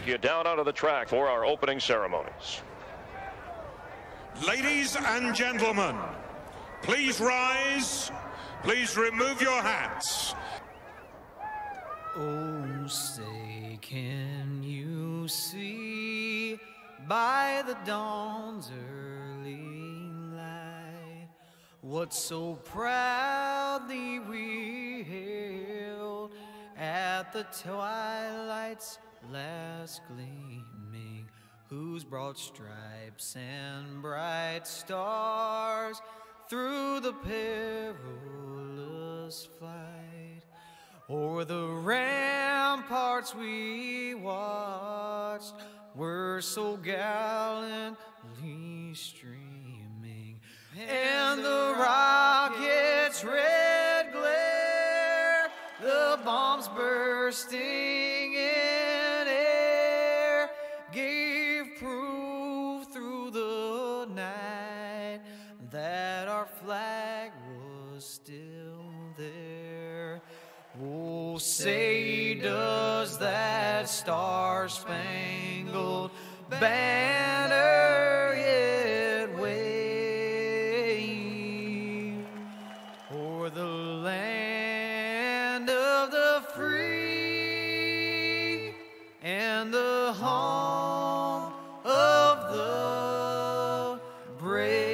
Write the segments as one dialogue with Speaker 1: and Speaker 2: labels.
Speaker 1: take you down onto the track for our opening ceremonies.
Speaker 2: Ladies and gentlemen, please rise. Please remove your hats.
Speaker 3: Oh, say, can you see by the dawn's early light what so proudly we hailed at the twilight's last gleaming, whose broad stripes and bright stars through the perilous flight o'er the ramparts we watched were so gallantly streaming, and the rocket's red glare, the bombs bursting in air, gave proof through the night that our flag was still there. Oh, say, does that star-spangled banner yet wave o'er the land of the free and the home of the brave?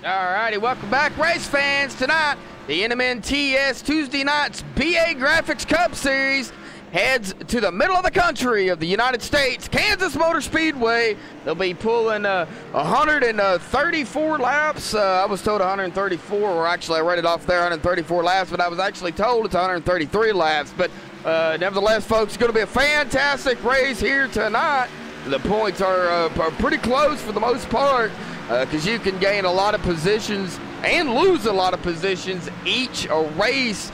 Speaker 4: All righty, welcome back, race fans. Tonight, the NMNTS Tuesday night's BA Graphics Cup Series heads to the middle of the country of the United States, Kansas Motor Speedway. They'll be pulling 134 laps. I was told 134, or actually I read it off there, 134 laps, but I was actually told it's 133 laps. But nevertheless, folks, it's going to be a fantastic race here tonight. The points are pretty close for the most part, because you can gain a lot of positions and lose a lot of positions each race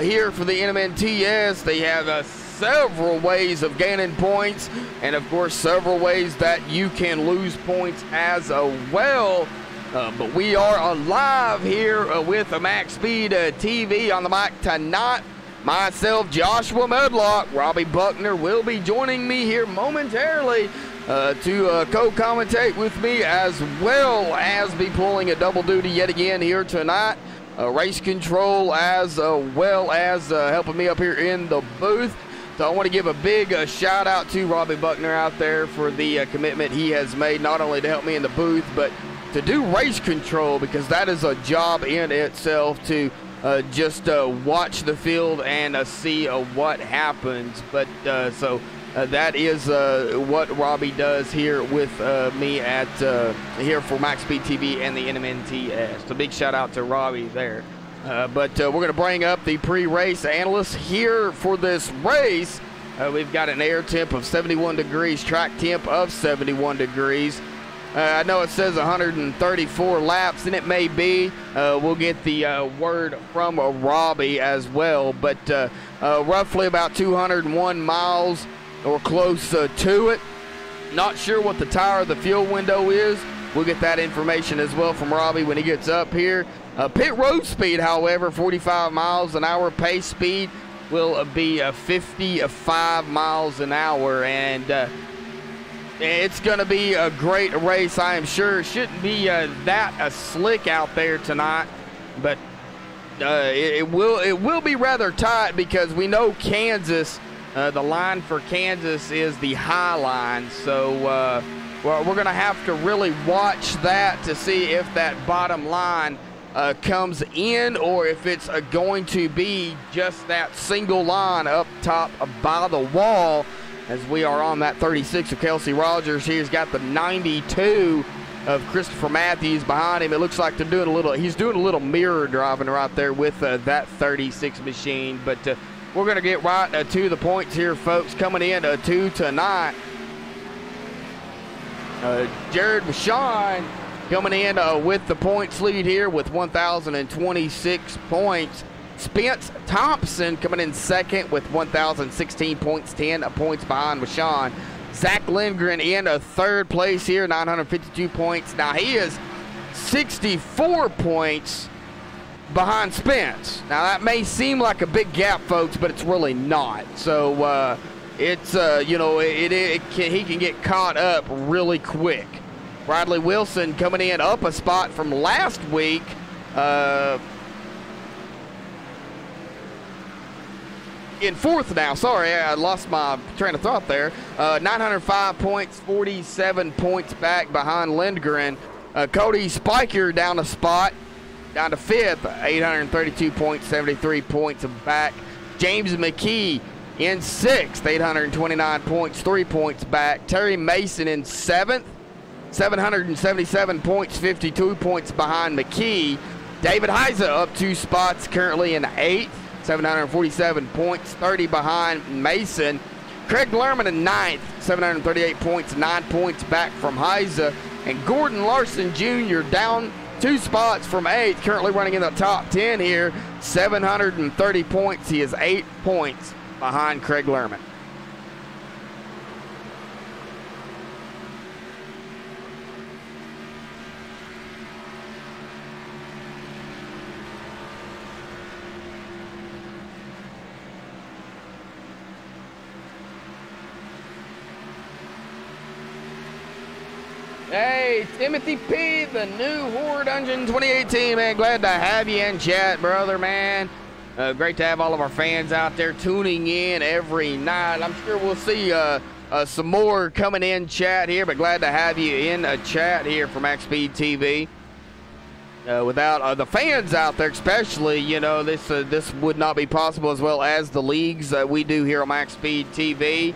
Speaker 4: here for the NMNTS. They have several ways of gaining points, and of course several ways that you can lose points as well. But we are live here with MaxSpeedTV on the mic tonight. Myself, Joshua Medlock, Robbie Buckner will be joining me here momentarily to co-commentate with me, as well as be pulling a double duty yet again here tonight. Race control, as well as helping me up here in the booth. So I want to give a big shout out to Robbie Buckner out there for the commitment he has made, not only to help me in the booth, but to do race control, because that is a job in itself, to just watch the field and see what happens. But so that is what Robbie does here with me at here for MaxSpeedTV and the NMNTS. So big shout out to Robbie there. But we're going to bring up the pre-race analysts here for this race. We've got an air temp of 71 degrees, track temp of 71 degrees. I know it says 134 laps, and it may be. We'll get the word from Robbie as well. But roughly about 201 miles or close to it. Not sure what the tire of the fuel window is. We'll get that information as well from Robbie when he gets up here. Pit road speed, however, 45 miles an hour. Pace speed will be 55 miles an hour. And it's going to be a great race, I am sure. It shouldn't be that slick out there tonight, but it will be rather tight, because we know Kansas, the line for Kansas is the high line. So well, we're going to have to really watch that to see if that bottom line comes in, or if it's going to be just that single line up top by the wall, as we are on that 36 of Kelsey Rogers. He's got the 92 of Christopher Matthews behind him. It looks like they're doing he's doing a little mirror driving right there with that 36 machine. But we're going to get right to the points here, folks, coming in to tonight. Jared Vachon coming in with the points lead here with 1,026 points. Spence Thompson coming in second with 1,016 points, 10 points behind Rashawn. Zach Lindgren in a third place here, 952 points. Now he is 64 points behind Spence. Now that may seem like a big gap, folks, but it's really not. So it's you know, he can get caught up really quick. Bradley Wilson coming in up a spot from last week. In fourth now. Sorry, I lost my train of thought there. 905 points, 47 points back behind Lindgren. Cody Spiker down a spot, down to fifth, 832 points, 73 points back. James McKee in sixth, 829 points, 3 points back. Terry Mason in seventh, 777 points, 52 points behind McKee. David Heiza up 2 spots, currently in eighth, 747 points, 30 behind Mason. Craig Lerman in ninth, 738 points, 9 points back from Heiza. And Gordon Larson Jr. down 2 spots from eighth, currently running in the top 10 here, 730 points. He is 8 points behind Craig Lerman. Hey, Timothy P., the new Horror Dungeon 2018, man. Glad to have you in chat, brother, man. Great to have all of our fans out there tuning in every night. I'm sure we'll see some more coming in chat here, but glad to have you in a chat here for MaxSpeedTV. Without the fans out there, especially, you know, this would not be possible, as well as the leagues that we do here on MaxSpeedTV.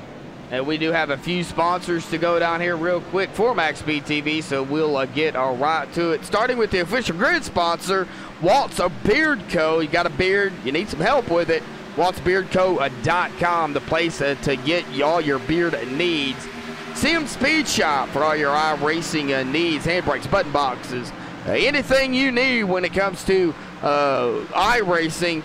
Speaker 4: And we do have a few sponsors to go down here real quick for MaxSpeedTV, so we'll get right to it. Starting with the official grid sponsor, Walt's Beard Co. You got a beard, you need some help with it. Walt'sBeardCo.com, the place to get all your beard needs. CM Speed Shop for all your iRacing needs, handbrakes, button boxes, anything you need when it comes to iRacing,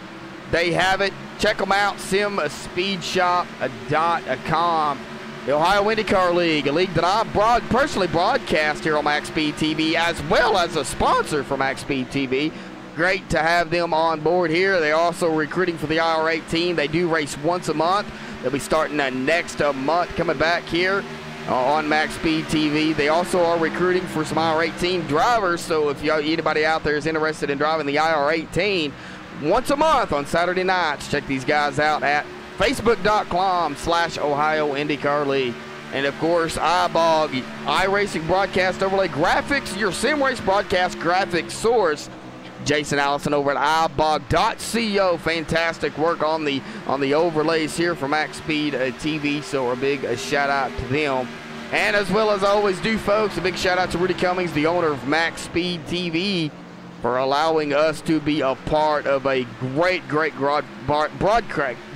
Speaker 4: they have it. Check them out, simspeedshop.com. The Ohio IndyCar League, a league that I personally broadcast here on MaxSpeedTV, as well as a sponsor for MaxSpeedTV. Great to have them on board here. They're also recruiting for the IR18. They do race once a month. They'll be starting next month, coming back here on MaxSpeedTV. They also are recruiting for some IR18 drivers, so if anybody out there is interested in driving the IR18, once a month on Saturday nights, check these guys out at facebook.com/Ohio IndyCar League. And of course, iBog, iRacing Broadcast Overlay Graphics, your sim race broadcast graphics source. Jason Allison over at iBog.co. Fantastic work on the overlays here for MaxSpeedTV. So a big shout out to them. And as well as I always do, folks, a big shout out to Rudy Cummings, the owner of MaxSpeedTV, for allowing us to be a part of a great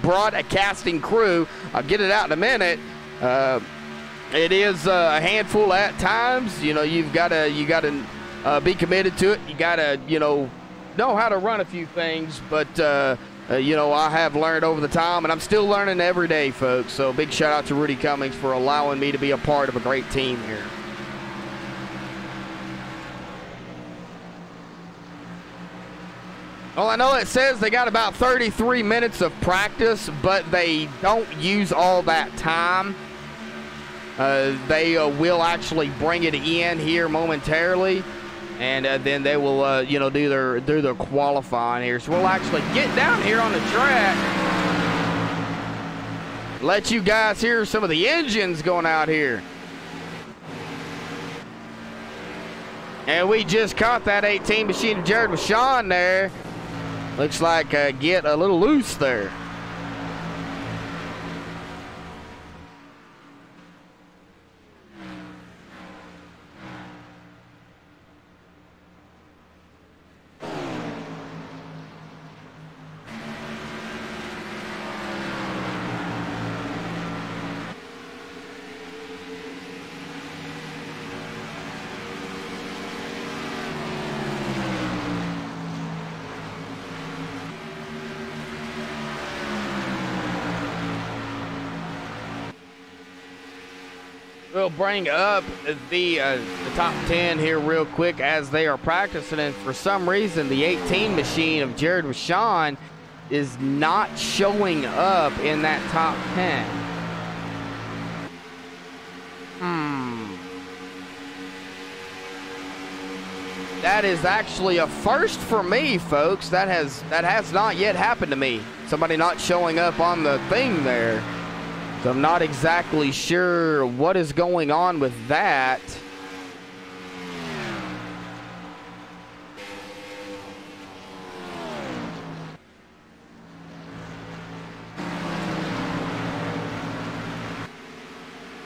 Speaker 4: broadcasting crew. I'll get it out in a minute. It is a handful at times. You know, you got to be committed to it. You got to, know how to run a few things. But, I have learned over the time, and I'm still learning every day, folks. So big shout out to Rudy Cummings for allowing me to be a part of a great team here. Well, I know it says they got about 33 minutes of practice, but they don't use all that time. They will actually bring it in here momentarily, and then they will, do their qualifying here. So we'll actually get down here on the track, let you guys hear some of the engines going out here. And we just caught that 18 machine of Jared Rashawn there. Looks like get a little loose there. We'll bring up the top 10 here real quick as they are practicing, and for some reason the 18 machine of Jared Rashawn is not showing up in that top 10. That is actually a first for me, folks. That has not yet happened to me. Somebody not showing up on the thing there. So I'm not exactly sure what is going on with that.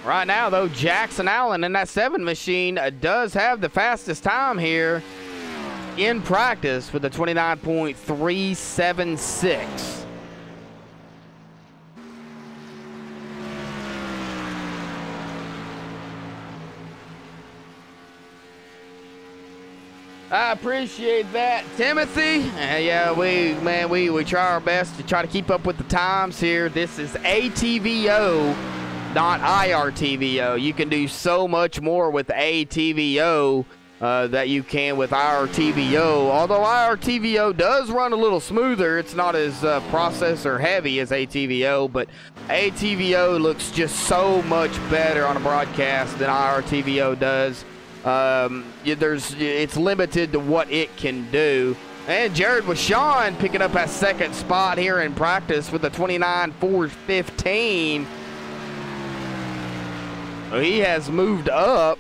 Speaker 4: Right now, though, Jackson Allen in that 7 machine does have the fastest time here in practice with the 29.376. I appreciate that, Timothy. Yeah, we try our best to try to keep up with the times here. This is ATVO, not IRTVO. You can do so much more with ATVO that you can with IRTVO. Although IRTVO does run a little smoother, it's not as processor heavy as ATVO, but ATVO looks just so much better on a broadcast than IRTVO does. It's limited to what it can do. And Jared Rashawn picking up that second spot here in practice with a 29.415. He has moved up.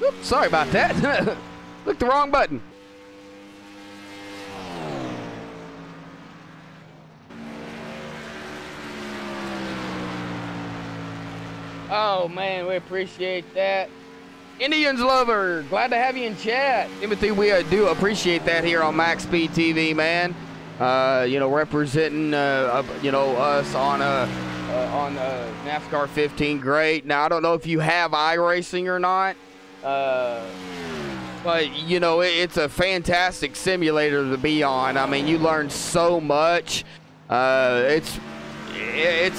Speaker 4: Oops, sorry about that. Clicked the wrong button. Oh, man, we appreciate that. Indians lover, glad to have you in chat. Timothy, we do appreciate that here on MaxSpeedTV, man. Representing, us on NASCAR 15, great. Now, I don't know if you have iRacing or not. But it's a fantastic simulator to be on. I mean, you learn so much. It's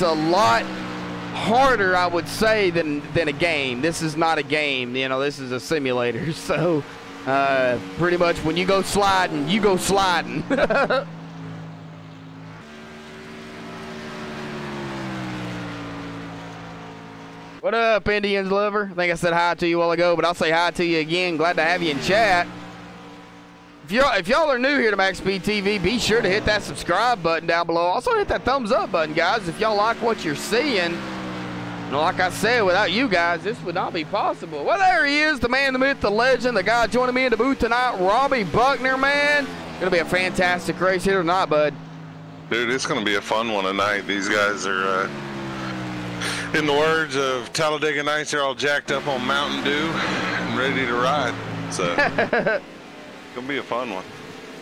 Speaker 4: a lot harder, I would say, than a game. This is not a game, this is a simulator. So pretty much when you go sliding, you go sliding. What up, Indians lover? I think I said hi to you a while ago, but I'll say hi to you again. Glad to have you in chat. If y'all are new here to MaxSpeedTV, be sure to hit that subscribe button down below. Also hit that thumbs up button, guys, if y'all like what you're seeing. And like I said, without you guys, this would not be possible. Well, there he is, the man, the myth, the legend, the guy joining me in the booth tonight, Robbie Buckner, man. Gonna be a fantastic race here tonight, bud.
Speaker 5: Dude, it's gonna be a fun one tonight. These guys are in the words of Talladega Nights, they're all jacked up on Mountain Dew and ready to ride. So, it's going to be a fun one.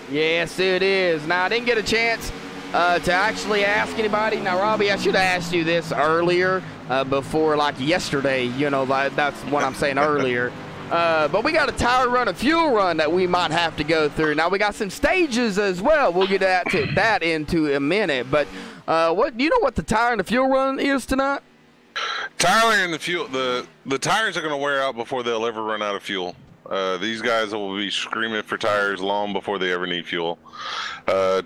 Speaker 4: Yes, it is. Now, I didn't get a chance to actually ask anybody. Now, Robbie, I should have asked you this earlier, before, like, yesterday. That's what I'm saying earlier. But we got a tire run, a fuel run that we might have to go through. Now, we got some stages as well. We'll get that into a minute. But do you know what the tire and the fuel run is tonight?
Speaker 5: Tire and the fuel, the tires are going to wear out before they'll ever run out of fuel. These guys will be screaming for tires long before they ever need fuel.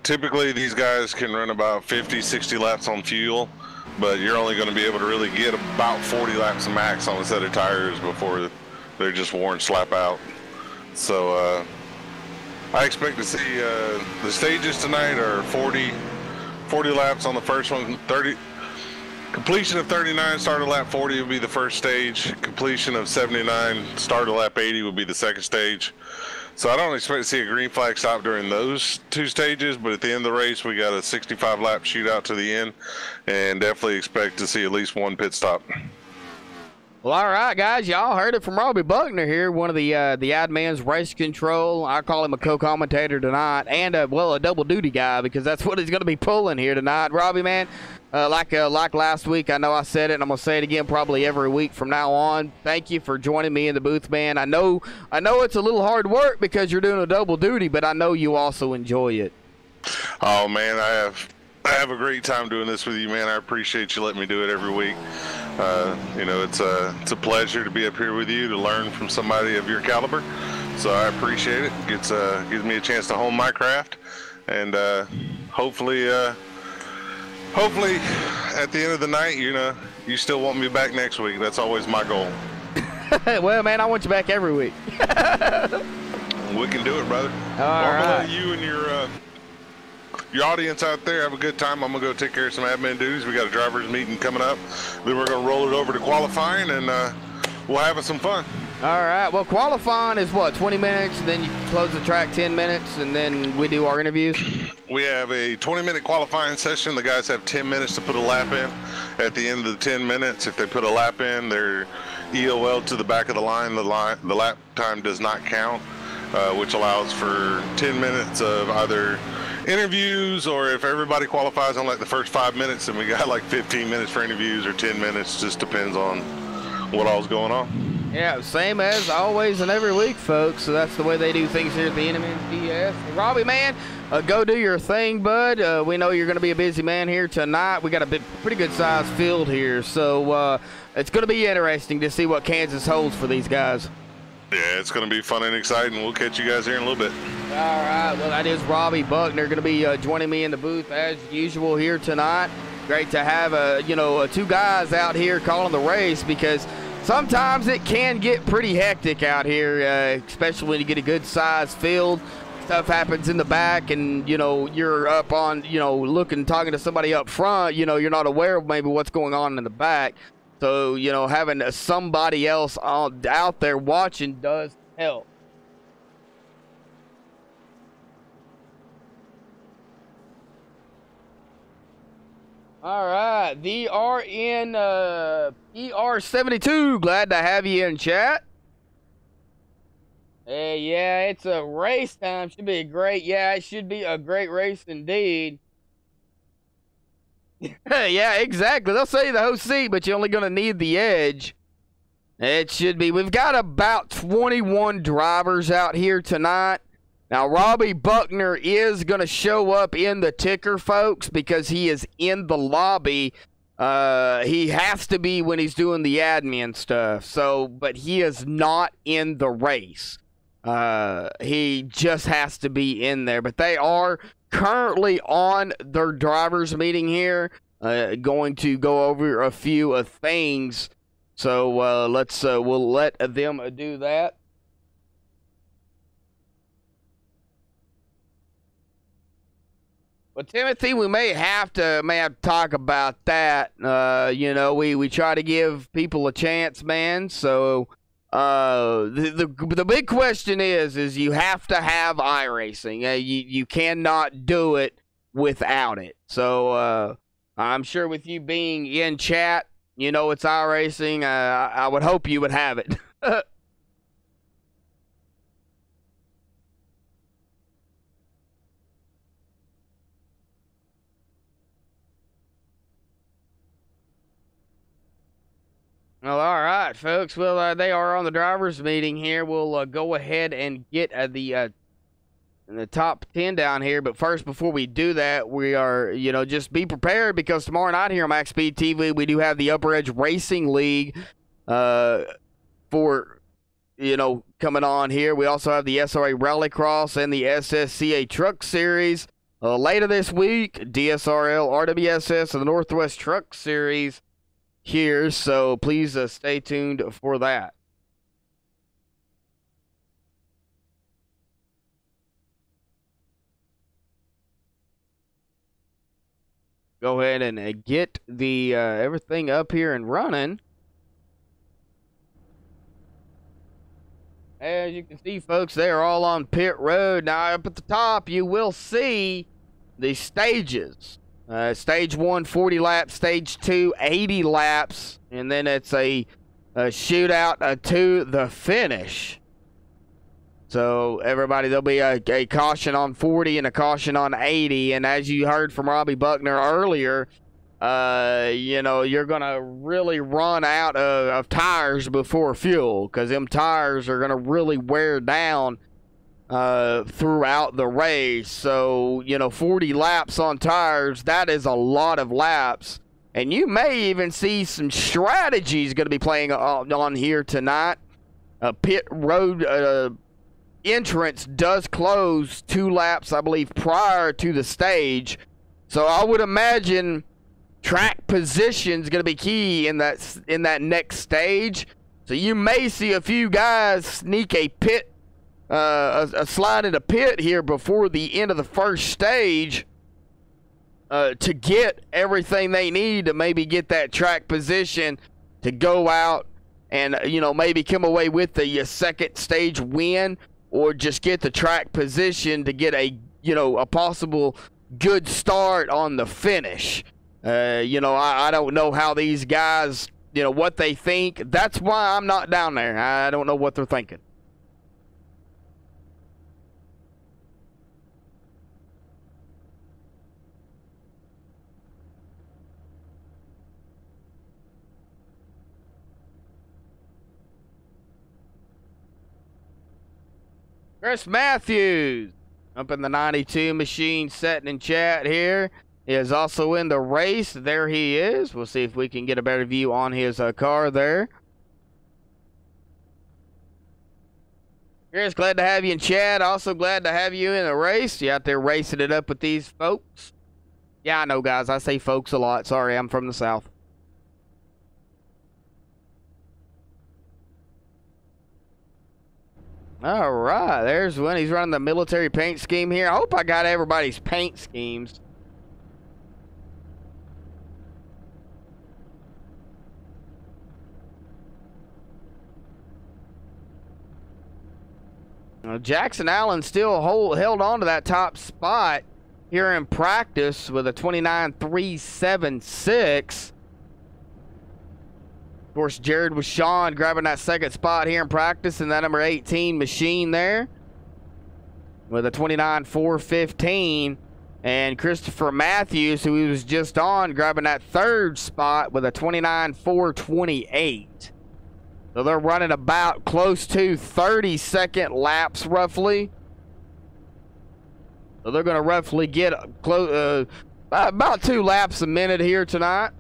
Speaker 5: Typically, these guys can run about 50, 60 laps on fuel, but you're only going to be able to really get about 40 laps max on a set of tires before they're just worn slap out. So I expect to see the stages tonight are 40 laps on the first one, 30. Completion of 39, start at lap 40 will be the first stage. Completion of 79, start at lap 80 will be the second stage. So I don't expect to see a green flag stop during those 2 stages, but at the end of the race, we got a 65-lap shootout to the end, and definitely expect to see at least 1 pit stop.
Speaker 4: Well, all right, guys, y'all heard it from Robbie Buckner here, one of the admins, race control. I call him a co-commentator tonight, and a double duty guy, because that's what he's going to be pulling here tonight. Robbie, man, like last week, I know I said it, and I'm going to say it again probably every week from now on. Thank you for joining me in the booth, man. I know it's a little hard work because you're doing a double duty, but I know you also enjoy it.
Speaker 5: Oh man, I have a great time doing this with you, man. I appreciate you letting me do it every week. You know, it's a pleasure to be up here with you to learn from somebody of your caliber. So I appreciate it. Gives me a chance to hone my craft, and hopefully at the end of the night, you still want me back next week. That's always my goal.
Speaker 4: Well, man, I want you back every week.
Speaker 5: We can do it, brother. I'm gonna let you and your audience out there have a good time. I'm gonna go take care of some admin duties. We got a drivers meeting coming up. Then we're gonna roll it over to qualifying, and we'll have some fun.
Speaker 4: All right. Well, qualifying is what, 20 minutes, and then you close the track 10 minutes, and then we do our interviews?
Speaker 5: We have a 20-minute qualifying session. The guys have 10 minutes to put a lap in. At the end of the 10 minutes, if they put a lap in, they're EOL to the back of the line. The lap time does not count, which allows for 10 minutes of either interviews, or if everybody qualifies on like the first 5 minutes, then we got like 15 minutes for interviews, or 10 minutes. Just depends on what all's going on.
Speaker 4: Yeah, same as always and every week, folks. So that's the way they do things here at the NMNPS. Robbie, man, go do your thing, bud. We know you're going to be a busy man here tonight. We got a pretty good sized field here, so it's going to be interesting to see what Kansas holds for these guys.
Speaker 5: Yeah, it's going to be fun and exciting. We'll catch you guys here in a little bit.
Speaker 4: All right. Well, that is Robbie Buckner going to be joining me in the booth as usual here tonight. Great to have, 2 guys out here calling the race, because sometimes it can get pretty hectic out here, especially when you get a good-sized field. Stuff happens in the back, and, you're up on, talking to somebody up front. You're not aware of maybe what's going on in the back. So, having somebody else out there watching does help. All right, the RN ER72, glad to have you in chat. Hey, yeah, it's a race time. Should be it should be a great race indeed. Yeah, exactly. They'll say the whole seat, but you're only going to need the edge. It should be. We've got about 21 drivers out here tonight. Now, Robbie Buckner is going to show up in the ticker, folks, because he is in the lobby. He has to be when he's doing the admin stuff. So, but he is not in the race. He just has to be in there. But they are currently on their drivers meeting here, going to go over a few things. So we'll let them do that. Well, Timothy, we may have to talk about that. We try to give people a chance, man. So the big question is you have to have iRacing. You cannot do it without it. So I'm sure with you being in chat, it's iRacing. I would hope you would have it. Well, all right, folks. Well, they are on the drivers' meeting here. We'll go ahead and get the top 10 down here. But first, before we do that, we are, just be prepared, because tomorrow night here on MaxSpeedTV, we do have the Upper Edge Racing League for, coming on here. We also have the SRA Rallycross and the SSCA Truck Series. Later this week, DSRL, RWSS, and the Northwest Truck Series here, so please stay tuned for that. Go ahead and get the everything up here and running. As you can see, folks, they are all on pit road. Now, up at the top, you will see the stages. Stage 1, 40 laps. Stage 2, 80 laps. And then it's a shootout to the finish. So, everybody, there'll be a caution on 40 and a caution on 80. And as you heard from Robbie Buckner earlier, you know, you're going to really run out of tires before fuel, because them tires are going to really wear down throughout the race. So, you know, 40 laps on tires, that is a lot of laps. And you may even see some strategies going to be playing on here tonight. Pit road entrance does close 2 laps, I believe, prior to the stage. So I would imagine track position is going to be key in that next stage. So you may see a few guys sneak a pit, a slide in a pit here before the end of the first stage to get everything they need to maybe get that track position to go out and, you know, maybe come away with the second stage win, or just get the track position to get a, you know, a possible good start on the finish. You know, I don't know how these guys, you know, what they think. That's why I'm not down there. I don't know what they're thinking. Chris Matthews up in the 92 machine, setting in chat here. Is also in the race. There he is. We'll see if we can get a better view on his car there. Chris, glad to have you in chat. Also glad to have you in the race. You out there racing it up with these folks. Yeah, I know, guys. I say folks a lot. Sorry, I'm from the South. All right, there's one. He's running the military paint scheme here. I hope I got everybody's paint schemes. Jackson Allen still held on to that top spot here in practice with a 29.376. Of course, Jared with Sean grabbing that second spot here in practice, and that number 18 machine there with a 29.415. And Christopher Matthews, who he was just on, grabbing that third spot with a 29.428. So they're running about close to 30-second laps, roughly. So they're going to roughly get about 2 laps a minute here tonight.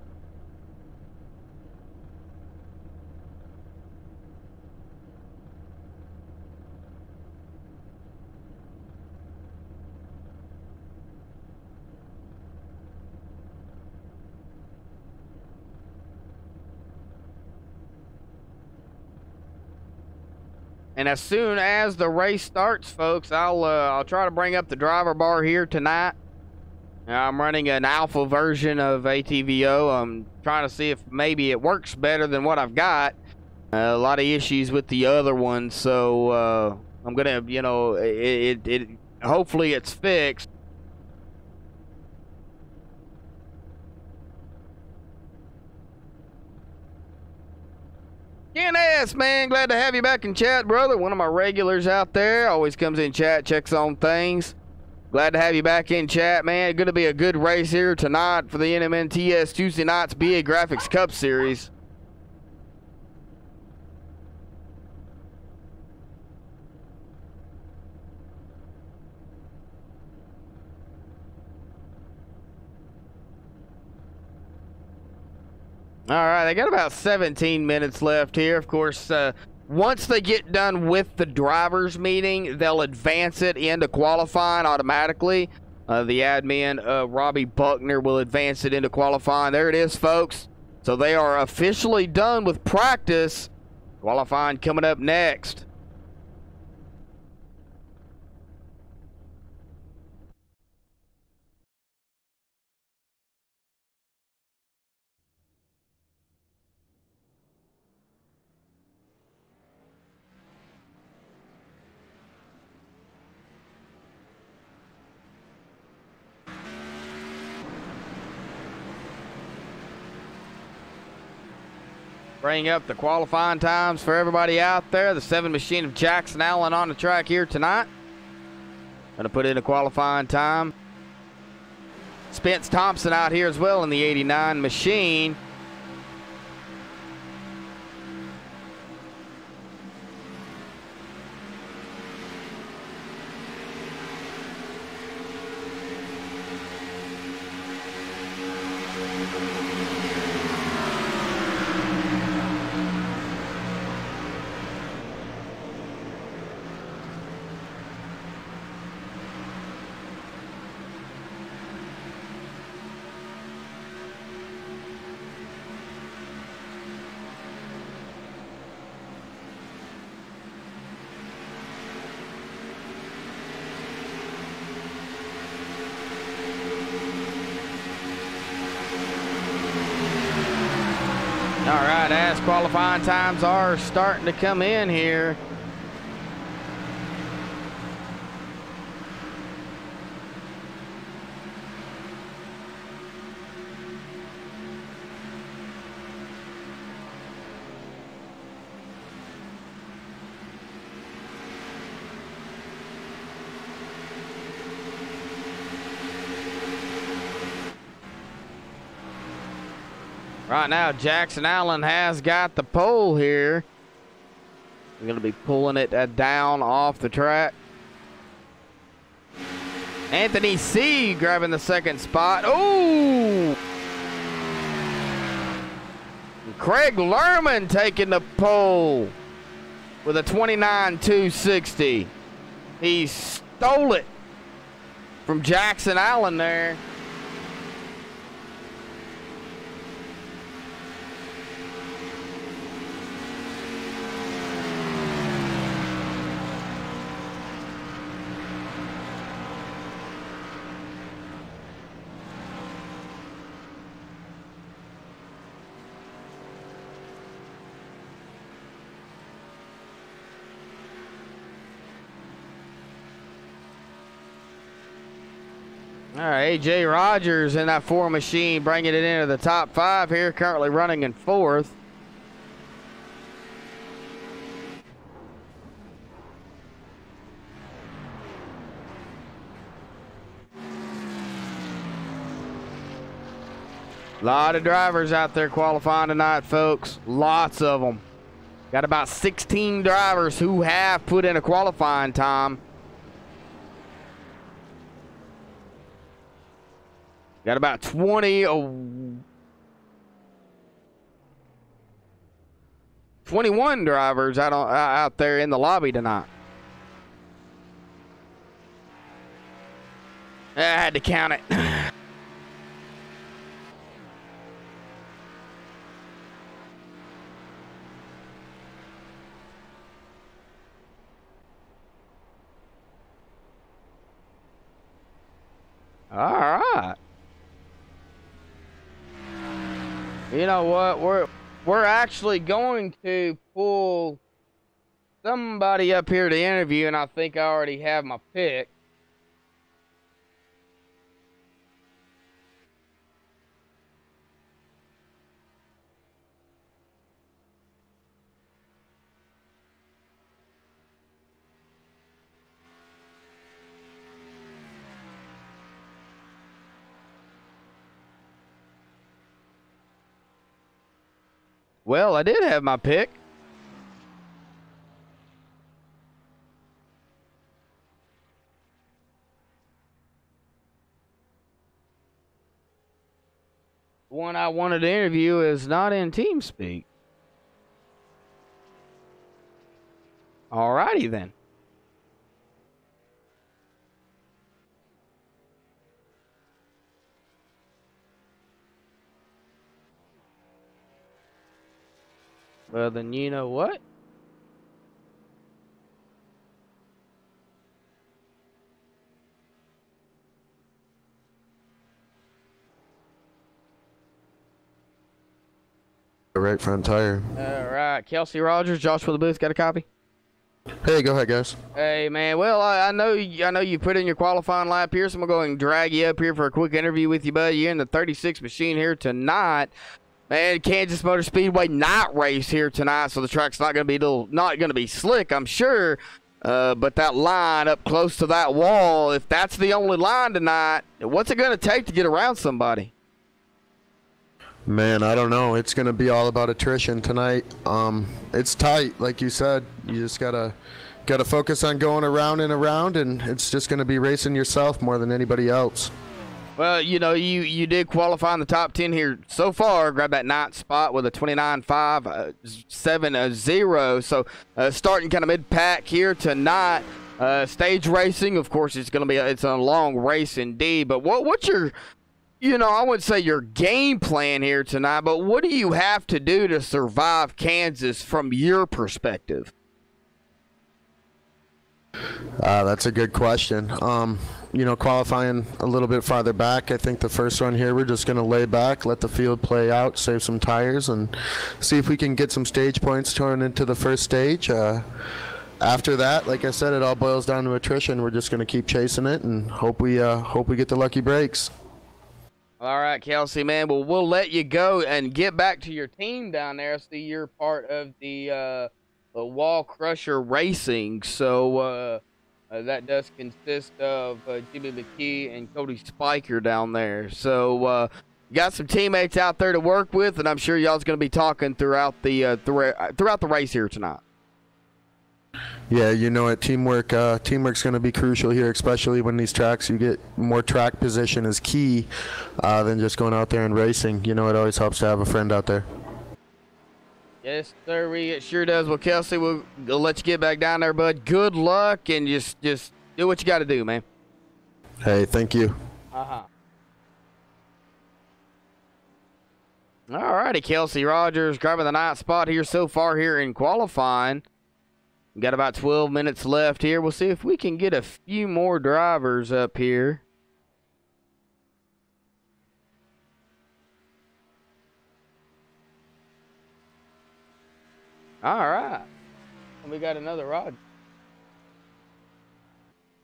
Speaker 4: And as soon as the race starts, folks, I'll try to bring up the driver bar here tonight. I'm running an alpha version of ATVO. I'm trying to see if maybe it works better than what I've got. A lot of issues with the other one, so I'm gonna, you know, hopefully it's fixed. Ken man, glad to have you back in chat, brother. One of my regulars out there, always comes in chat, checks on things. Glad to have you back in chat, man. Going to be a good race here tonight for the NMNTS Tuesday Nights BA Graphics Cup Series. All right, they got about 17 minutes left here. Of course, once they get done with the drivers' meeting, they'll advance it into qualifying automatically. The admin, Robbie Buckner, will advance it into qualifying. There it is, folks. So they are officially done with practice. Qualifying coming up next. bring up the qualifying times for everybody out there. The 7 machine of Jackson Allen on the track here tonight. Going to put in a qualifying time. Spence Thompson out here as well in the 89 machine. All right, as qualifying times are starting to come in here. Right now, Jackson Allen has got the pole here. We're going to be pulling it down off the track. Anthony C. grabbing the second spot. Ooh! Craig Lerman taking the pole with a 29.260. He stole it from Jackson Allen there. All right, A.J. Rogers in that 4 machine, bringing it into the top 5 here, currently running in 4th. A lot of drivers out there qualifying tonight, folks. Lots of them. Got about 16 drivers who have put in a qualifying time. Got about 21 drivers out there in the lobby tonight. I had to count it. All right. You know what? We're actually going to pull somebody up here to interview, and I think I already have my pick. Well, I did have my pick. The one I wanted to interview is not in TeamSpeak. Alrighty then. Well, then you know what?
Speaker 6: Right front tire.
Speaker 4: All right, Kelsey Rogers, Josh with the booth, got a copy?
Speaker 6: Hey, go ahead, guys.
Speaker 4: Hey, man. Well, I know you put in your qualifying lap here, so I'm going to go and drag you up here for a quick interview with you, bud. You're in the 36 machine here tonight. Man, Kansas Motor Speedway night race here tonight, so the track's not going to be slick, I'm sure. But that line up close to that wall, if that's the only line tonight, what's it going to take to get around somebody?
Speaker 6: Man, I don't know. It's going to be all about attrition tonight. It's tight, like you said. You just gotta focus on going around and around, and it's just going to be racing yourself more than anybody else.
Speaker 4: Well, you know, you did qualify in the top 10 here so far. Grab that ninth spot with a 29.570. So starting kind of mid-pack here tonight. Stage racing, of course, it's a long race indeed. But what's your, you know, I wouldn't say your game plan here tonight, but what do you have to do to survive Kansas from your perspective?
Speaker 6: That's a good question. You know, qualifying a little bit farther back, I think the first run here, we're just going to lay back, let the field play out, save some tires, and see if we can get some stage points turn into the first stage. After that, like I said, it all boils down to attrition. We're just going to keep chasing it and hope we get the lucky breaks.
Speaker 4: All right, Kelsey, man. Well, we'll let you go and get back to your team down there. See, you're part of the Wall Crusher Racing. So that does consist of Jimmy McKee and Cody Spiker down there. So you got some teammates out there to work with, and I'm sure y'all's going to be talking throughout the race here tonight.
Speaker 6: Yeah, you know it. Teamwork's going to be crucial here, especially when these tracks, you get more track position is key than just going out there and racing. You know, it always helps to have a friend out there.
Speaker 4: Yes, sir, it sure does. Well, Kelsey, we'll let you get back down there, bud. Good luck, and just do what you got to do, man.
Speaker 6: Hey, thank you.
Speaker 4: Uh-huh. All righty, Kelsey Rogers grabbing the ninth spot here so far here in qualifying. Got about 12 minutes left here. We'll see if we can get a few more drivers up here. All right. We got another Roger.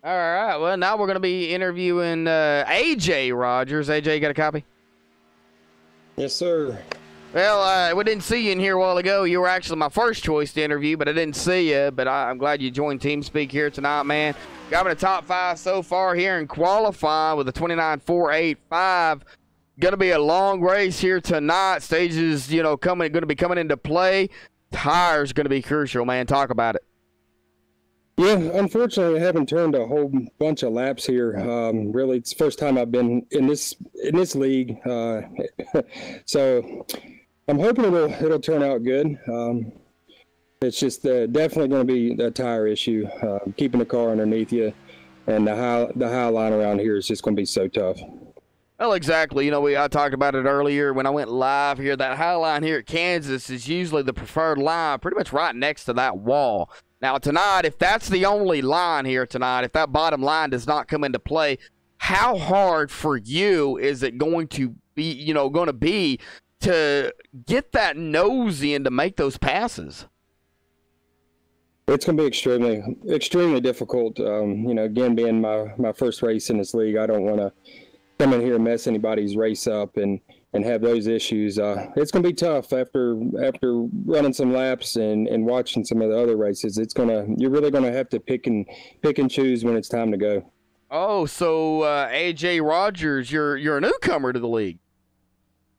Speaker 4: All right. Well, now we're going to be interviewing AJ Rogers. AJ, you got a copy?
Speaker 7: Yes, sir.
Speaker 4: Well, we didn't see you in here a while ago. You were actually my first choice to interview, but I didn't see you. But I'm glad you joined TeamSpeak here tonight, man. Grabbing a top 5 so far here in qualifying with a 29.485. Going to be a long race here tonight. Stages, you know, going to be coming into play. Tires going to be crucial, man. Talk about it.
Speaker 7: Yeah, unfortunately, I haven't turned a whole bunch of laps here. Really, it's the first time I've been in this league. So I'm hoping it'll turn out good. It's just definitely going to be the tire issue, keeping the car underneath you, and the high line around here is just going to be so tough.
Speaker 4: Well, exactly. You know, I talked about it earlier when I went live here. That high line here at Kansas is usually the preferred line, pretty much right next to that wall. Now, tonight, if that's the only line here tonight, if that bottom line does not come into play, how hard for you is it going to be, to get that nose in to make those passes?
Speaker 7: It's going to be extremely difficult. You know, again, being my first race in this league, I don't want to come in here and mess anybody's race up and have those issues. It's going to be tough after running some laps and watching some of the other races. You're really going to have to pick and choose when it's time to go. Oh,
Speaker 4: so AJ Rogers, you're a newcomer to the league.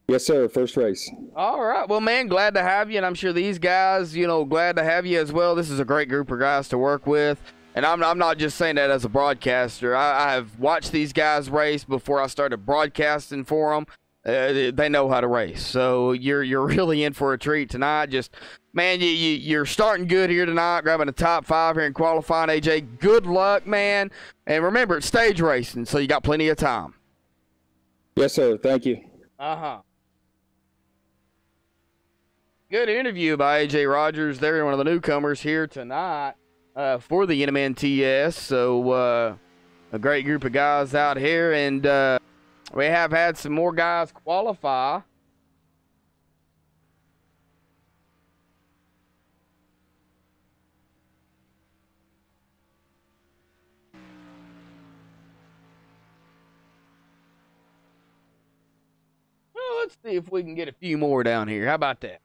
Speaker 7: Yes, sir. First race.
Speaker 4: All right. Well, man, glad to have you, and I'm sure these guys, you know, glad to have you as well. This is a great group of guys to work with. And I'm not just saying that as a broadcaster. I have watched these guys race before I started broadcasting for them. They know how to race. So you're really in for a treat tonight. Just, man, you're starting good here tonight, grabbing a top 5 here in qualifying, AJ. Good luck, man. And remember, it's stage racing, so you got plenty of time.
Speaker 7: Yes, sir. Thank you.
Speaker 4: Uh-huh. Good interview by AJ Rogers. They're one of the newcomers here tonight. For the NMNTS, so a great group of guys out here, and we have had some more guys qualify. Well, let's see if we can get a few more down here. How about that?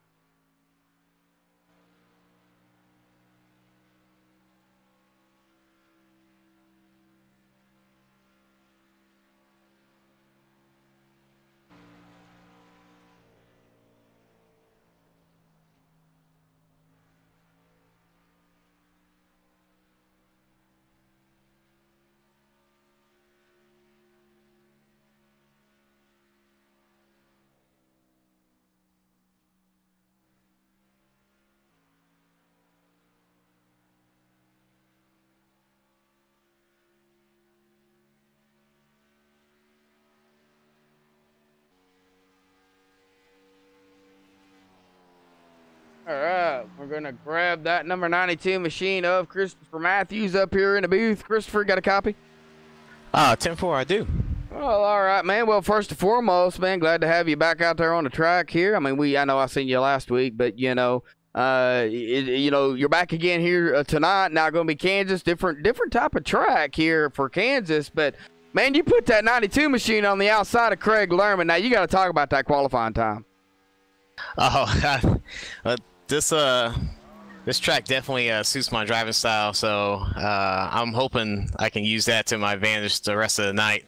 Speaker 4: All right, we're going to grab that number 92 machine of Christopher Matthews up here in the booth. Christopher, got a copy?
Speaker 8: 10-4, I do.
Speaker 4: Well, all right, man. Well, first and foremost, man, glad to have you back out there on the track here. I mean, I know I seen you last week, but, you're back again here tonight. Now going to be Kansas, different type of track here for Kansas. But, man, you put that 92 machine on the outside of Craig Lerman. Now, you got to talk about that qualifying time.
Speaker 8: Oh, this track definitely suits my driving style, so I'm hoping I can use that to my advantage the rest of the night.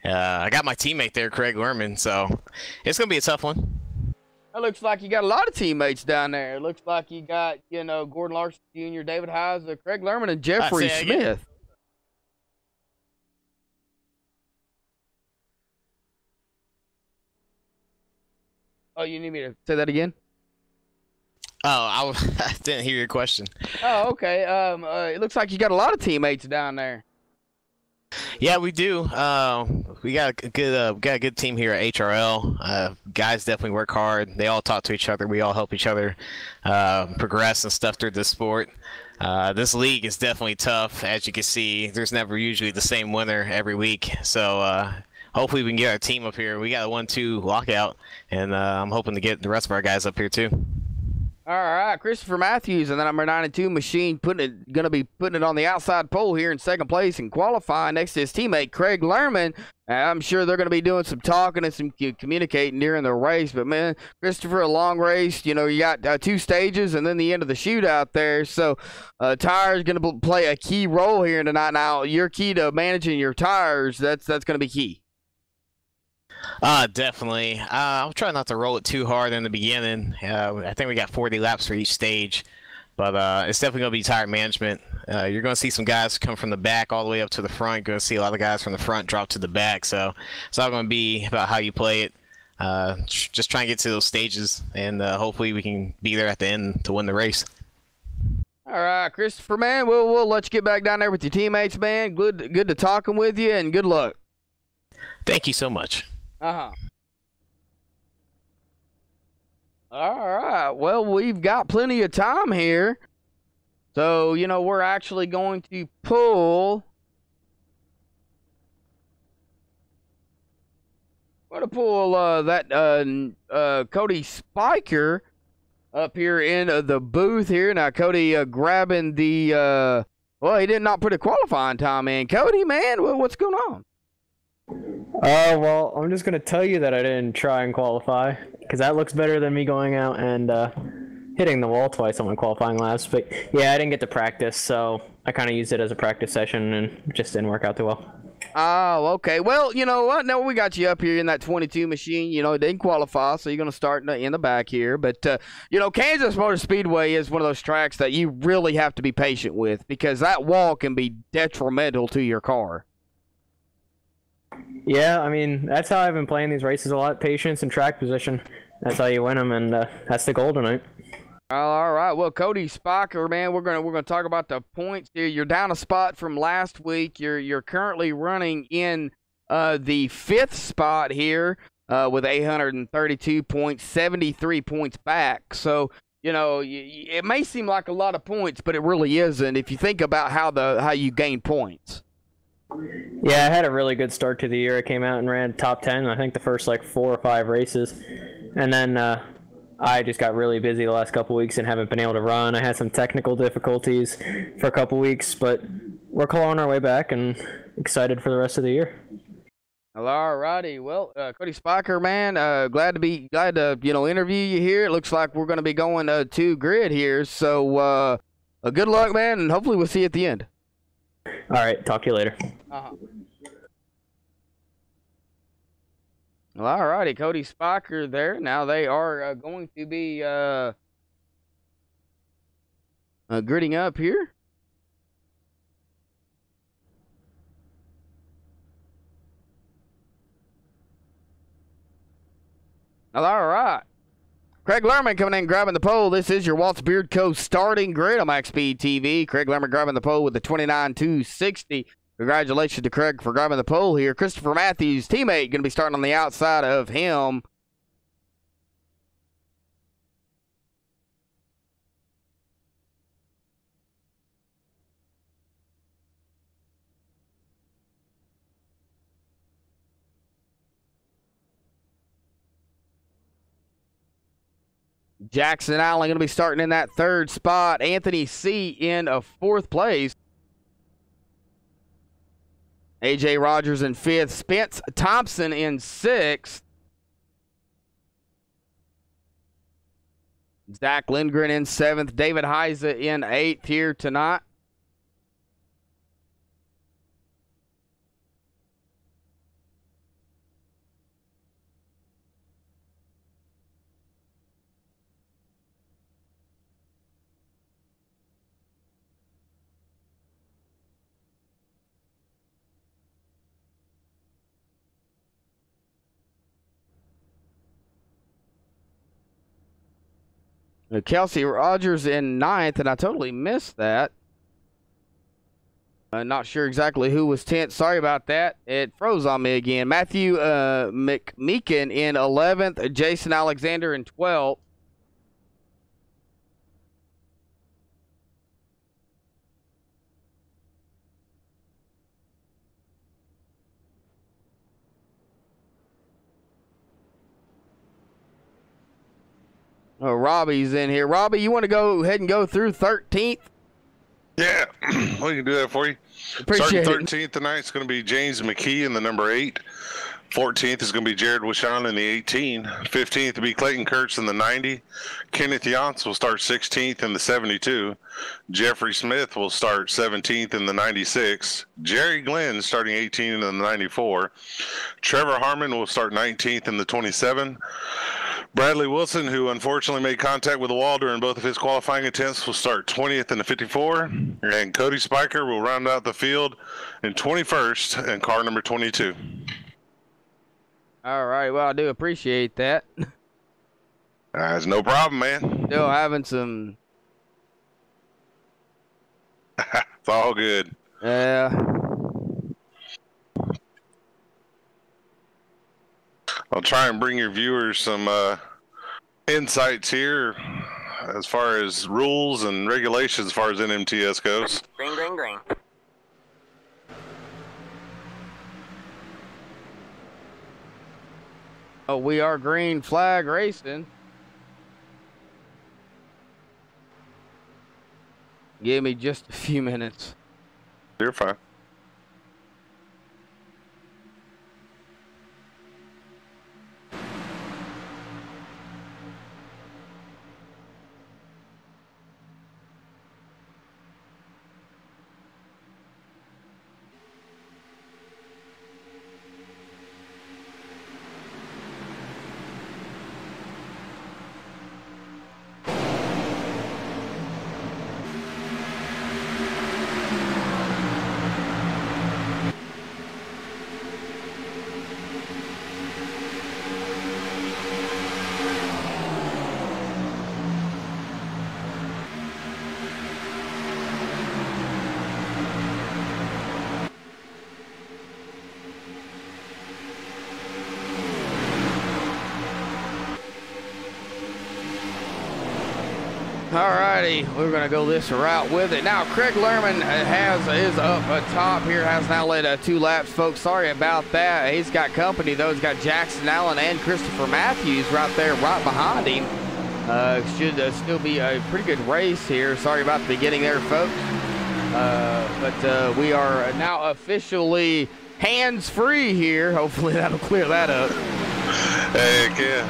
Speaker 8: I got my teammate there, Craig Lerman, so it's going to be a tough one.
Speaker 4: It looks like you got a lot of teammates down there. It looks like you got, Gordon Larson Jr., David Hayes, Craig Lerman, and Jeffrey Smith. Oh, you need me to say that again?
Speaker 8: Oh, I didn't hear your question.
Speaker 4: Oh, okay. It looks like you got a lot of teammates down there.
Speaker 8: Yeah, we do. We got a good team here at HRL. Guys definitely work hard. They all talk to each other. We all help each other progress and stuff through this sport. This league is definitely tough. As you can see, there's never usually the same winner every week. So hopefully we can get our team up here. We got a 1-2 lockout, and I'm hoping to get the rest of our guys up here too.
Speaker 4: All right, Christopher Matthews and the number 92 machine going to be putting it on the outside pole here in second place and qualifying next to his teammate Craig Lerman. I'm sure they're going to be doing some talking and some communicating during the race. But man, Christopher, a long race. You got 2 stages and then the end of the shootout there. So tires going to play a key role here tonight. Now, your key to managing your tires, that's going to be key.
Speaker 8: Definitely. I'll try not to roll it too hard in the beginning. I think we got 40 laps for each stage, but it's definitely going to be tire management. You're going to see some guys come from the back all the way up to the front. You're going to see a lot of guys from the front drop to the back. So it's all going to be about how you play it. Just try and get to those stages, and hopefully we can be there at the end to win the race.
Speaker 4: All right, Christopher, man, we'll let you get back down there with your teammates, man. Good to talking with you, and good luck.
Speaker 8: Thank you so much.
Speaker 4: All right. Well, we've got plenty of time here. So, we're actually going to pull. That Cody Spiker up here in the booth here. Now, Cody grabbing the, he did not put a qualifying time in. Cody, man, what's going on?
Speaker 9: Well, I'm just going to tell you that I didn't try and qualify, because that looks better than me going out and hitting the wall twice on my qualifying laps. But yeah, I didn't get to practice, so I kind of used it as a practice session and it just didn't work out too well.
Speaker 4: Oh, okay. Well, you know what? Now we got you up here in that 22 machine. It didn't qualify, so you're going to start in the back here. But, Kansas Motor Speedway is one of those tracks that you really have to be patient with, because that wall can be detrimental to your car.
Speaker 9: Yeah, I mean, that's how I've been playing these races a lot. Patience and track position. That's how you win them, and that's the goal tonight.
Speaker 4: All right. Well, Cody Spiker, man, we're gonna talk about the points here. You're down a spot from last week. You're currently running in the 5th spot here with 832 points, 73 points back. So it may seem like a lot of points, but it really isn't if you think about how you gain points.
Speaker 9: Yeah, I had a really good start to the year. I came out and ran top 10, I think the first 4 or 5 races. And then I just got really busy the last couple weeks and haven't been able to run. I had some technical difficulties for a couple weeks, but we're clawing our way back and excited for the rest of the year.
Speaker 4: All righty. Well, Cody Spiker, man, glad to interview you here. It looks like we're going to be going to grid here. So good luck, man, and hopefully we'll see you at the end.
Speaker 9: All right. Talk to you later.
Speaker 4: Well, all righty. Cody Spiker there. Now they are going to be gridding up here. All right. Craig Lerman coming in grabbing the pole. This is your Waltz Beard Co. starting grid on MaxSpeedTV. Craig Lerman grabbing the pole with the 29.260. Congratulations to Craig for grabbing the pole here. Christopher Matthews, teammate, going to be starting on the outside of him. Jackson Allen going to be starting in that third spot. Anthony C. in fourth place. A.J. Rogers in fifth. Spence Thompson in sixth. Zach Lindgren in seventh. David Heise in eighth here tonight. Kelsey Rogers in ninth, and I totally missed that. I'm not sure exactly who was 10th. Sorry about that. It froze on me again. Matthew McMeekin in 11th. Jason Alexander in 12th. Oh, Robbie's in here. Robbie, you want to go ahead and go through 13th?
Speaker 5: Yeah, we can do that for you.
Speaker 4: Appreciate
Speaker 5: Starting
Speaker 4: it.
Speaker 5: 13th tonight is going to be James McKee in the number 8. 14th is going to be Jared Wishon in the 18. 15th will be Clayton Kurtz in the 90. Kenneth Yance will start 16th in the 72. Jeffrey Smith will start 17th in the 96. Jerry Glenn starting 18th in the 94. Trevor Harmon will start 19th in the 27. Bradley Wilson, who unfortunately made contact with the wall during both of his qualifying attempts, will start 20th in the 54. And Cody Spiker will round out the field in 21st in car number 22.
Speaker 4: All right. Well, I do appreciate that.
Speaker 5: That's no problem, man.
Speaker 4: Still having some...
Speaker 5: It's all good. I'll try and bring your viewers some insights here as far as rules and regulations as far as NMTS goes.
Speaker 10: Green, green, green.
Speaker 4: Oh, we are green flag racing. Give me just a few minutes.
Speaker 5: You're fine.
Speaker 4: Alrighty, we're gonna go this route with it. Now, Craig Lerman is up top here, has now led 2 laps, folks. Sorry about that. He's got company though. He's got Jackson Allen and Christopher Matthews right there, right behind him. Should still be a pretty good race here. Sorry about the beginning there, folks. But we are now officially hands-free here. Hopefully that'll clear that up.
Speaker 5: Heck yeah.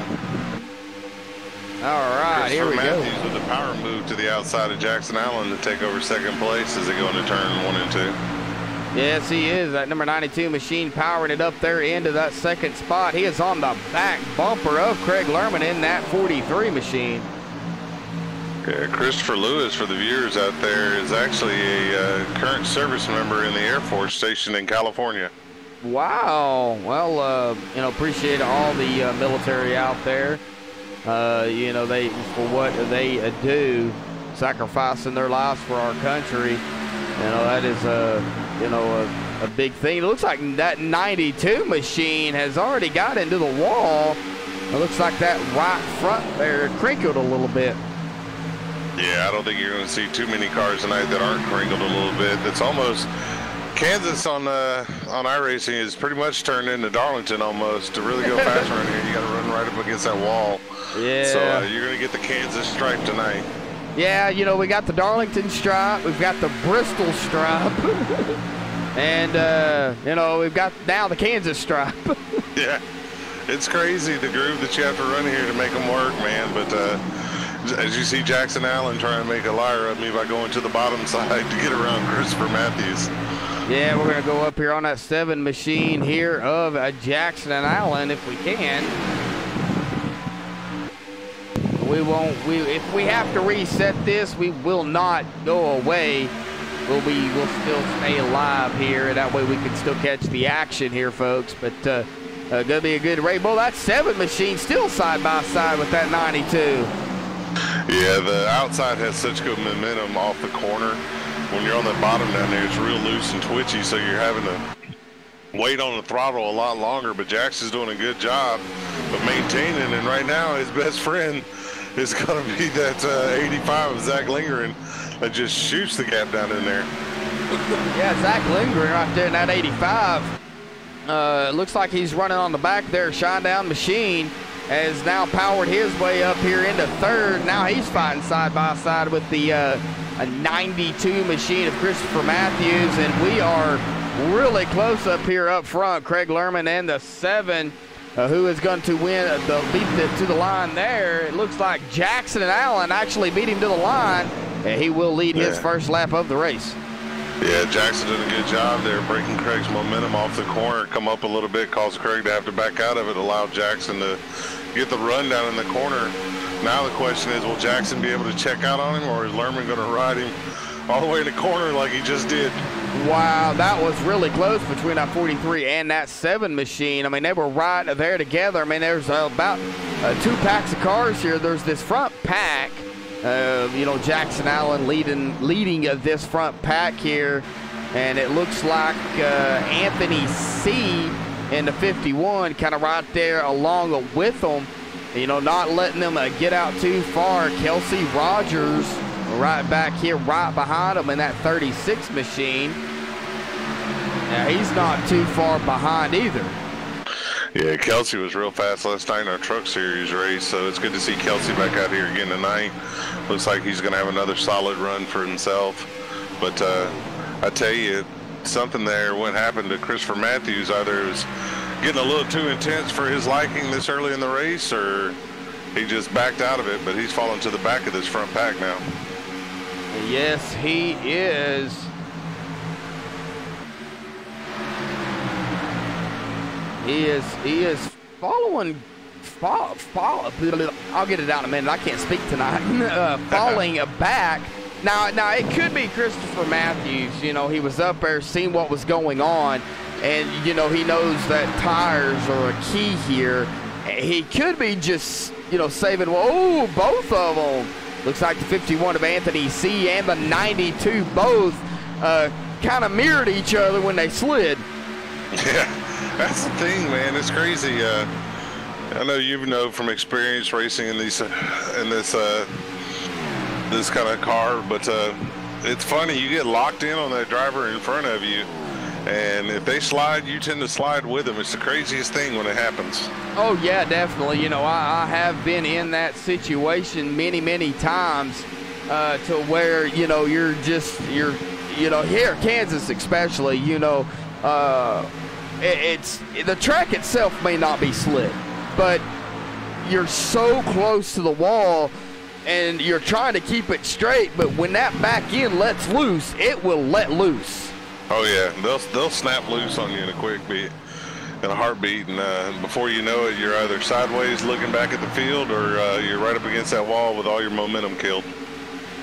Speaker 4: All right, here we go.
Speaker 5: Matthews with the power move to the outside of Jackson Allen to take over second place as they go into turn 1 and 2.
Speaker 4: Yes, he is. That number 92 machine powering it up there into that second spot. He is on the back bumper of Craig Lerman in that 43 machine.
Speaker 5: Yeah, Christopher Lewis, for the viewers out there, is actually a current service member in the Air Force stationed in California.
Speaker 4: Wow. Well, you know, appreciate all the military out there. You know, they for what they do, sacrificing their lives for our country. You know, that is you know, a big thing. It looks like that 92 machine has already got into the wall. It looks like that right front there crinkled a little bit.
Speaker 5: Yeah, I don't think you're going to see too many cars tonight that aren't crinkled a little bit. It's almost Kansas on iRacing is pretty much turned into Darlington almost. To really go fast around here, you got to run right up against that wall.
Speaker 4: Yeah.
Speaker 5: So you're going to get the Kansas stripe tonight.
Speaker 4: Yeah, you know, we got the Darlington stripe, we've got the Bristol stripe, and, you know, we've got now the Kansas stripe.
Speaker 5: Yeah, it's crazy the groove that you have to run here to make them work, man. But as you see Jackson Allen trying to make a liar of me by going to the bottom side to get around Christopher Matthews.
Speaker 4: Yeah, we're going to go up here on that 7 machine here of Jackson and Allen if we can. We won't. If we have to reset this, we will not go away. We'll still stay alive here, and that way we can still catch the action here, folks. But gonna be a good race. Well, that 7 machine still side by side with that 92.
Speaker 5: Yeah, the outside has such good momentum off the corner. When you're on the bottom down there, it's real loose and twitchy, so you're having to wait on the throttle a lot longer. But Jackson's doing a good job of maintaining, and right now his best friend is going to be that 85 of Zach Lindgren that just shoots the gap down in there.
Speaker 4: Yeah, Zach Lindgren right there in that 85. It looks like he's running on the back there. Shinedown machine has now powered his way up here into 3rd. Now he's fighting side by side with the a 92 machine of Christopher Matthews, and we are really close up here up front. Craig Lerman and the 7. Who is going to win beat to the line there. It looks like Jackson and Allen actually beat him to the line, and he will lead his first lap of the race.
Speaker 5: Yeah, Jackson did a good job there, breaking Craig's momentum off the corner, come up a little bit, caused Craig to have to back out of it, allowed Jackson to get the run down in the corner. Now the question is, will Jackson be able to check out on him, or is Lerman going to ride him all the way in the corner like he just did?
Speaker 4: Wow, that was really close between that 43 and that 7 machine. I mean, they were right there together. I mean, there's about 2 packs of cars here. There's this front pack, you know, Jackson Allen leading this front pack here, and it looks like Anthony C. in the 51 kind of right there along with them, you know, not letting them get out too far. Kelsey Rogers right back here, right behind him in that 36 machine. Now, he's not too far behind either.
Speaker 5: Yeah, Kelsey was real fast last night in our Truck Series race, so it's good to see Kelsey back out here again tonight. Looks like he's going to have another solid run for himself. But I tell you, something there, what happened to Christopher Matthews, either it was getting a little too intense for his liking this early in the race, or he just backed out of it, but he's fallen to the back of this front pack now.
Speaker 4: Yes, he is. He is following. I'll get it out in a minute. I can't speak tonight. Falling back. Now it could be Christopher Matthews. You know, he was up there seeing what was going on, and you know he knows that tires are a key here. He could be just, you know, saving. Oh, both of them. Looks like the 51 of Anthony C. and the 92 both kind of mirrored each other when they slid.
Speaker 5: Yeah, that's the thing, man. It's crazy. I know you know from experience racing in this kind of car, but it's funny. You get locked in on that driver in front of you, and if they slide, you tend to slide with them. It's the craziest thing when it happens.
Speaker 4: Oh yeah, definitely. You know, I have been in that situation many times to where, you know, you're you know, here Kansas especially, you know, the track itself may not be slick, but you're so close to the wall and you're trying to keep it straight, but when that back end lets loose, it will let loose.
Speaker 5: Oh yeah, they'll snap loose on you in a quick beat, in a heartbeat, and before you know it, you're either sideways looking back at the field, or you're right up against that wall with all your momentum killed.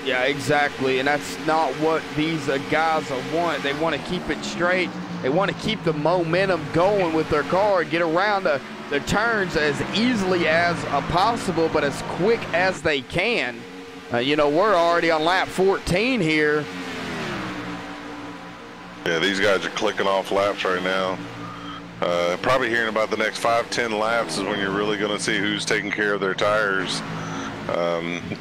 Speaker 4: Yeah, exactly, and that's not what these guys want. They want to keep it straight. They want to keep the momentum going with their car, get around the turns as easily as possible, but as quick as they can. You know, we're already on lap 14 here.
Speaker 5: Yeah, these guys are clicking off laps right now. Probably hearing about the next 5-10 laps is when you're really going to see who's taking care of their tires.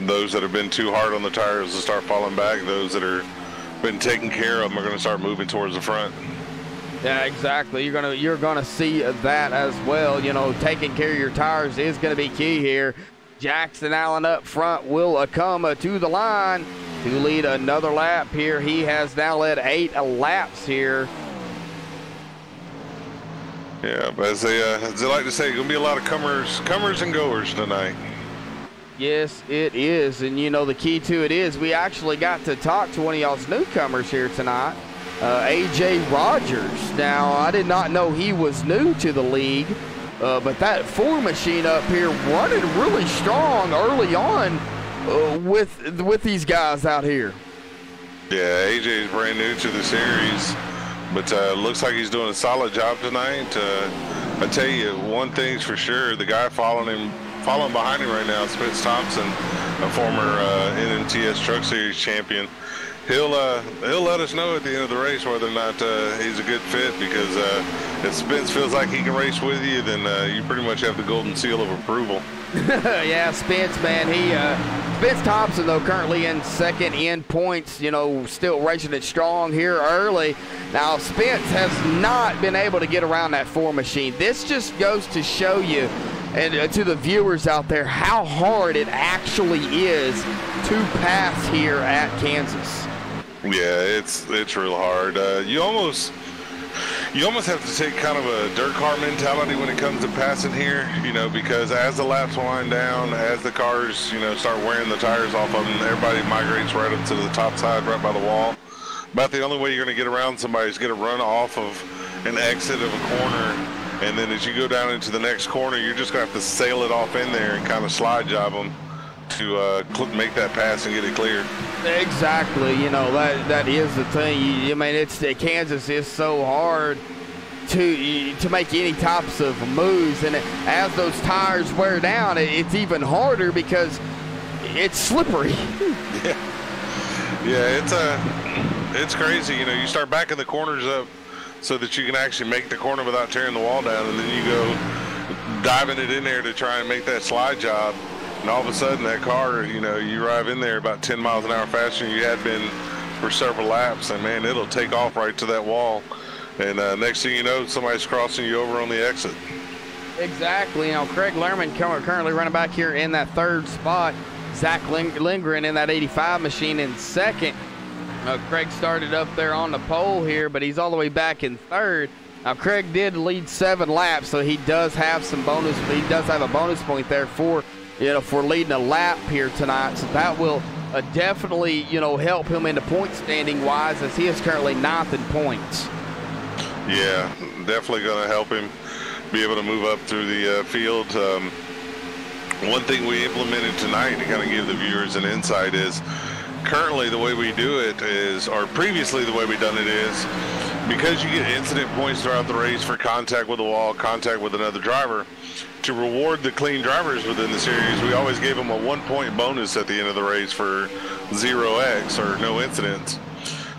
Speaker 5: Those that have been too hard on the tires will start falling back. Those that are been taken care of them are going to start moving towards the front.
Speaker 4: Yeah, exactly. You're gonna see that as well. You know, taking care of your tires is gonna be key here. Jackson Allen up front will come to the line to lead another lap here. He has now led 8 laps here.
Speaker 5: Yeah, but as they like to say, gonna be a lot of comers and goers tonight.
Speaker 4: Yes, it is, and you know the key to it is we actually got to talk to one of y'all's newcomers here tonight. AJ Rogers. Now, I did not know he was new to the league, but that 4 machine up here running really strong early on with these guys out here.
Speaker 5: Yeah, AJ is brand new to the series, but looks like he's doing a solid job tonight. I tell you, one thing's for sure, the guy following behind him right now, Spence Thompson, a former NMTS Truck Series champion. He'll let us know at the end of the race whether or not he's a good fit, because if Spence feels like he can race with you, then you pretty much have the golden seal of approval.
Speaker 4: Yeah, Spence, man. Spence Thompson, though, currently in second in points, you know, still racing it strong here early. Now, Spence has not been able to get around that 4 machine. This just goes to show you and to the viewers out there how hard it actually is to pass here at Kansas.
Speaker 5: Yeah, it's real hard. You almost have to take kind of a dirt car mentality when it comes to passing here, you know, because as the laps wind down, as the cars, you know, start wearing the tires off of them, everybody migrates right up to the top side, right by the wall. About the only way you're going to get around somebody is get a run off of an exit of a corner, and then as you go down into the next corner, you're just going to have to sail it off in there and kind of slide job them to make that pass and get it clear.
Speaker 4: Exactly, you know, that is the thing. I mean, Kansas is so hard to make any types of moves, and as those tires wear down, it's even harder because it's slippery.
Speaker 5: Yeah, it's crazy. You know, you start backing the corners up so that you can actually make the corner without tearing the wall down, and then you go diving it in there to try and make that slide job. And all of a sudden, that car, you know, you arrive in there about 10 miles an hour faster than you had been for several laps, and man, it'll take off right to that wall. And next thing you know, somebody's crossing you over on the exit.
Speaker 4: Exactly. You know, Craig Lerman currently running back here in that 3rd spot. Zach Lindgren in that 85 machine in 2nd. Craig started up there on the pole here, but he's all the way back in 3rd. Now, Craig did lead 7 laps, so he does have some bonus. He does have a bonus point there for leading a lap here tonight. So that will definitely, you know, help him in the point standing wise, as he is currently 9th in points.
Speaker 5: Yeah, definitely going to help him be able to move up through the field. One thing we implemented tonight to kind of give the viewers an insight is currently the way we do it is, or previously the way we done it is, because you get incident points throughout the race for contact with the wall, contact with another driver, to reward the clean drivers within the series, we always gave them a 1-point bonus at the end of the race for 0x or no incidents.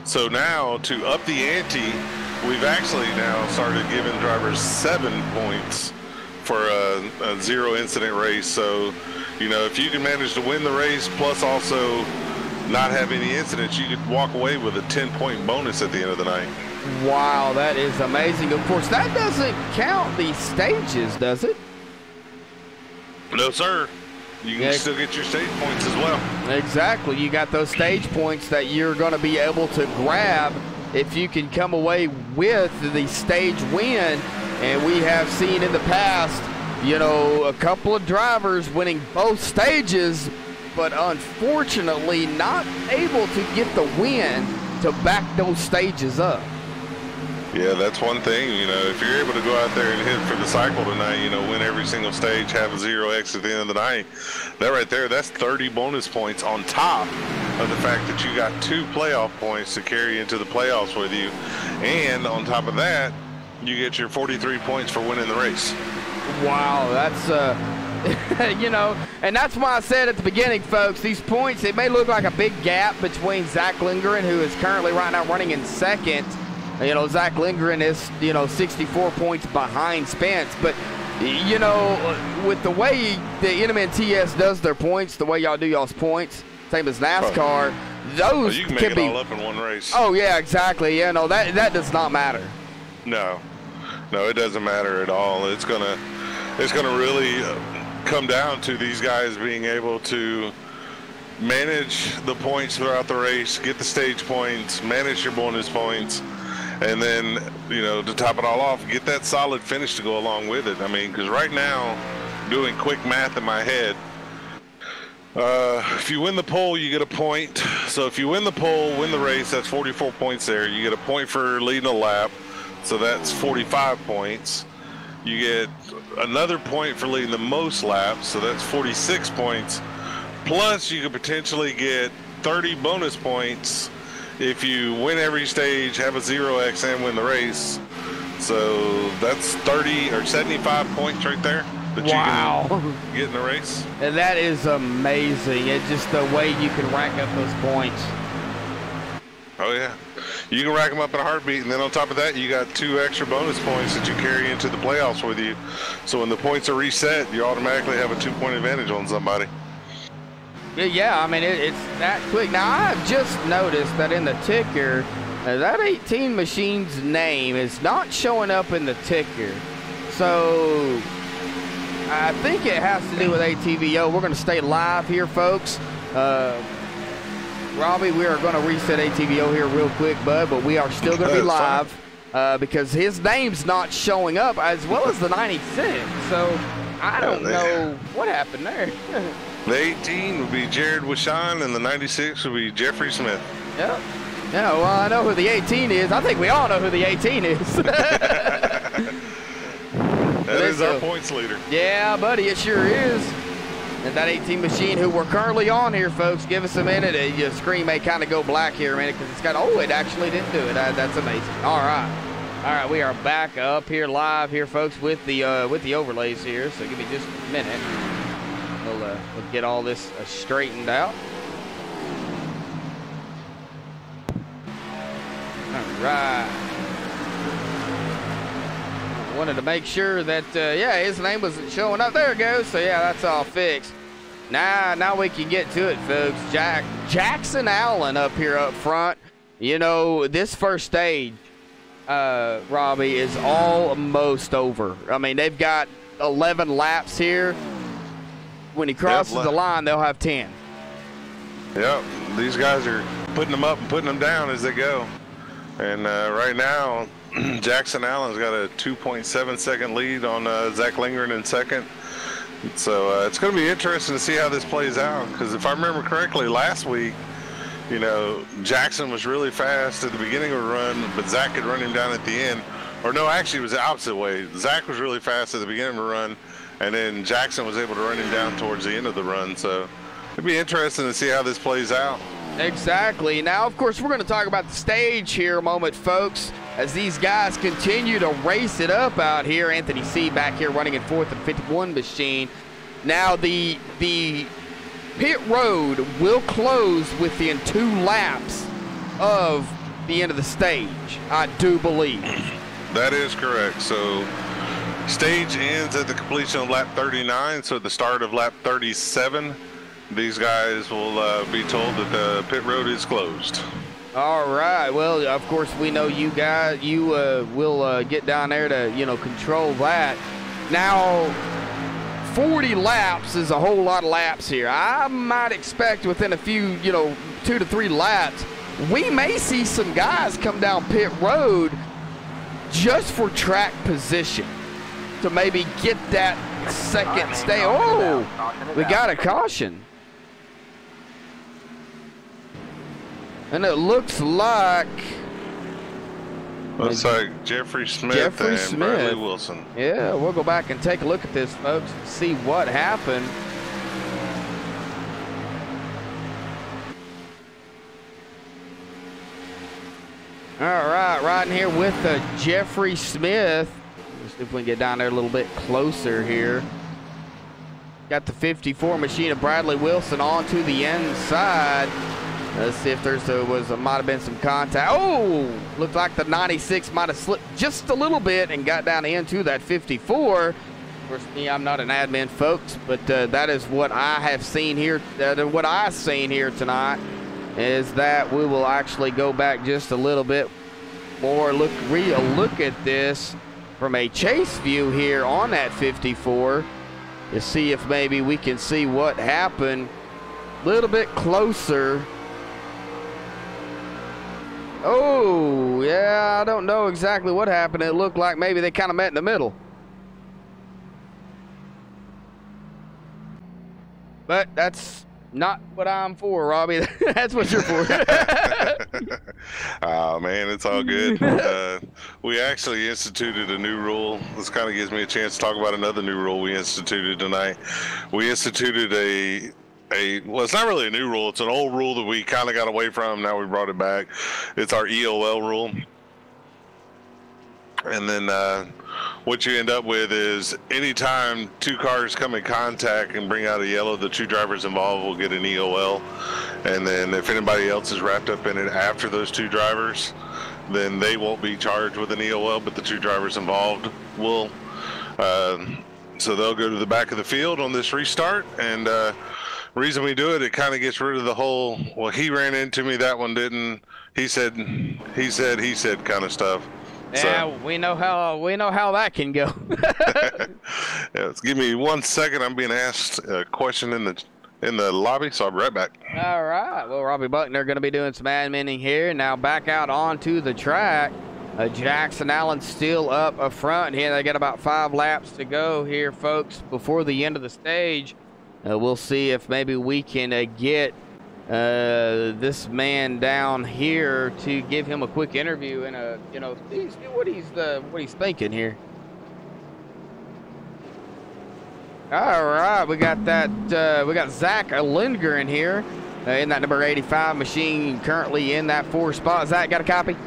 Speaker 5: So now, to up the ante, we've actually now started giving drivers 7 points for a 0 incident race. So, you know, if you can manage to win the race plus also not have any incidents, you could walk away with a 10-point bonus at the end of the night.
Speaker 4: Wow, that is amazing. Of course, that doesn't count the stages, does it?
Speaker 5: No, sir. You can still get your stage points as well.
Speaker 4: Exactly. You got those stage points that you're going to be able to grab if you can come away with the stage win. And we have seen in the past, you know, a couple of drivers winning both stages, but unfortunately not able to get the win to back those stages up.
Speaker 5: Yeah, that's one thing. You know, if you're able to go out there and hit for the cycle tonight, you know, win every single stage, have a 0X at the end of the night, that right there, that's 30 bonus points on top of the fact that you got 2 playoff points to carry into the playoffs with you. And on top of that, you get your 43 points for winning the race.
Speaker 4: Wow, that's, you know, and that's why I said at the beginning, folks, these points, it may look like a big gap between Zach Lindgren, who is currently right now running in second. You know, Zach Lindgren is, you know, 64 points behind Spence. But, you know, with the way the NMNTS does their points, the way y'all do y'all's points, same as NASCAR, those
Speaker 5: you can
Speaker 4: can
Speaker 5: make
Speaker 4: be
Speaker 5: it all up in one race.
Speaker 4: Oh, yeah, exactly. Yeah, no, that does not matter.
Speaker 5: No, it doesn't matter at all. It's gonna really come down to these guys being able to manage the points throughout the race, get the stage points, manage your bonus points, and then, you know, to top it all off, get that solid finish to go along with it. I mean, because right now, doing quick math in my head, if you win the pole, you get a point. So if you win the pole, win the race, that's 44 points there. You get a point for leading a lap, so that's 45 points. You get another point for leading the most laps, so that's 46 points. Plus, you could potentially get 30 bonus points if you win every stage, have a 0X, and win the race. So that's 30 or 75 points right there that you can get in the race.
Speaker 4: And that is amazing. It's just the way you can rack up those points.
Speaker 5: Oh, yeah. You can rack them up in a heartbeat, and then on top of that, you got 2 extra bonus points that you carry into the playoffs with you. So when the points are reset, you automatically have a 2-point advantage on somebody.
Speaker 4: Yeah, I mean, it's that quick. Now, I've just noticed that in the ticker, that 18 machine's name is not showing up in the ticker. So I think it has to do with ATVO. We're going to stay live here, folks. Robbie, we are going to reset ATVO here real quick, bud, but we are still going to be live because his name's not showing up, as well as the 96. So I don't know what happened there.
Speaker 5: The 18 would be Jared Wishon, and the 96 would be Jeffrey Smith.
Speaker 4: Yep. Yeah, well, I know who the 18 is. I think we all know who the 18 is.
Speaker 5: That is our points leader.
Speaker 4: Yeah, buddy, it sure is. And that 18 machine who we're currently on here, folks, give us a minute. Your screen may kind of go black here a minute because it's got, oh, it actually didn't do it. That's amazing. All right, we are back up here live here, folks, with the overlays here. So give me just a minute. We'll get all this straightened out. All right. Wanted to make sure that, yeah, his name wasn't showing up. There it goes. So, yeah, that's all fixed. Now we can get to it, folks. Jackson Allen up here up front. You know, this first stage, Robbie, is almost over. I mean, they've got 11 laps here. When he crosses the line, they'll have 10.
Speaker 5: Yep, these guys are putting them up and putting them down as they go. And right now, Jackson Allen's got a 2.7-second lead on Zach Lindgren in second. So it's going to be interesting to see how this plays out, because if I remember correctly, last week, you know, Jackson was really fast at the beginning of the run, but Zach could run him down at the end. Or no, actually it was the opposite way. Zach was really fast at the beginning of the run, and then Jackson was able to run him down towards the end of the run. So it'd be interesting to see how this plays out.
Speaker 4: Exactly. Now, of course, we're going to talk about the stage here a moment, folks, as these guys continue to race it up out here. Anthony C. back here running in fourth and 51 machine. Now, the pit road will close within 2 laps of the end of the stage, I do believe.
Speaker 5: That is correct. So stage ends at the completion of lap 39, so at the start of lap 37, these guys will be told that the pit road is closed.
Speaker 4: All right. Well, of course, we know you guys, you will get down there to, you know, control that. Now, 40 laps is a whole lot of laps here. I might expect within a few, you know, 2 to 3 laps, we may see some guys come down pit road just for track position to maybe get that second stay. Oh, we got a caution. And it looks like
Speaker 5: Jeffrey Smith and Bradley Wilson.
Speaker 4: Yeah, we'll go back and take a look at this, folks, and see what happened. All right, riding here with Jeffrey Smith. Let's see if we can get down there a little bit closer here. Got the 54 machine of Bradley Wilson onto the inside. Let's see if might have been some contact. Oh, looked like the 96 might have slipped just a little bit and got down into that 54. Of course, me, I'm not an admin, folks, but that is what I have seen here. What I've seen here tonight is that we will actually go back just a little bit more, look at this from a chase view here on that 54 to see if maybe we can see what happened a little bit closer. Oh, yeah, I don't know exactly what happened. It looked like maybe they kind of met in the middle. But that's not what I'm for, Robbie. That's what you're for.
Speaker 5: Oh, man, it's all good. We actually instituted a new rule. This kind of gives me a chance to talk about another new rule we instituted tonight. We instituted well, it's not really a new rule. It's an old rule that we kind of got away from. Now we brought it back. It's our EOL rule. And then what you end up with is anytime two cars come in contact and bring out a yellow, the two drivers involved will get an EOL. And then if anybody else is wrapped up in it after those two drivers, then they won't be charged with an EOL, but the two drivers involved will. So they'll go to the back of the field on this restart. And reason we do it, it kind of gets rid of the whole, well, he ran into me, that one didn't. He said kind of stuff.
Speaker 4: Yeah, so, we know how that can go.
Speaker 5: Yeah, give me 1 second. I'm being asked a question in the lobby, so I'll be right back.
Speaker 4: All right. Well, Robbie Buckner going to be doing some adminning here. Now back out onto the track. Jackson Allen still up front here. They got about 5 laps to go here, folks, before the end of the stage. We'll see if maybe we can get this man down here to give him a quick interview and see what he's thinking here. All right, we got Zach Lindgren here in that number 85 machine, currently in that 4 spot. Zach, got a copy?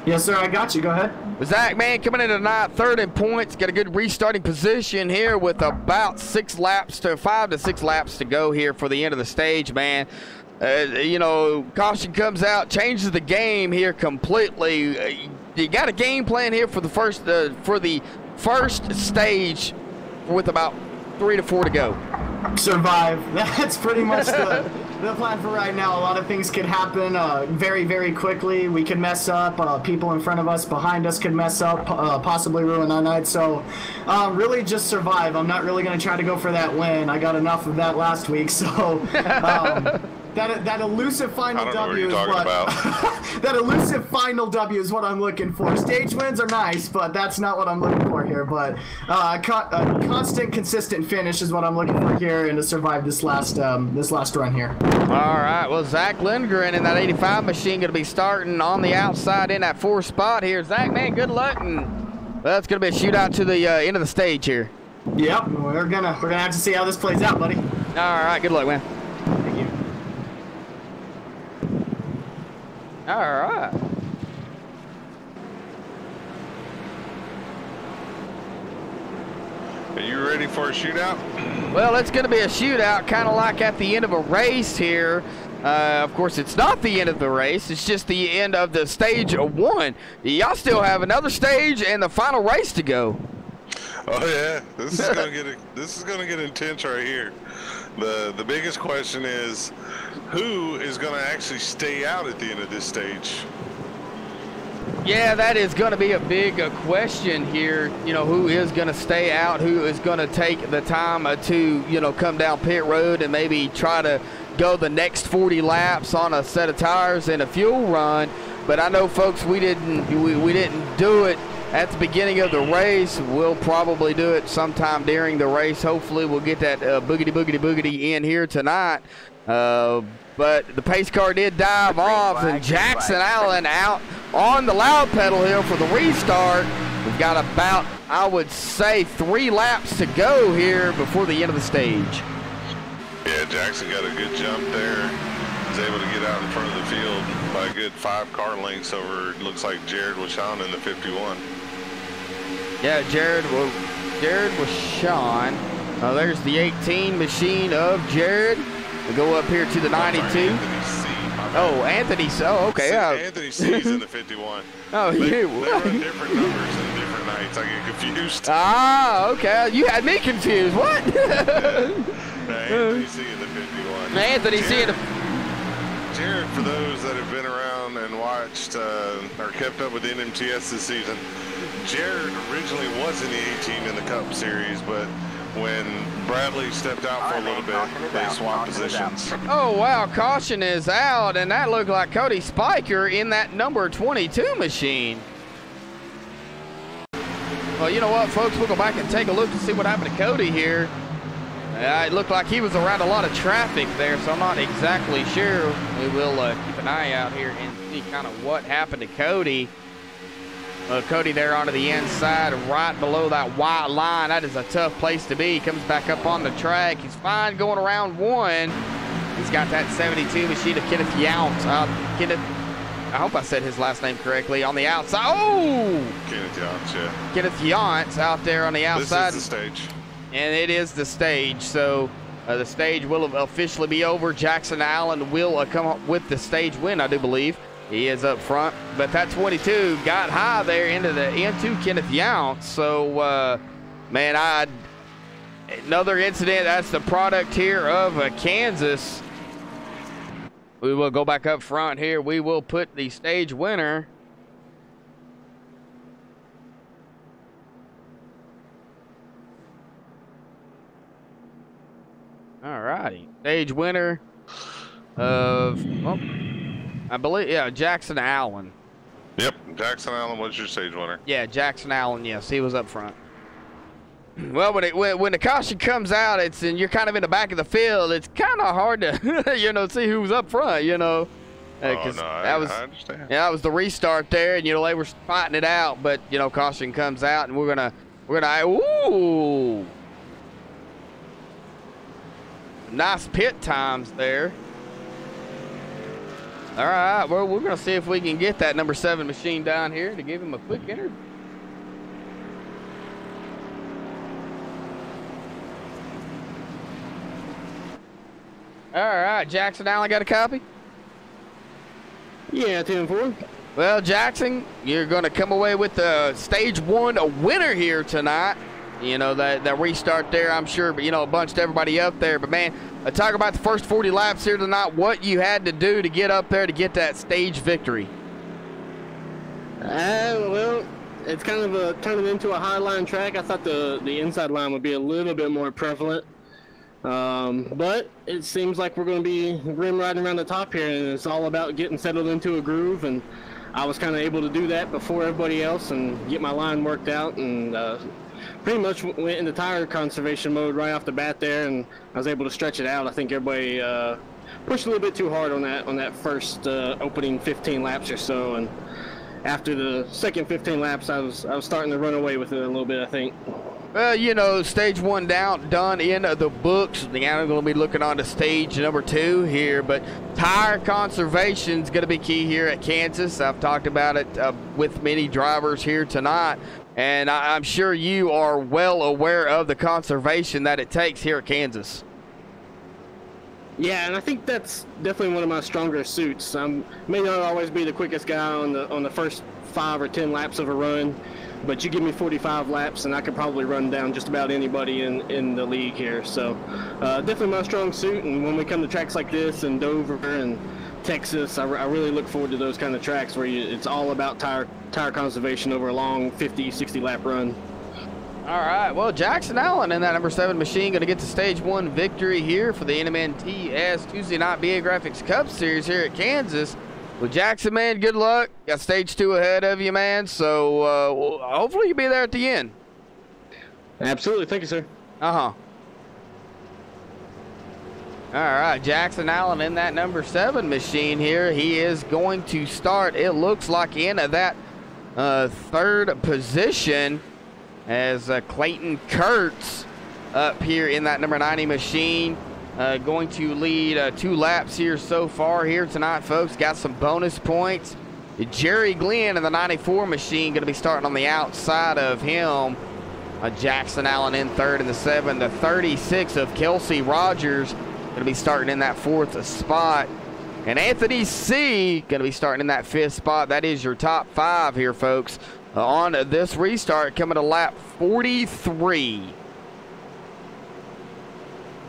Speaker 10: Yes, sir. I got you. Go ahead.
Speaker 4: Zach, man, coming in tonight, 3rd in points. Got a good restarting position here with about 5 to 6 laps to go here for the end of the stage, man. Caution comes out, changes the game here completely. You got a game plan here for the first stage with about 3 to 4 to go.
Speaker 10: Survive. That's pretty much the plan for right now. A lot of things could happen very, very quickly. We could mess up. People in front of us, behind us could mess up, possibly ruin our night. So really just survive. I'm not really going to try to go for that win. I got enough of that last week. So that elusive final W is what that elusive final W is what I'm looking for. Stage wins are nice, but that's not what I'm looking for here. But a constant, consistent finish is what I'm looking for here, and to survive this last run here.
Speaker 4: All right. Well, Zach Lindgren in that 85 machine going to be starting on the outside in that 4 spot here. Zach, man, good luck, and well, it's going to be a shootout to the end of the stage here.
Speaker 10: Yep, we're gonna have to see how this plays out, buddy.
Speaker 4: All right. Good luck, man.
Speaker 10: Thank you.
Speaker 4: All right.
Speaker 5: Are you ready for a shootout?
Speaker 4: Well, it's going to be a shootout, kind of like at the end of a race here. Of course, it's not the end of the race. It's just the end of the stage 1. Y'all still have another stage and the final race to go.
Speaker 5: Oh yeah, this is gonna get intense right here. The biggest question is, who is gonna actually stay out at the end of this stage?
Speaker 4: Yeah, that is going to be a big question here. Who is going to stay out? Who is going to take the time to, come down pit road and maybe try to go the next 40 laps on a set of tires and a fuel run. But I know, folks, we didn't do it at the beginning of the race. We'll probably do it sometime during the race. Hopefully we'll get that boogity in here tonight. But the pace car did dive off, and Jackson Allen out on the loud pedal here for the restart. We've got about, I would say, 3 laps to go here before the end of the stage.
Speaker 5: Yeah, Jackson got a good jump there. Was able to get out in front of the field by a good 5 car lengths over, looks like Jared Washon in the 51.
Speaker 4: Yeah, Jared Washon. There's the 18 machine of Jared. We go up here to the 92. Oh, Anthony C. Oh, okay.
Speaker 5: Anthony C's in the 51.
Speaker 4: Oh,
Speaker 5: they run different numbers and different nights. I get confused.
Speaker 4: Ah, okay. You had me confused. What?
Speaker 5: Anthony C in the 51.
Speaker 4: Anthony C in the...
Speaker 5: Jared, for those that have been around and watched or kept up with the NMTS this season, Jared originally was in the 18 in the Cup Series, but when Bradley stepped out for a little bit, they swapped positions.
Speaker 4: Oh, wow. Caution is out, and that looked like Cody Spiker in that number 22 machine. Well, you know what, folks? We'll go back and take a look to see what happened to Cody here. It looked like he was around a lot of traffic there, so I'm not exactly sure. We will keep an eye out here and see kind of what happened to Cody. Cody there onto the inside, right below that white line. That is a tough place to be. He comes back up on the track. He's fine going around 1. He's got that 72 machine of Kenneth Yount. I hope I said his last name correctly. On the outside. Oh!
Speaker 5: Kenneth Yount, yeah.
Speaker 4: Kenneth Yount out there on the outside.
Speaker 5: This is the stage.
Speaker 4: And it is the stage. So the stage will officially be over. Jackson Allen will come up with the stage win, I do believe. He is up front, but that 22 got high there into Kenneth Yount. So, man, another incident. That's the product here of Kansas. We will go back up front here. We will put the stage winner. All righty, stage winner of. Well, I believe, yeah, Jackson Allen.
Speaker 5: Yep, Jackson Allen was your stage winner.
Speaker 4: Yeah, Jackson Allen, yes, he was up front. Well, when the caution comes out, and you're kind of in the back of the field, it's kind of hard to, see who's up front,
Speaker 5: Oh, no, I understand.
Speaker 4: Yeah, that was the restart there, and, they were fighting it out, but, caution comes out, and we're gonna, ooh. Nice pit times there. All right, well, we're going to see if we can get that number 7 machine down here to give him a quick interview. All right, Jackson Allen got a copy?
Speaker 11: Yeah, 10-4.
Speaker 4: Well, Jackson, you're going to come away with the stage 1 winner here tonight. That restart there, I'm sure, but, bunched everybody up there. But, man, talk about the first 40 laps here tonight, what you had to do to get up there to get that stage victory.
Speaker 11: Well, it's kind of turning into a high line track. I thought the inside line would be a little bit more prevalent. But it seems like we're going to be rim riding around the top here, and it's all about getting settled into a groove. And I was kind of able to do that before everybody else and get my line worked out, and pretty much went into tire conservation mode right off the bat there, and I was able to stretch it out. I think everybody pushed a little bit too hard on that first opening 15 laps or so, and after the second 15 laps, I was starting to run away with it a little bit, I think.
Speaker 4: Well, stage 1 done in the books. I'm going to be looking on to stage number 2 here, but tire conservation is going to be key here at Kansas. I've talked about it with many drivers here tonight, and I'm sure you are well aware of the conservation that it takes here at Kansas.
Speaker 11: Yeah, and I think that's definitely one of my stronger suits. I may not always be the quickest guy on the first 5 or 10 laps of a run, but you give me 45 laps and I could probably run down just about anybody in the league here. So definitely my strong suit, and when we come to tracks like this and Dover and Texas, I really look forward to those kind of tracks where it's all about tire conservation over a long 50, 60 lap run.
Speaker 4: All right, well, Jackson Allen in that number 7 machine going to get the stage 1 victory here for the NMNTS Tuesday Night BA Graphics Cup Series here at Kansas. Well, Jackson, man, good luck. Got stage 2 ahead of you, man, so hopefully you'll be there at the end.
Speaker 11: Absolutely. Thank you, sir.
Speaker 4: Uh-huh. All right, Jackson Allen in that number 7 machine here. He is going to start, it looks like, in that 3rd position as Clayton Kurtz up here in that number 90 machine. Going to lead 2 laps here so far here tonight, folks. Got some bonus points. Jerry Glenn in the 94 machine going to be starting on the outside of him. Jackson Allen in 3rd in the 7. The 36 of Kelsey Rogers going to be starting in that 4th spot. And Anthony C. going to be starting in that 5th spot. That is your top 5 here, folks, on this restart coming to lap 43.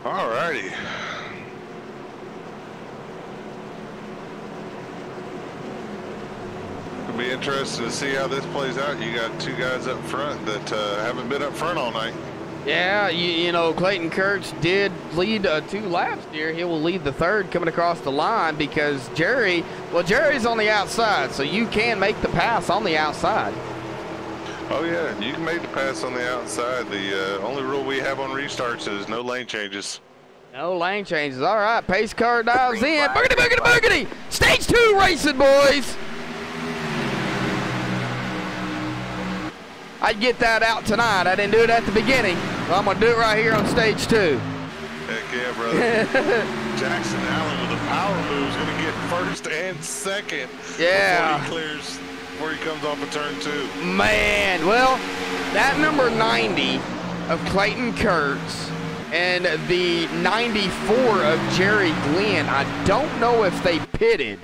Speaker 5: All righty. It'll be interesting to see how this plays out. You got 2 guys up front that haven't been up front all night.
Speaker 4: Yeah, you know, Clayton Kurtz did lead 2 laps here. He will lead the 3rd coming across the line because Jerry's on the outside, so you can make the pass on the outside.
Speaker 5: Oh, yeah, you can make the pass on the outside. The only rule we have on restarts is no lane changes.
Speaker 4: No lane changes. All right, pace car dives in. Boogity, boogity, boogity. Stage 2 racing, boys. I'd get that out tonight. I didn't do it at the beginning. Well, I'm going to do it right here on stage 2.
Speaker 5: Heck yeah, brother. Jackson Allen with a power move is going to get 1st and 2nd.
Speaker 4: Yeah.
Speaker 5: Before he comes off of turn 2.
Speaker 4: Man, well, that number 90 of Clayton Kurtz and the 94 of Jerry Glenn, I don't know if they pitted.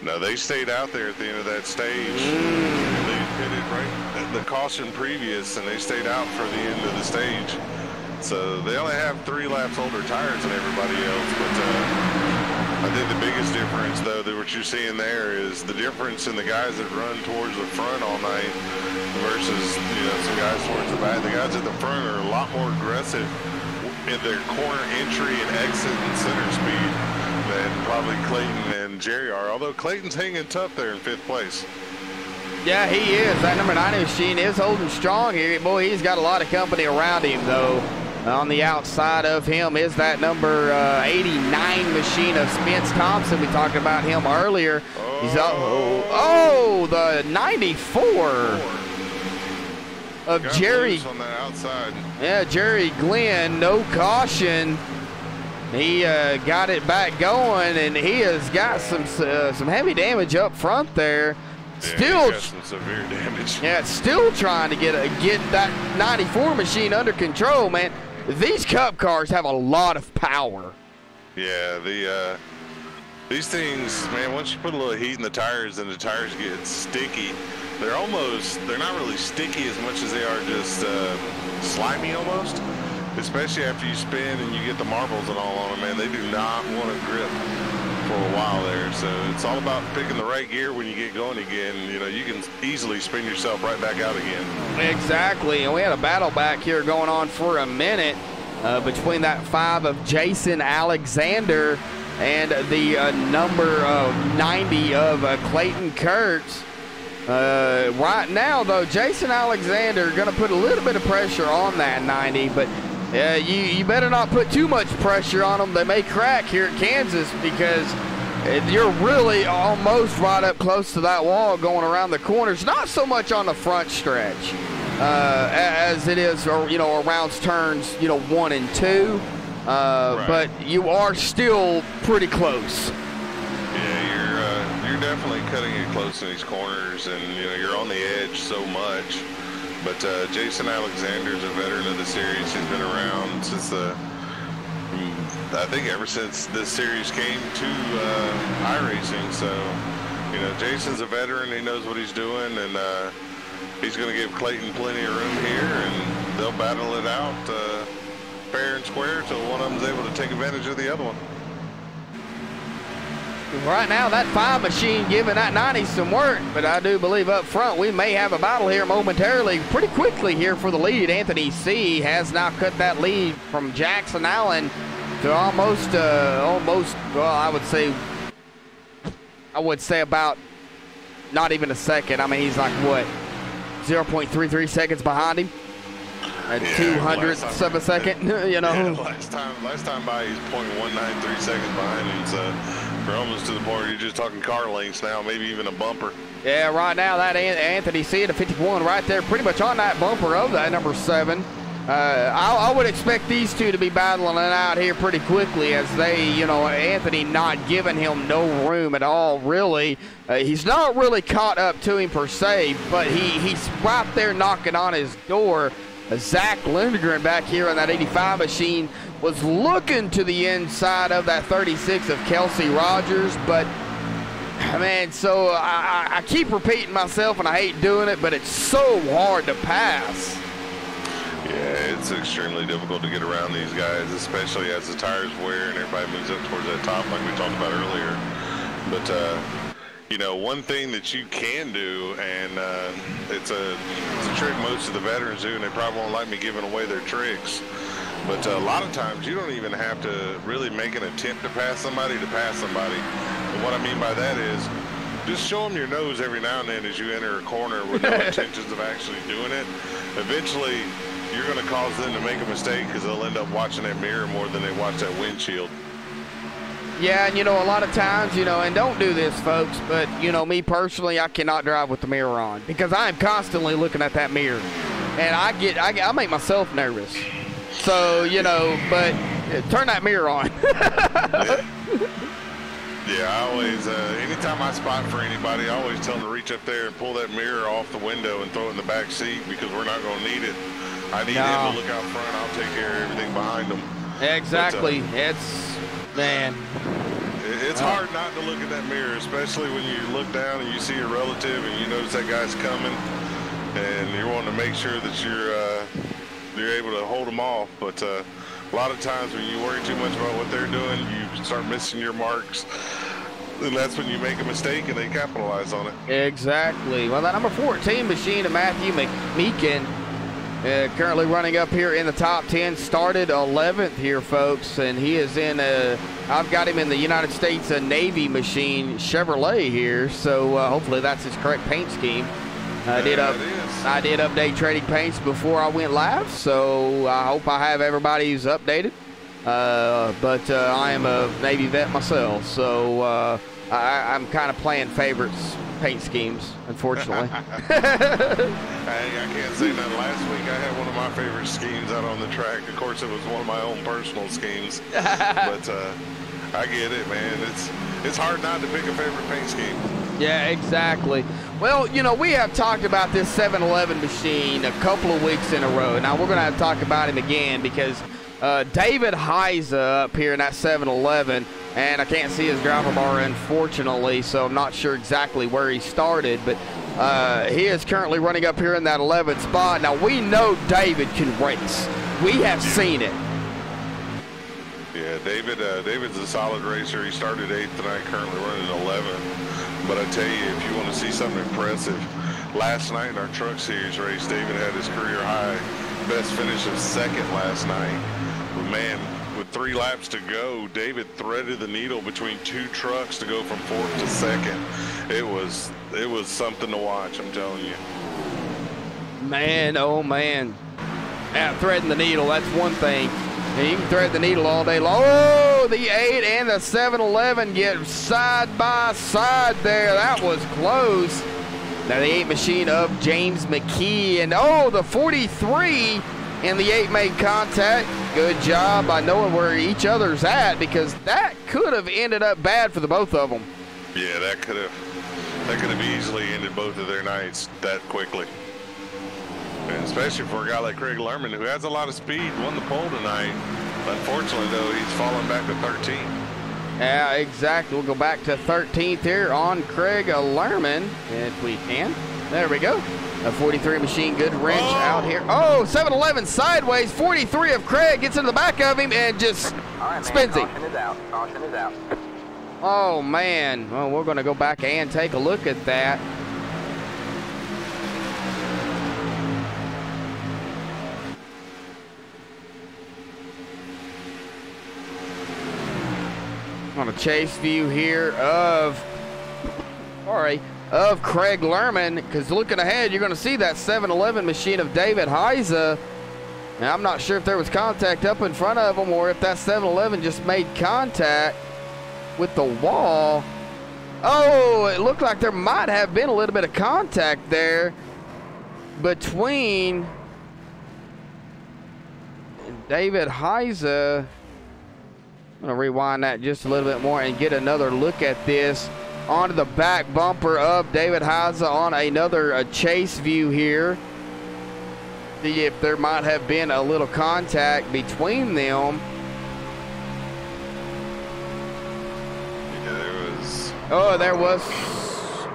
Speaker 5: No, they stayed out there at the end of that stage. They pitted right at the caution previous, and they stayed out for the end of the stage. So they only have 3 laps older tires than everybody else. But I think the biggest difference, though, that what you're seeing there is the difference in the guys that run towards the front all night versus, you know, some guys towards the back. The guys at the front are a lot more aggressive in their corner entry and exit and center speed than probably Clayton and Jerry are, although Clayton's hanging tough there in 5th place.
Speaker 4: Yeah, he is. That number 90 machine is holding strong here. Boy, he's got a lot of company around him, though. On the outside of him is that number 89 machine of Spence Thompson. We talked about him earlier. He's the 94 of Jerry.
Speaker 5: On the outside.
Speaker 4: Yeah, Jerry Glenn, no caution. He got it back going, and he has got some heavy damage up front there. Still,
Speaker 5: he got some severe damage.
Speaker 4: Yeah, still trying to get that 94 machine under control, man. These Cup cars have a lot of power.
Speaker 5: Yeah, these things, man, once you put a little heat in the tires and the tires get sticky, they're not really sticky as much as they are just slimy almost. Especially after you spin and you get the marbles and all on them, man. They do not want to grip for a while there. So it's all about picking the right gear when you get going again. You know, you can easily spin yourself right back out again.
Speaker 4: Exactly. And we had a battle back here going on for a minute between that 5 of Jason Alexander and the number 90 of Clayton Kurtz. Right now, though, Jason Alexander going to put a little bit of pressure on that 90, but you better not put too much pressure on them. They may crack here at Kansas because you're really almost right up close to that wall going around the corners. Not so much on the front stretch as it is, you know, around turns, you know, 1 and 2. Right. But you are still pretty close.
Speaker 5: Yeah, you're definitely cutting it close in these corners, and you know you're on the edge so much. But Jason Alexander's a veteran of the series. He's been around since I think ever since this series came to iRacing. So, you know, Jason's a veteran. He knows what he's doing, and he's going to give Clayton plenty of room here, and they'll battle it out fair and square till one of them's able to take advantage of the other one.
Speaker 4: right now that 5 machine giving that 90 some work, but I do believe up front we may have a battle here momentarily, pretty quickly here for the lead. Anthony C has now cut that lead from Jackson Allen to almost, well, I would say about not even a second. I mean, he's like, what, 0.33 seconds behind him? At 200th of a second, you know.
Speaker 5: Yeah, last time by he's 0.193 seconds behind him, so we're almost to the point where you're just talking car lengths now, maybe even a bumper.
Speaker 4: Yeah, right now that Anthony C at a 51 right there, pretty much on that bumper of that number 7. I would expect these two to be battling it out here pretty quickly, as they, you know, Anthony not giving him no room at all, really. He's not really caught up to him per se, but he's right there knocking on his door. Zach Lindgren back here on that 85 machine was looking to the inside of that 36 of Kelsey Rogers, but man, so I keep repeating myself, and I hate doing it, but it's so hard to pass.
Speaker 5: Yeah, it's extremely difficult to get around these guys, especially as the tires wear and everybody moves up towards that top like we talked about earlier. But you know, one thing that you can do, and it's a trick most of the veterans do, and they probably won't like me giving away their tricks, but a lot of times you don't even have to really make an attempt to pass somebody. And what I mean by that is just show them your nose every now and then as you enter a corner with no intentions of actually doing it. Eventually, you're going to cause them to make a mistake because they'll end up watching that mirror more than they watch that windshield.
Speaker 4: Yeah, and you know, a lot of times, you know, and don't do this, folks, but you know, me personally, I cannot drive with the mirror on because I am constantly looking at that mirror, and I make myself nervous. So, you know, but turn that mirror on.
Speaker 5: Yeah, I always, anytime I spot for anybody, I always tell them to reach up there and pull that mirror off the window and throw it in the back seat because we're not going to need it. I need him to look out front. I'll take care of everything behind him.
Speaker 4: Exactly.
Speaker 5: But,
Speaker 4: man.
Speaker 5: It's hard not to look at that mirror, especially when you look down and you see a relative and you notice that guy's coming, and you're wanting to make sure that you're able to hold them off. But a lot of times when you worry too much about what they're doing, you start missing your marks, and that's when you make a mistake and they capitalize on it.
Speaker 4: Exactly. Well, that number 14 machine of Matthew McMeekin, currently running up here in the top 10, started 11th here, folks, and he is in I've got him in the United States Navy machine Chevrolet here, so hopefully that's his correct paint scheme. I did update trading paints before I went live, so I hope I have everybody's updated. But I am a Navy vet myself, so I'm kind of playing favorites paint schemes, unfortunately.
Speaker 5: Hey, I can't say that. Last week I had one of my favorite schemes out on the track. Of course, it was one of my own personal schemes, but I get it, man. It's hard not to pick a favorite paint scheme.
Speaker 4: Yeah, exactly. Well, you know, we have talked about this 7-Eleven machine a couple of weeks in a row. Now we're going to have to talk about him again because David Heiza up here in that 7-Eleven, and I can't see his driver bar, unfortunately, so I'm not sure exactly where he started, but he is currently running up here in that 11th spot. Now, we know David can race. We have seen it.
Speaker 5: Yeah, David's a solid racer. He started 8th tonight, currently running 11th. But I tell you, if you want to see something impressive, last night in our Truck Series race, David had his career high best finish of 2nd last night. But man, with 3 laps to go, David threaded the needle between 2 trucks to go from 4th to 2nd. It was something to watch, I'm telling you.
Speaker 4: Man, oh man. Now, threading the needle, that's one thing. And you can thread the needle all day long. Oh, the 8 and the 7-Eleven get side by side there. That was close. Now the 8 machine of James McKee. And oh, the 43 and the 8 made contact. Good job by knowing where each other's at, because that could have ended up bad for the both of them.
Speaker 5: Yeah, that could have easily ended both of their nights that quickly. And especially for a guy like Craig Lerman, who has a lot of speed, won the pole tonight. Unfortunately, though, he's fallen back to 13th.
Speaker 4: Yeah, exactly. We'll go back to 13th here on Craig Lerman, if we can. There we go. A 43 machine, good wrench out here. Oh, 7-Eleven sideways. 43 of Craig gets in the back of him and just spins him.
Speaker 12: Caution is out. Caution is out.
Speaker 4: Oh, man. Well, we're going to go back and take a look at that. On a chase view here of Craig Lerman, because looking ahead, you're going to see that 7-Eleven machine of David Heiza. Now, I'm not sure if there was contact up in front of him or if that 7-Eleven just made contact with the wall. Oh, it looked like there might have been a little bit of contact there between David Heiza. I'm going to rewind that just a little bit more and get another look at this. Onto the back bumper of David Heiza on another chase view here. See if there might have been a little contact between them.
Speaker 5: Yeah, there was.
Speaker 4: Oh, there was.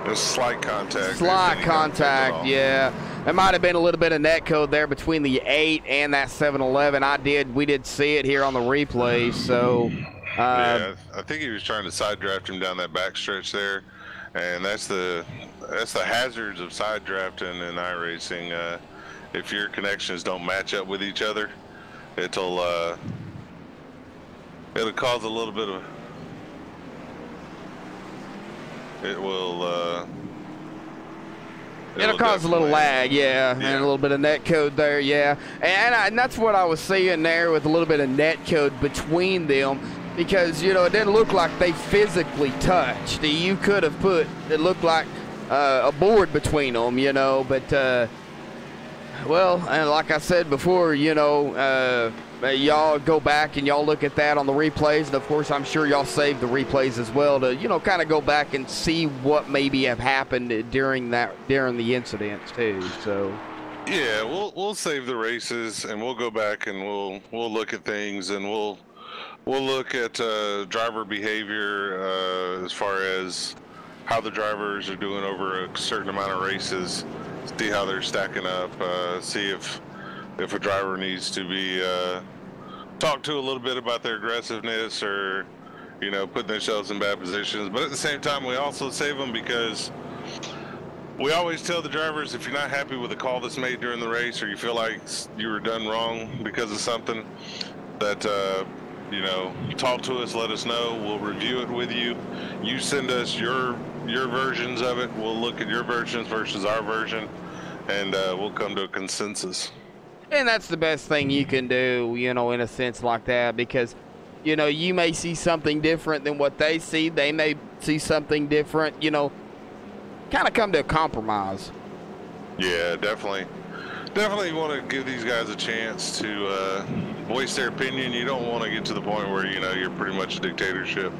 Speaker 5: There's slight contact.
Speaker 4: Slight contact, yeah. There might have been a little bit of net code there between the 8 and that 7-Eleven. We did see it here on the replay, so.
Speaker 5: Yeah, I think he was trying to side draft him down that back stretch there, and that's the hazards of side drafting in iRacing. If your connections don't match up with each other, it'll cause a little bit of
Speaker 4: it'll cause a little lag, yeah, and a little bit of net code there, yeah, and that's what I was seeing there with a little bit of net code between them. Because, you know, it didn't look like they physically touched. You could have put, it looked like a board between them, you know. But, well, and like I said before, you know, y'all go back and y'all look at that on the replays. And, of course, I'm sure y'all save the replays as well to, you know, kind of go back and see what maybe have happened during the incidents, too. So.
Speaker 5: Yeah, we'll save the races and we'll go back and we'll look at things and we'll look at driver behavior as far as how the drivers are doing over a certain amount of races, see how they're stacking up, see if a driver needs to be talked to a little bit about their aggressiveness or, you know, putting themselves in bad positions. But at the same time, we also save them because we always tell the drivers, if you're not happy with a call that's made during the race or you feel like you were done wrong because of something, that you know, talk to us, let us know. We'll review it with you. You send us your versions of it. We'll look at your versions versus our version, and we'll come to a consensus.
Speaker 4: And that's the best thing you can do, you know, in a sense like that, because, you know, you may see something different than what they see. They may see something different, you know, kind of come to a compromise.
Speaker 5: Yeah, definitely. Definitely want to give these guys a chance to voice their opinion. You don't want to get to the point where, you know, you're pretty much a dictatorship.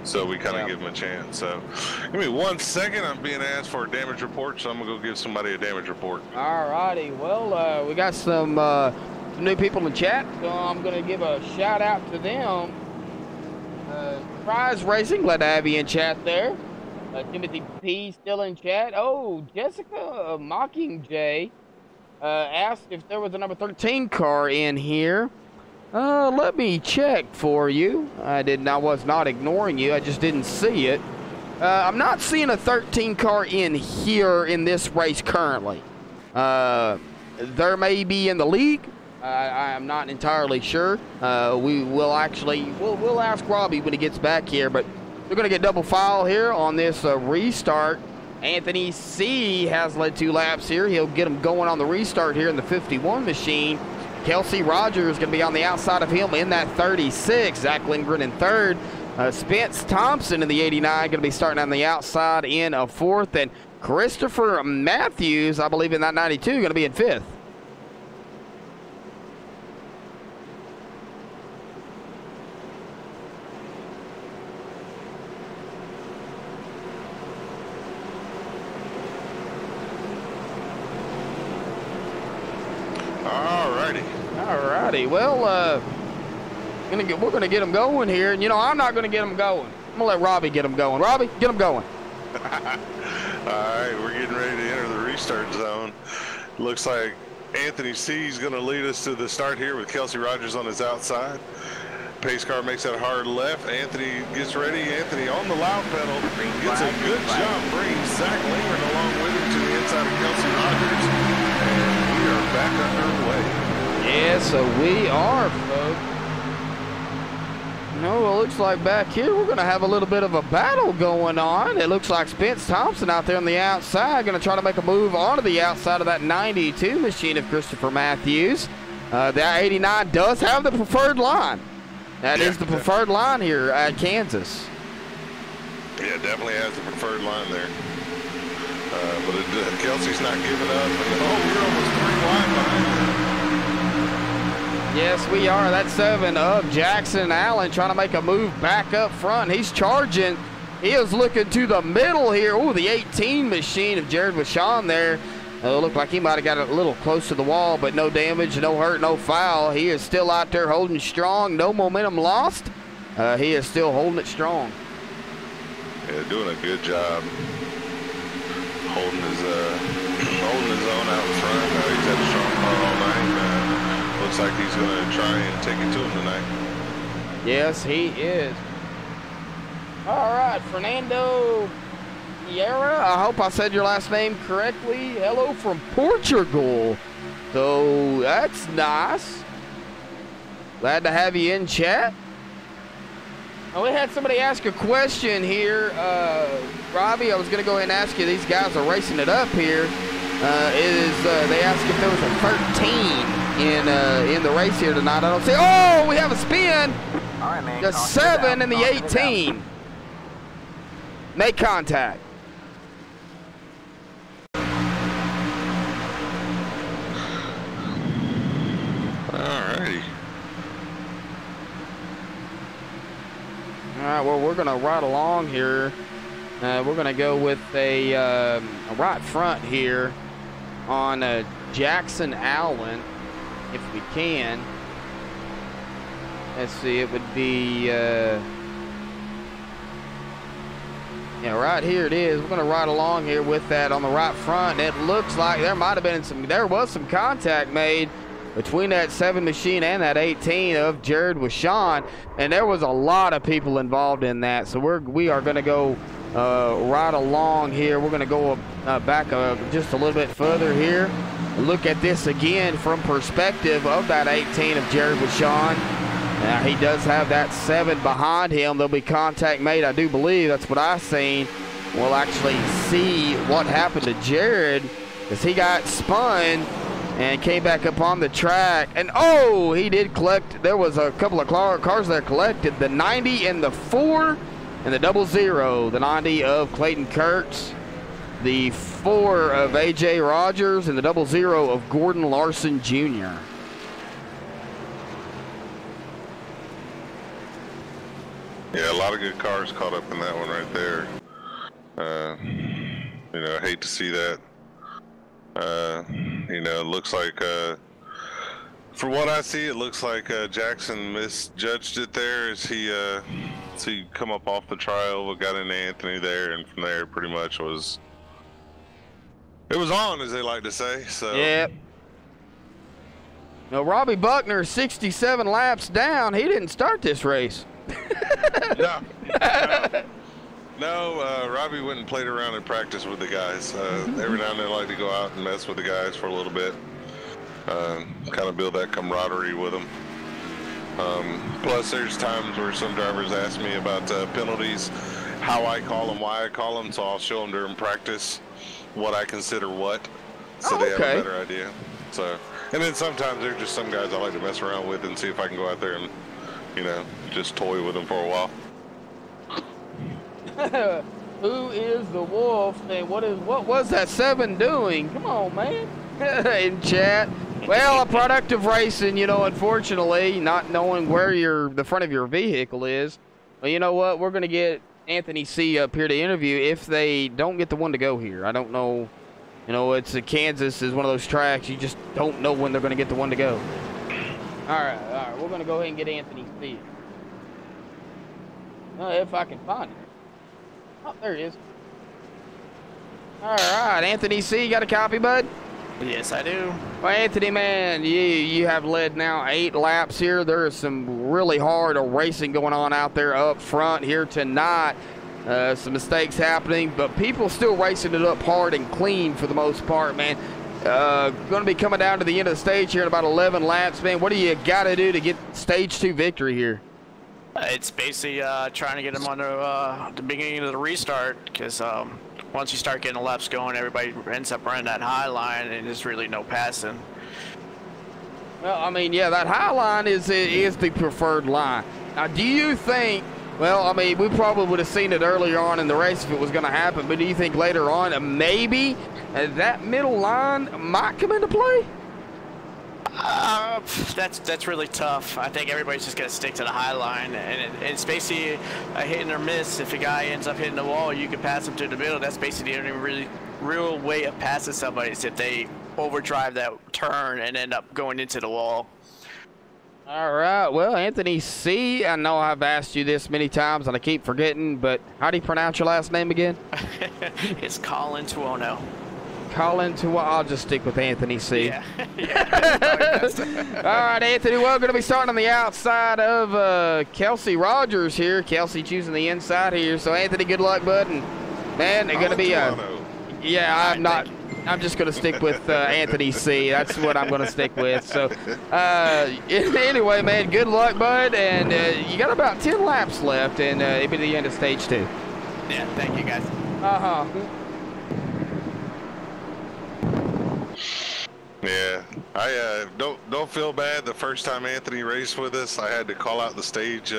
Speaker 5: So we kind of give them a chance. So give me 1 second. I'm being asked for a damage report, so I'm going to go give somebody a damage report.
Speaker 4: All righty. Well, we got some new people in chat, so I'm going to give a shout out to them. Prize Racing, glad to have you in chat there. Timothy P still in chat. Oh, Jessica Mockingjay asked if there was a number 13 car in here. Let me check for you. I was not ignoring you. I just didn't see it. I'm not seeing a 13 car in here in this race currently. There may be in the league. I am not entirely sure. We'll ask Robbie when he gets back here, but we're going to get double file here on this restart. Anthony C has led 2 laps here. He'll get him going on the restart here in the 51 machine. Kelsey Rogers is going to be on the outside of him in that 36. Zach Lindgren in 3rd. Spence Thompson in the 89 going to be starting on the outside in a 4th. And Christopher Matthews, I believe in that 92, going to be in 5th. Alrighty, well, we're gonna get them going here, and you know I'm not gonna get them going. I'm gonna let Robbie get them going. Robbie, get them going.
Speaker 5: All right, we're getting ready to enter the restart zone. Looks like Anthony C is gonna lead us to the start here with Kelsey Rogers on his outside. pace car makes that hard left. Anthony gets ready. Anthony on the loud pedal gets a good jump, brings Zach Lingard along with him to the inside of Kelsey Rogers, and we are back underway.
Speaker 4: Yeah, so we are, folks. No, it looks like back here we're going to have a little bit of a battle going on. It looks like Spence Thompson out there on the outside going to try to make a move onto the outside of that 92 machine of Christopher Matthews. The 89 does have the preferred line. That is the preferred line here at Kansas.
Speaker 5: Yeah, definitely has the preferred line there. But Kelsey's not giving up. We're almost 3 wide behind him.
Speaker 4: Yes, we are. That's 7 of Jackson Allen trying to make a move back up front. He's charging. He is looking to the middle here. Ooh, the 18 machine of Jared Vachon there. Looked like he might have got a little close to the wall, but no damage, no hurt, no foul. He is still out there holding strong. No momentum lost. He is still holding it strong.
Speaker 5: Yeah, doing a good job holding his own out front. He's had a strong car all night. Looks like he's going to try and take it to him tonight.
Speaker 4: Yes, he is. All right, Fernando Vieira, I hope I said your last name correctly. Hello from Portugal. So that's nice. Glad to have you in chat. We had somebody ask a question here. Robbie, I was going to go ahead and ask you, these guys are racing it up here. They asked if there was a 13 in the race here tonight. I don't see. Oh, we have a spin.
Speaker 12: All right, man.
Speaker 4: The 7 and the 18. Make contact.
Speaker 5: Alrighty.
Speaker 4: All right, well, we're going to ride along here. We're going to go with a right front here on Jackson Allen, if we can. Let's see, it would be, yeah, right here it is. We're going to ride along here with that on the right front. It looks like there was some contact made between that 7 machine and that 18 of Jared Vachon, and there was a lot of people involved in that. So we are going to go right along here. We're going to go back just a little bit further here. Look at this again from perspective of that 18 of Jared Vachon. Now he does have that 7 behind him. There'll be contact made, I do believe. That's what I've seen. We'll actually see what happened to Jared as he got spun and came back up on the track. And oh, he did collect. There was a couple of cars there collected. The 90 and the 4 and the 00. The 90 of Clayton Kurtz. The 4 of A.J. Rogers and the 00 of Gordon Larson Jr.
Speaker 5: Yeah, a lot of good cars caught up in that one right there. I hate to see that. It looks like, for what I see, it looks like Jackson misjudged it there as he come up off the trial, got into Anthony there, and from there pretty much it was on, as they like to say. So.
Speaker 4: Yep. Now, Robbie Buckner, 67 laps down. He didn't start this race.
Speaker 5: No, Robbie went and played around and practiced with the guys. Every now and then I like to go out and mess with the guys for a little bit. Kind of build that camaraderie with them. Plus, there's times where some drivers ask me about penalties, how I call them, why I call them, so I'll show them during practice what I consider what, so they have a better idea. So, and then sometimes there's just some guys I like to mess around with and see if I can go out there and, just toy with them for a while.
Speaker 4: Who is the wolf and what was that 7 doing? Come on, man. In chat. Well, a product of racing, unfortunately, not knowing where the front of your vehicle is. Well, you know what? We're going to get Anthony C up here to interview if they don't get the one to go here. I don't know. It's Kansas is one of those tracks. You just don't know when they're going to get the one to go. All right. We're going to go ahead and get Anthony C. If I can find him. Oh, there he is. All right, Anthony C, got a copy, bud?
Speaker 12: Yes, I do.
Speaker 4: Well, Anthony, man, you have led now 8 laps here. There is some really hard racing going on out there up front here tonight. Some mistakes happening, but people still racing it up hard and clean for the most part, man. Going to be coming down to the end of the stage here in about 11 laps, man. What do you got to do to get stage 2 victory here?
Speaker 12: It's basically trying to get them on the beginning of the restart, because once you start getting the laps going, everybody ends up running that high line, and there's really no passing.
Speaker 4: Well, I mean, yeah, that high line is the preferred line. Now, do you think, well, I mean, we probably would have seen it earlier on in the race if it was going to happen, but do you think later on maybe that middle line might come into play?
Speaker 12: That's really tough. I think everybody's just going to stick to the high line, and it's basically a hit or miss. If a guy ends up hitting the wall, you can pass him to the middle. That's basically the only really real way of passing somebody is if they overdrive that turn and end up going into the wall.
Speaker 4: All right, well, Anthony C., I know I've asked you this many times and I keep forgetting, but how do you pronounce your last name again?
Speaker 12: It's Colin Tuono.
Speaker 4: Colin Tuono. I'll just stick with Anthony C.
Speaker 12: Yeah.
Speaker 4: All right, Anthony, well, going to be starting on the outside of Kelsey Rogers here. Kelsey choosing the inside here. So, Anthony, good luck, bud. And, man, they're going to be yeah, I'm just going to stick with Anthony C. That's what I'm going to stick with. So, anyway, man, good luck, bud. And you got about 10 laps left, and it'll be the end of stage 2.
Speaker 12: Yeah, thank you, guys.
Speaker 5: Yeah, I don't feel bad. The first time Anthony raced with us, I had to call out the stage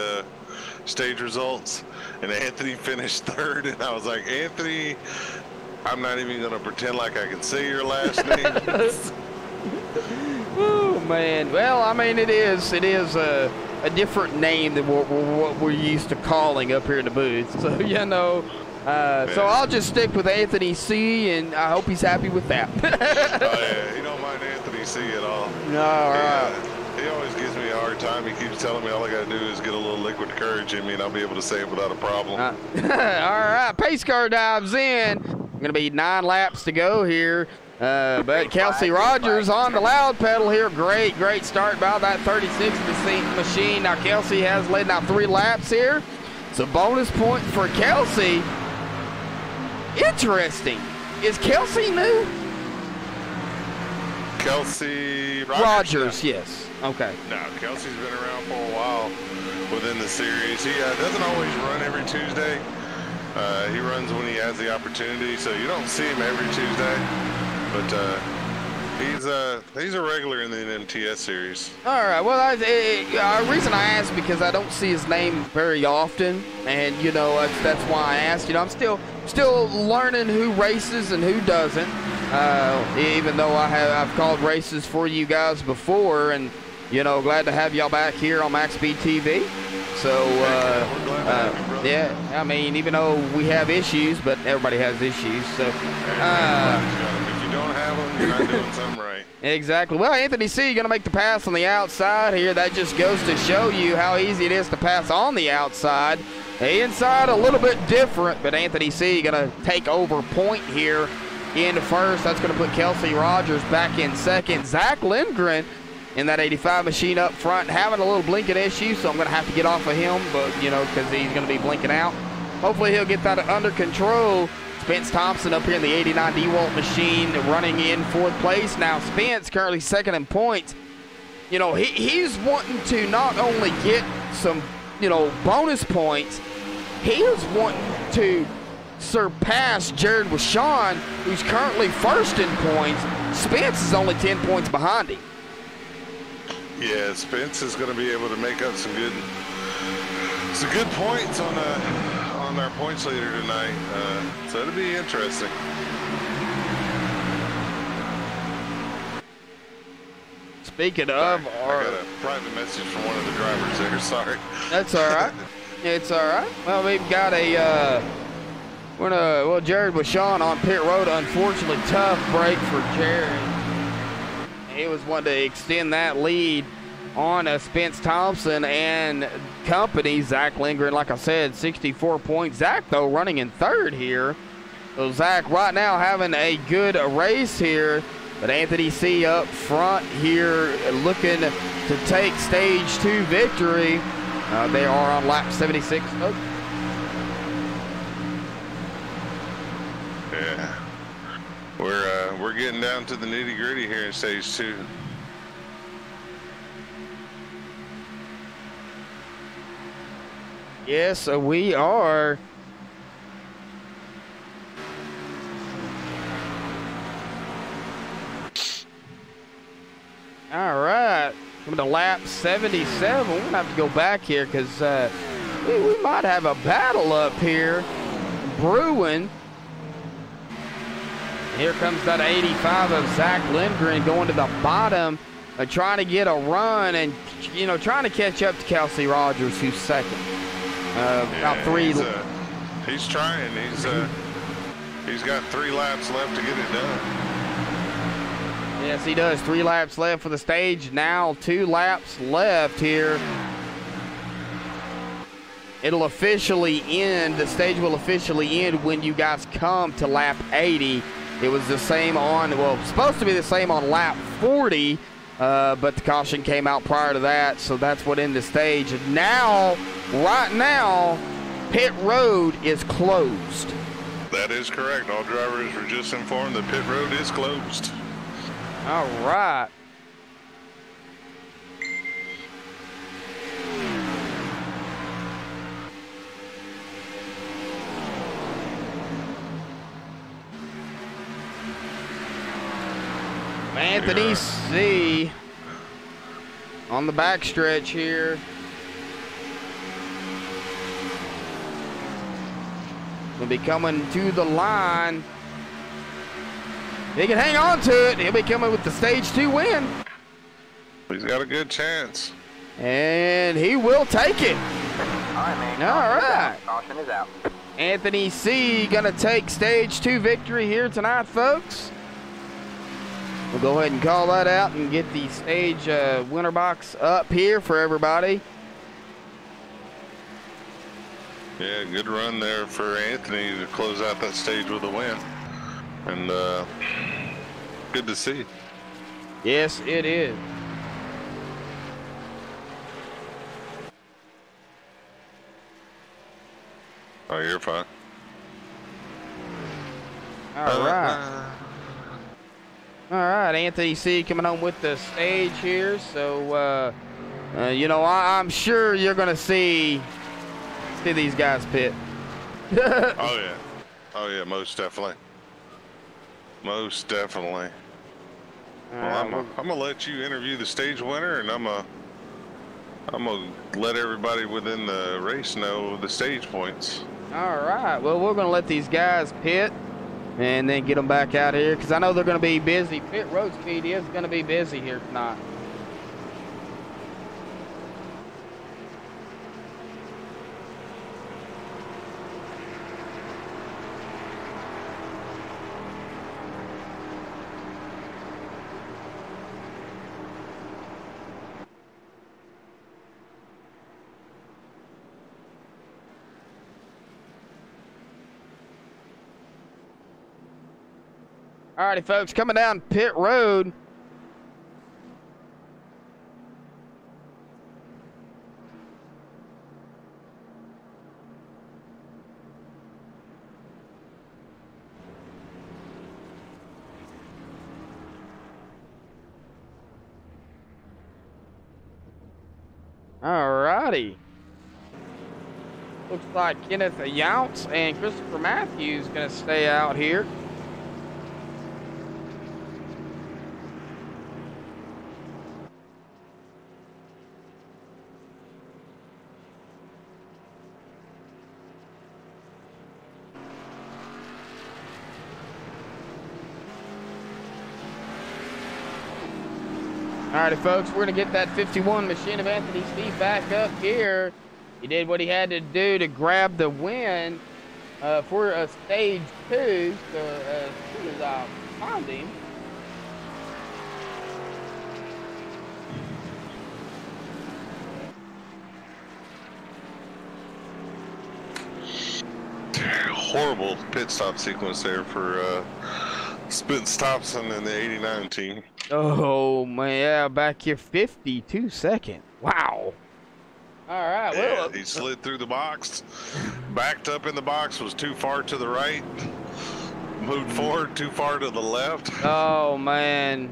Speaker 5: results, and Anthony finished 3rd, and I was like, Anthony, I'm not even going to pretend like I can say your last name.
Speaker 4: Oh, man. Well, I mean, it is a different name than what we're used to calling up here in the booth. So, you know, so I'll just stick with Anthony C., and I hope he's happy with that.
Speaker 5: Oh, yeah, he don't mind Anthony C. at all.
Speaker 4: No, all right.
Speaker 5: He always gives me a hard time. He keeps telling me all I got to do is get a little liquid courage in me, and I'll be able to say it without a problem.
Speaker 4: All right, pace car dives in. Going to be 9 laps to go here. But Kelsey Rogers on the loud pedal here. Great start by that 36 machine. Now, Kelsey has led now 3 laps here. So, bonus point for Kelsey. Interesting. Is Kelsey new?
Speaker 5: Kelsey
Speaker 4: Rogers, yes. Okay.
Speaker 5: No, Kelsey's been around for a while within the series. He doesn't always run every Tuesday. He runs when he has the opportunity, so you don't see him every Tuesday. But he's a regular in the MTS series.
Speaker 4: All right. Well, the reason I asked because I don't see his name very often, and you know that's why I asked. You know, I'm still learning who races and who doesn't. Even though I've called races for you guys before, and you know, glad to have y'all back here on MaxSpeedTV. So yeah, I mean, even though we have issues, but everybody has issues. So
Speaker 5: if you don't have them, you're not doing something right.
Speaker 4: Exactly. Well, Anthony C. going to make the pass on the outside here. That just goes to show you how easy it is to pass on the outside. The inside a little bit different, but Anthony C. going to take over point here into first. That's going to put Kelsey Rogers back in second. Zach Lindgren in that 85 machine up front having a little blinking issue, so I'm going to have to get off of him, but you know, because he's going to be blinking out. Hopefully he'll get that under control. Spence Thompson up here in the 89 DeWalt machine running in 4th place. Now Spence currently 2nd in points. You know, he's wanting to not only get some, you know, bonus points, he is wanting to surpass Jared Washon, who's currently 1st in points. Spence is only 10 points behind him.
Speaker 5: Yeah, Spence is going to be able to make up some good points on our points leader tonight. So it'll be interesting.
Speaker 4: Speaking of,
Speaker 5: I got a private message from one of the drivers there. Sorry.
Speaker 4: That's all right. It's all right. Well, we've got Jared Washon on pit road. Unfortunately, tough break for Jared. He was wanting to extend that lead on Spence Thompson and company. Zach Lindgren, like I said, 64 points. Zach, though, running in 3rd here. So Zach right now having a good race here. But Anthony C. up front here looking to take stage 2 victory. They are on lap 76. Oh.
Speaker 5: Yeah. We're getting down to the nitty-gritty here in stage 2.
Speaker 4: Yes, we are. All right, coming to lap 77. We're gonna have to go back here because we might have a battle up here brewing. Here comes that 85 of Zach Lindgren going to the bottom, trying to get a run and, you know, trying to catch up to Kelsey Rogers, who's second. About 3.
Speaker 5: He's trying. He's got 3 laps left to get it done.
Speaker 4: Yes, he does. 3 laps left for the stage. Now 2 laps left here. It'll officially end. The stage will officially end when you guys come to lap 80. It was the same on, well, supposed to be the same on lap 40, but the caution came out prior to that, so that's what ended the stage. And now, right now, pit road is closed.
Speaker 5: That is correct. All drivers were just informed the pit road is closed.
Speaker 4: All right. Anthony C. on the backstretch here. Will be coming to the line. He can hang on to it. He'll be coming with the stage 2 win.
Speaker 5: He's got a good chance.
Speaker 4: And he will take it. All right.
Speaker 13: Caution is out.
Speaker 4: Anthony C. gonna take stage 2 victory here tonight, folks. We'll go ahead and call that out and get the stage winner box up here for everybody.
Speaker 5: Yeah, good run there for Anthony to close out that stage with a win. And good to see.
Speaker 4: Yes, it is.
Speaker 5: Oh, you're fine.
Speaker 4: All right. All right, Anthony C. coming home with the stage here. So, you know, I'm sure you're going to see these guys pit.
Speaker 5: Oh, yeah. Oh, yeah, most definitely. Most definitely. Well, I'm going to let you interview the stage winner, and I'm going to let everybody within the race know the stage points.
Speaker 4: All right. Well, we're going to let these guys pit and then get them back out here because I know they're going to be busy. Pit road speed is going to be busy here tonight. Alrighty, folks, coming down pit road. Alrighty. Looks like Kenneth Younts and Christopher Matthews going to stay out here. Alrighty, folks, we're going to get that 51 machine of Anthony Steve back up here. He did what he had to do to grab the win for a stage 2. So as soon as I find him.
Speaker 5: Horrible pit stop sequence there for Spence Thompson in the 89 team.
Speaker 4: Oh, man, yeah, back here 52 seconds. Wow. All right,
Speaker 5: yeah,
Speaker 4: well.
Speaker 5: He slid through the box, backed up in the box, was too far to the right, moved forward too far to the left.
Speaker 4: Oh, man,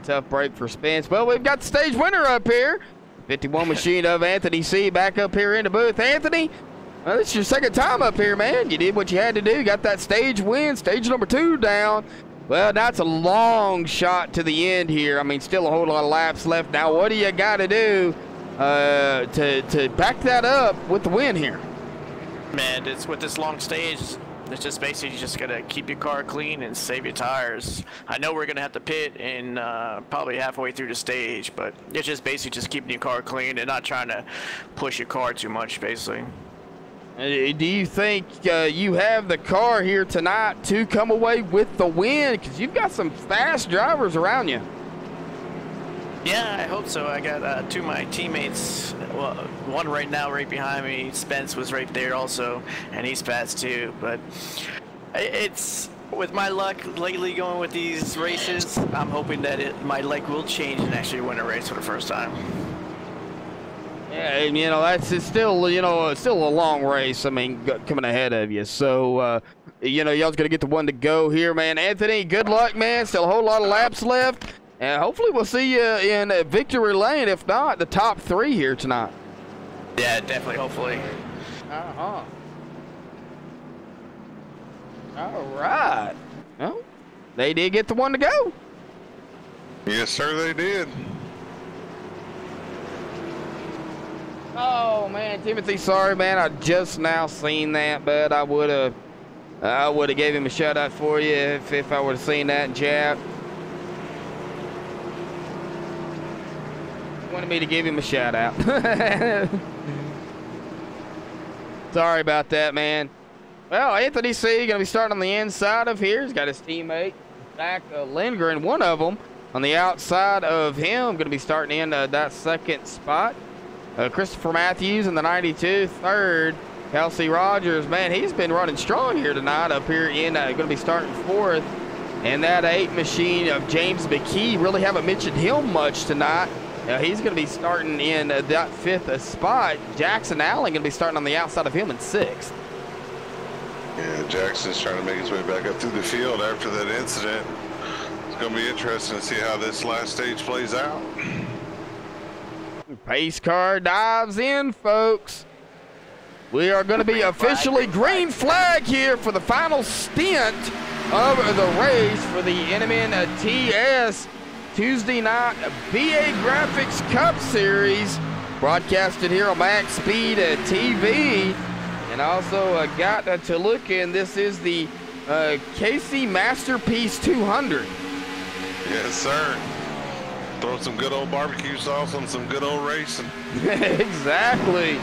Speaker 4: tough break for Spence. Well, we've got the stage winner up here. 51 machine of Anthony C. back up here in the booth. Anthony, well, this is your second time up here, man. You did what you had to do. Got that stage win, stage number 2 down. Well, that's a long shot to the end here. I mean, still a whole lot of laps left. Now, what do you got to do to back that up with the win here?
Speaker 12: Man, it's with this long stage, it's just basically just gotta keep your car clean and save your tires. I know we're gonna have to pit in probably halfway through the stage, but it's just basically just keeping your car clean and not trying to push your car too much, basically.
Speaker 4: Do you think you have the car here tonight to come away with the win? Because you've got some fast drivers around you.
Speaker 12: Yeah, I hope so. I got 2 of my teammates, well, one right now right behind me. Spence was right there also, and he's fast too. But it's, with my luck lately going with these races, I'm hoping that my luck will change and actually win a race for the first time.
Speaker 4: Yeah, and it's still, still a long race. I mean, coming ahead of you. So, y'all's gonna get the one to go here, man. Anthony, good luck, man. Still a whole lot of laps left, and hopefully we'll see you in victory lane. If not, the top 3 here tonight.
Speaker 12: Yeah, definitely. Hopefully.
Speaker 4: All right. Well, they did get the one to go.
Speaker 5: Yes, sir, they did.
Speaker 4: Oh man, Timothy, sorry man, I just now seen that, but I would have gave him a shout out for you if I would have seen that in chat. Wanted me to give him a shout out. Sorry about that, man. Well, Anthony C gonna be starting on the inside of here. He's got his teammate Zach Lindgren, one of them on the outside of him, gonna be starting in that second spot. Christopher Matthews in the 92, third. Kelsey Rogers, man, he's been running strong here tonight up here in, going to be starting 4th. And that 8 machine of James McKee, really haven't mentioned him much tonight. He's going to be starting in that 5th spot. Jackson Allen going to be starting on the outside of him in 6th.
Speaker 5: Yeah, Jackson's trying to make his way back up through the field after that incident. It's going to be interesting to see how this last stage plays out.
Speaker 4: Pace car dives in, folks. We are going to be officially green flag here for the final stint of the race for the NMN TS Tuesday night BA Graphics Cup Series, broadcasted here on MaxSpeedTV. And also got to look in, this is the KC Masterpiece 200.
Speaker 5: Yes, sir. Throw some good old barbecue sauce on some good old racing.
Speaker 4: Exactly.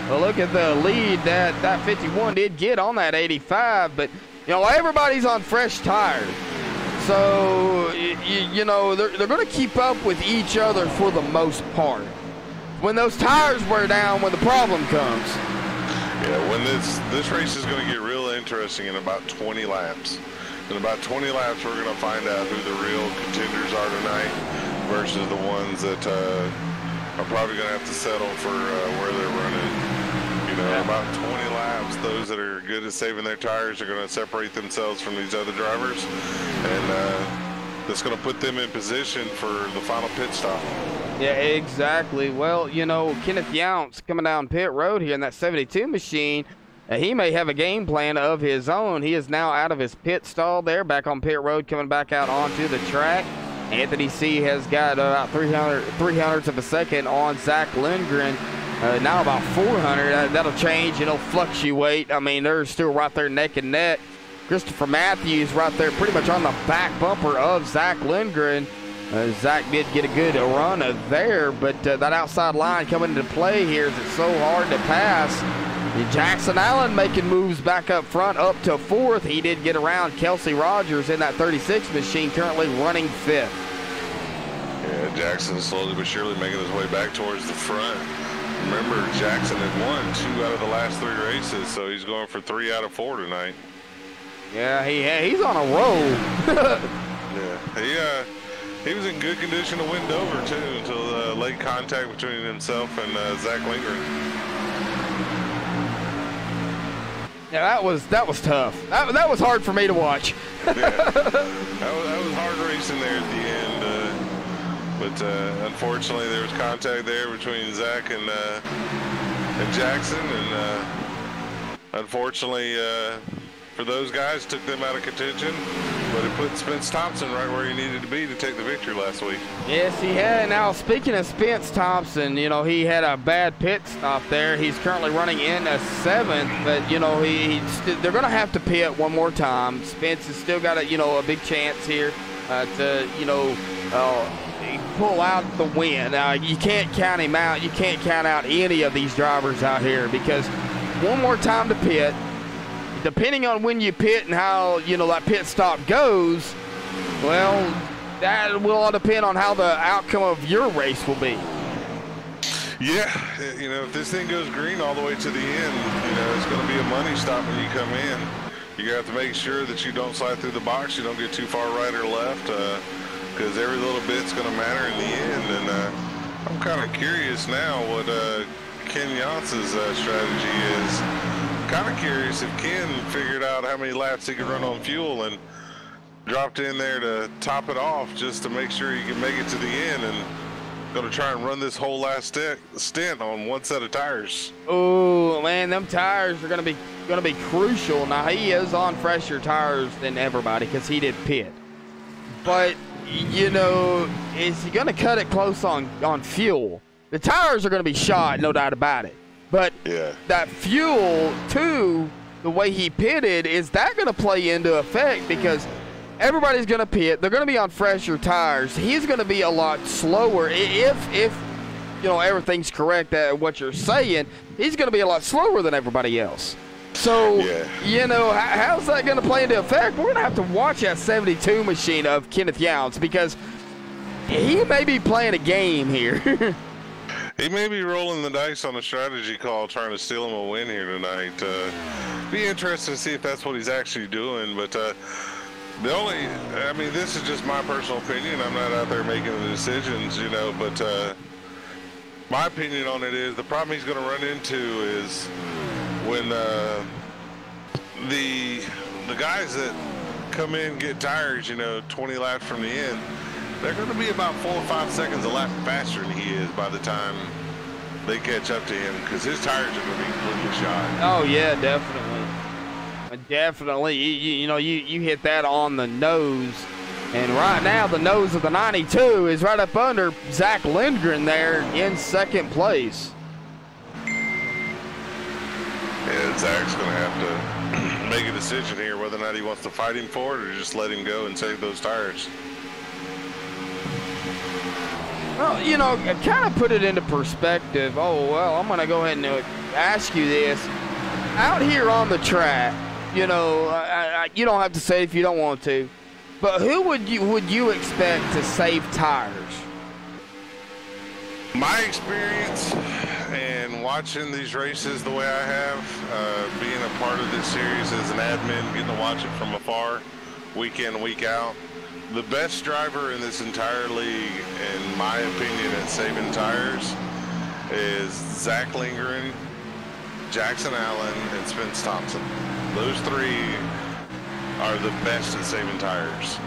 Speaker 4: Well, look at the lead that 51 did get on that 85, but everybody's on fresh tires, so they're going to keep up with each other for the most part. When those tires wear down, when the problem comes.
Speaker 5: Yeah, when this race is going to get real interesting in about 20 laps. In about 20 laps, we're going to find out who the real contenders are tonight versus the ones that are probably going to have to settle for where they're running. About 20 laps, those that are good at saving their tires are going to separate themselves from these other drivers, and that's going to put them in position for the final pit stop.
Speaker 4: Yeah, exactly. Well, Kenneth Younts coming down pit road here in that 72 machine. He may have a game plan of his own. He is now out of his pit stall there, back on pit road, coming back out onto the track. Anthony C has got about 300ths of a second on Zach Lindgren. Now about 400. That'll change. It'll fluctuate. I mean, they're still right there neck and neck. Christopher Matthews right there pretty much on the back bumper of Zach Lindgren. Zach did get a good run there, but that outside line coming into play here is it's so hard to pass. Jackson Allen making moves back up front up to 4th. He did get around Kelsey Rogers in that 36 machine, currently running 5th.
Speaker 5: Yeah, Jackson slowly but surely making his way back towards the front. Remember, Jackson had won 2 out of the last 3 races, so he's going for 3 out of 4 tonight.
Speaker 4: Yeah, he's on a roll.
Speaker 5: Yeah, he was in good condition to win Dover too until late contact between himself and Zach Lindgren.
Speaker 4: Yeah, that was tough. That was hard for me to watch.
Speaker 5: Yeah, that was hard racing there at the end. But unfortunately, there was contact there between Zach and Jackson, and unfortunately for those guys, took them out of contention. But it put Spence Thompson right where he needed to be to take the victory last week.
Speaker 4: Yes, he had. Now, speaking of Spence Thompson, you know, he had a bad pit stop there. He's currently running in a 7th, but, you know, they're going to have to pit one more time. Spence has still got a big chance here to, pull out the win. Now, you can't count him out. You can't count out any of these drivers out here because one more time to pit. Depending on when you pit and how, that pit stop goes, well, that will all depend on how the outcome of your race will be.
Speaker 5: Yeah, if this thing goes green all the way to the end, it's going to be a money stop when you come in. You have to make sure that you don't slide through the box, you don't get too far right or left, because every little bit's going to matter in the end. And I'm kind of curious now what Ken Jantz's strategy is. Kind of curious if Ken figured out how many laps he could run on fuel and dropped in there to top it off just to make sure he can make it to the end, and going to try and run this whole last stint on one set of tires.
Speaker 4: Oh man, them tires are going to be crucial. Now he is on fresher tires than everybody because he did pit, but is he going to cut it close on fuel? The tires are going to be shot, no doubt about it. But that fuel, too, the way he pitted, is that going to play into effect because everybody's going to pit. They're going to be on fresher tires. He's going to be a lot slower. If everything's correct at what you're saying, he's going to be a lot slower than everybody else. So, how's that going to play into effect? We're going to have to watch that 72 machine of Kenneth Yountz because he may be playing a game here.
Speaker 5: He may be rolling the dice on a strategy call trying to steal him a win here tonight. Be interested to see if that's what he's actually doing. But this is just my personal opinion. I'm not out there making the decisions, but my opinion on it is the problem he's going to run into is when the guys that come in, get tires, 20 laps from the end, they're going to be about 4 or 5 seconds a lap faster than he is by the time they catch up to him because his tires are going to be completely shot.
Speaker 4: Oh, yeah, definitely. Definitely. You hit that on the nose. And right now, the nose of the 92 is right up under Zach Lindgren there in 2nd place.
Speaker 5: Yeah, Zach's going to have to make a decision here whether or not he wants to fight him for it or just let him go and save those tires.
Speaker 4: Well, kind of put it into perspective. Oh, well, I'm going to go ahead and ask you this. Out here on the track, you don't have to say it if you don't want to, but who would you expect to save tires?
Speaker 5: My experience and watching these races the way I have, being a part of this series as an admin, getting to watch it from afar, week in, week out, the best driver in this entire league, in my opinion, at saving tires is Zach Lindgren, Jackson Allen, and Spence Thompson. Those 3 are the best at saving tires.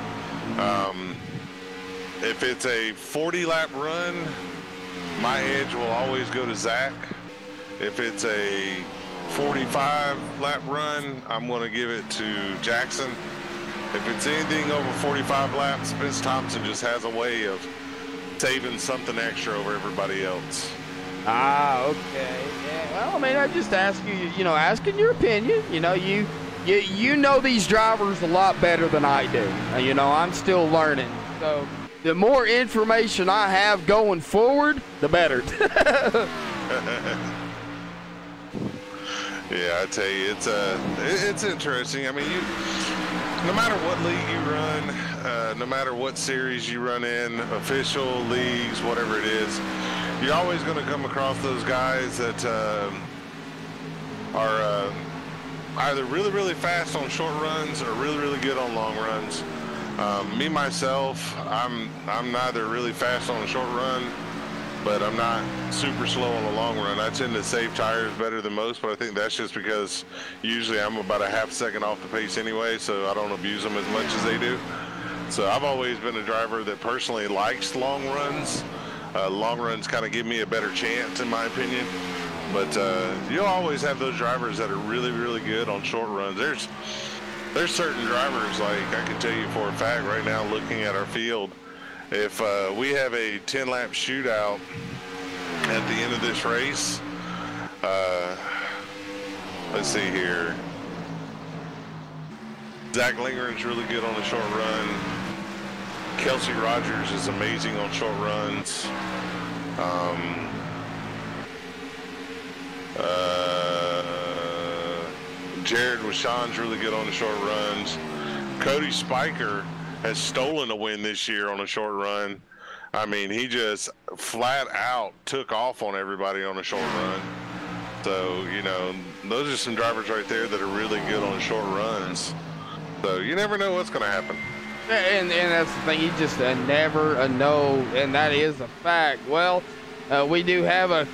Speaker 5: If it's a 40-lap run, my edge will always go to Zach. If it's a 45-lap run, I'm going to give it to Jackson. If it's anything over 45 laps, Spence Thompson just has a way of saving something extra over everybody else.
Speaker 4: Ah, okay. Yeah. Well, I mean, I just ask you, asking your opinion. You know these drivers a lot better than I do. I'm still learning. So the more information I have going forward, the better.
Speaker 5: Yeah, I tell you, it's interesting. I mean, no matter what league you run, no matter what series you run in, official, leagues, whatever it is, you're always going to come across those guys that are either really, really fast on short runs or really, really good on long runs. Me, myself, I'm neither really fast on a short run, but I'm not super slow on a long run. I tend to save tires better than most, but I think that's just because usually I'm about a half second off the pace anyway, so I don't abuse them as much as they do. So I've always been a driver that personally likes long runs. Long runs kind of give me a better chance, in my opinion. But you'll always have those drivers that are really, really good on short runs. There's certain drivers, like I can tell you for a fact right now, looking at our field, if we have a 10-lap shootout at the end of this race, let's see here. Zach Lingren's really good on a short run. Kelsey Rogers is amazing on short runs. Jared Washon's really good on the short runs. Cody Spiker has stolen a win this year on a short run. I mean, he just flat out took off on everybody on a short run. So, you know, those are some drivers right there that are really good on short runs. So you never know what's going to happen.
Speaker 4: And that's the thing, you just never know, and that is a fact. Well, we do have a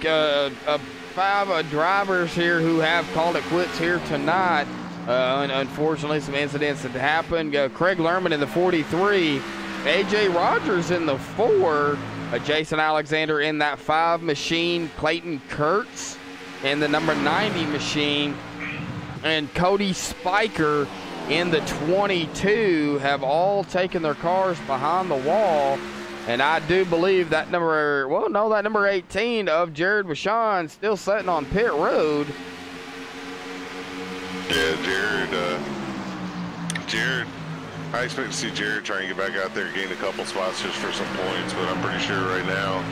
Speaker 4: 5 drivers here who have called it quits here tonight. Unfortunately, some incidents that happened. Craig Lerman in the 43, AJ Rogers in the 4, Jason Alexander in that 5 machine, Clayton Kurtz in the number 90 machine, and Cody Spiker in the 22 have all taken their cars behind the wall. And I do believe that number 18 of Jared Vachon still sitting on pit road.
Speaker 5: Yeah, Jared, I expect to see Jared try and get back out there, gain a couple spots just for some points, but I'm pretty sure right now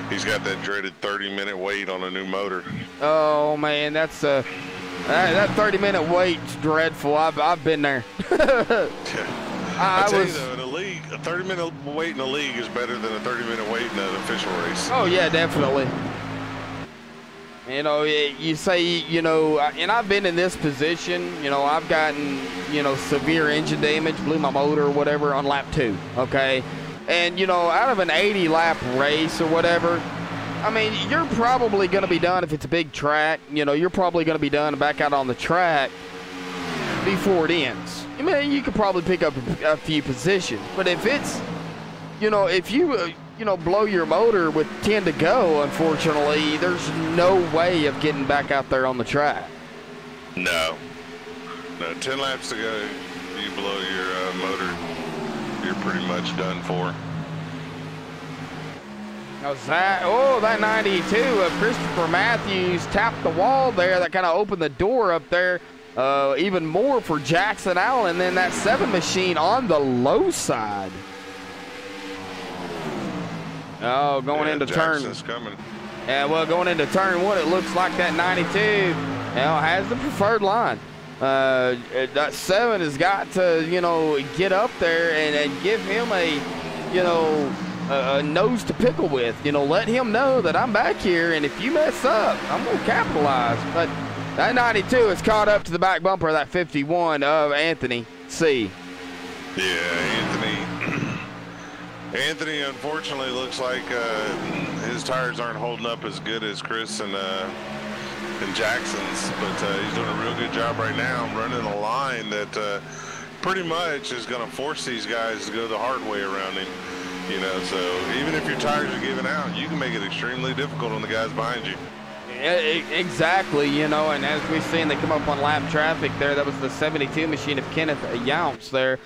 Speaker 5: he's got that dreaded 30-minute wait on a new motor.
Speaker 4: Oh man, that's that 30-minute wait's dreadful. I've been there.
Speaker 5: I tell you though, in a league, a 30-minute wait in a league is better than a 30-minute wait in an official race.
Speaker 4: Oh yeah, definitely. You know, you say, you know, and I've been in this position, you know, I've gotten, you know, severe engine damage, blew my motor or whatever on lap 2, okay? And, you know, out of an 80-lap race or whatever, I mean, you're probably going to be done if it's a big track. You know, you're probably going to be done back out on the track before it ends. I mean, you could probably pick up a few positions. But if it's, you know, if you, you know, blow your motor with 10 to go, unfortunately, there's no way of getting back out there on the track.
Speaker 5: No, 10 laps to go, you blow your motor, you're pretty much done for.
Speaker 4: That 92 of Christopher Matthews tapped the wall there. That kind of opened the door up there even more for Jackson Allen. And then that 7 machine on the low side. Oh, going into
Speaker 5: Jackson's
Speaker 4: turn.
Speaker 5: Coming.
Speaker 4: Yeah, well, going into turn 1, it looks like that 92 has the preferred line. That 7 has got to, you know, get up there and give him a, you know, a nose to pickle with. You know, let him know that I'm back here, and if you mess up, I'm going to capitalize. But that 92 is caught up to the back bumper of that 51 of Anthony C.
Speaker 5: Yeah, Anthony unfortunately looks like his tires aren't holding up as good as Chris and Jackson's, but he's doing a real good job right now running a line that pretty much is going to force these guys to go the hard way around him. You know, so even if your tires are giving out, you can make it extremely difficult on the guys behind you.
Speaker 4: Exactly, you know, and as we've seen, they come up on lap traffic there. That was the 72 machine of Kenneth Younts there.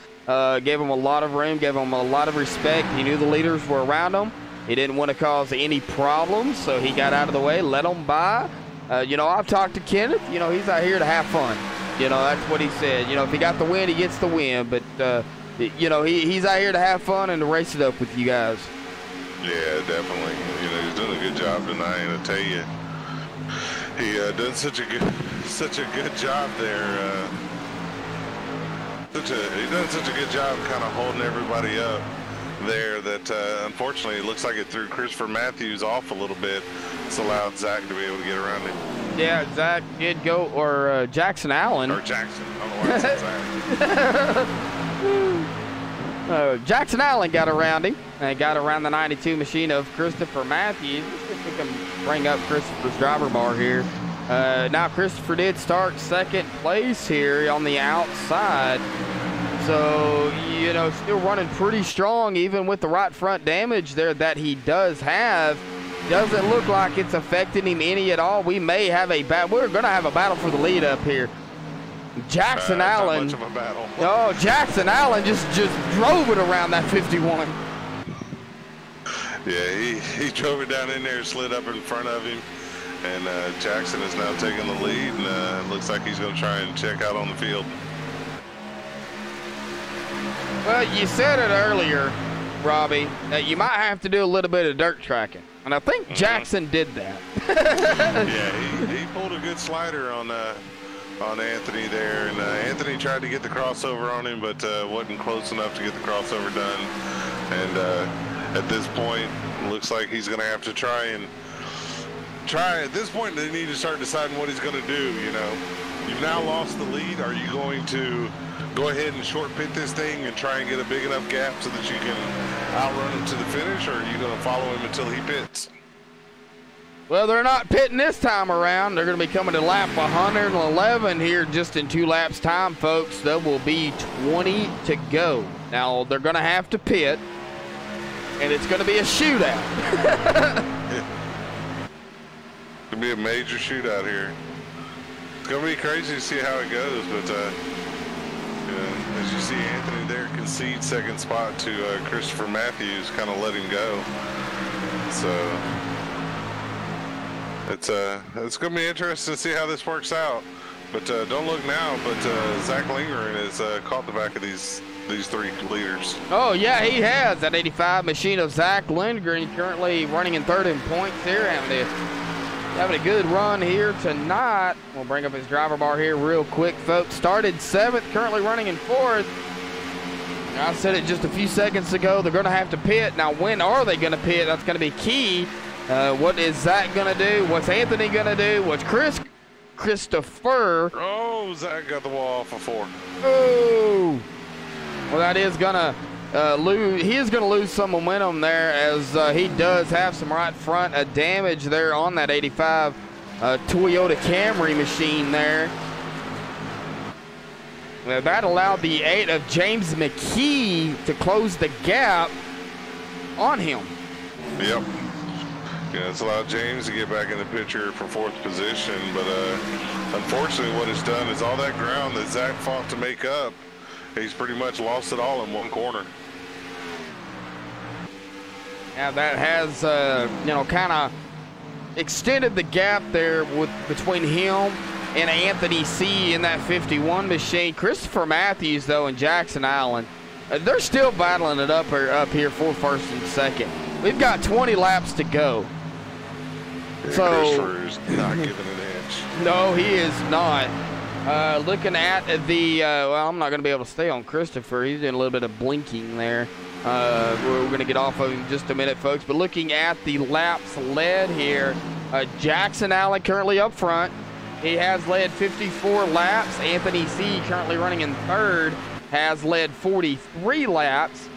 Speaker 4: Gave him a lot of room, gave him a lot of respect. He knew the leaders were around him. He didn't want to cause any problems, so he got out of the way, let them by. You know, I've talked to Kenneth. You know, he's out here to have fun. You know, that's what he said. You know, if he got the win, he gets the win. But, you know, he's out here to have fun and to race it up with you guys.
Speaker 5: Yeah, definitely. You know, he's doing a good job tonight. I tell you, he done such a good job there. He done such a good job kind of holding everybody up there that unfortunately it looks like it threw Christopher Matthews off a little bit. It's allowed Zach to be able to get around him.
Speaker 4: Yeah, Zach did go, or Jackson Allen.
Speaker 5: Or Jackson. I don't know why I said Zach.
Speaker 4: Jackson Allen got around him. And got around the 92 machine of Christopher Matthews. Let's see if we can bring up Christopher's driver bar here. Now, Christopher did start second place here on the outside. So, you know, still running pretty strong, even with the right front damage there that he does have. Doesn't look like it's affecting him any at all. We may have a battle. We're going to have a battle for the lead up here. Jackson Allen.
Speaker 5: Not much of a battle.
Speaker 4: Oh, Jackson Allen just drove it around that 51.
Speaker 5: Yeah, he drove it down in there, slid up in front of him. And Jackson is now taking the lead, and looks like he's going to try and check out on the field.
Speaker 4: Well, you said it earlier, Robbie, that you might have to do a little bit of dirt tracking. And I think Jackson did that.
Speaker 5: Yeah, he pulled a good slider on Anthony there. And Anthony tried to get the crossover on him, but wasn't close enough to get the crossover done. And at this point, looks like he's going to have to try. At this point, they need to start deciding what he's going to do, you know. You've now lost the lead. Are you going to go ahead and short pit this thing and try and get a big enough gap so that you can outrun him to the finish, or are you going to follow him until he pits?
Speaker 4: Well, they're not pitting this time around. They're going to be coming to lap 111 here just in 2 laps time, folks. There will be 20 to go. Now, they're going to have to pit, and it's going to be a shootout.
Speaker 5: It's going to be a major shootout here. It's going to be crazy to see how it goes, but as you see Anthony there concede second spot to Christopher Matthews, kind of let him go. So it's going to be interesting to see how this works out. But don't look now, but Zach Lindgren has caught the back of these 3 leaders.
Speaker 4: Oh, yeah, he has. That 85 machine of Zach Lindgren currently running in 3rd in points here. Having a good run here tonight. We'll bring up his driver bar here real quick, folks. Started 7th, currently running in 4th. I said it just a few seconds ago. They're going to have to pit. Now, when are they going to pit? That's going to be key. What is Zach going to do? What's Anthony going to do? What's Christopher?
Speaker 5: Oh, Zach got the wall off of 4.
Speaker 4: Oh. Well, that is going to lose. He is going to lose some momentum there, as he does have some right front damage there on that 85 Toyota Camry machine there. Well, that allowed the 8 of James McKee to close the gap on him.
Speaker 5: Yep. Yeah, it's allowed James to get back in the picture for 4th position, but unfortunately what it's done is all that ground that Zach fought to make up, he's pretty much lost it all in one corner.
Speaker 4: Now that has, kind of extended the gap there between him and Anthony C. in that 51 machine. Christopher Matthews, though, and Jackson Allen, they're still battling it up here for 1st and 2nd. We've got 20 laps to go.
Speaker 5: Yeah,
Speaker 4: so
Speaker 5: Christopher's not giving an inch.
Speaker 4: No, he is not. Looking at the, well, I'm not going to be able to stay on Christopher. He's doing a little bit of blinking there. We're going to get off of him in just a minute, folks. But looking at the laps led here, Jackson Allen currently up front. He has led 54 laps. Anthony C. currently running in 3rd, has led 43 laps.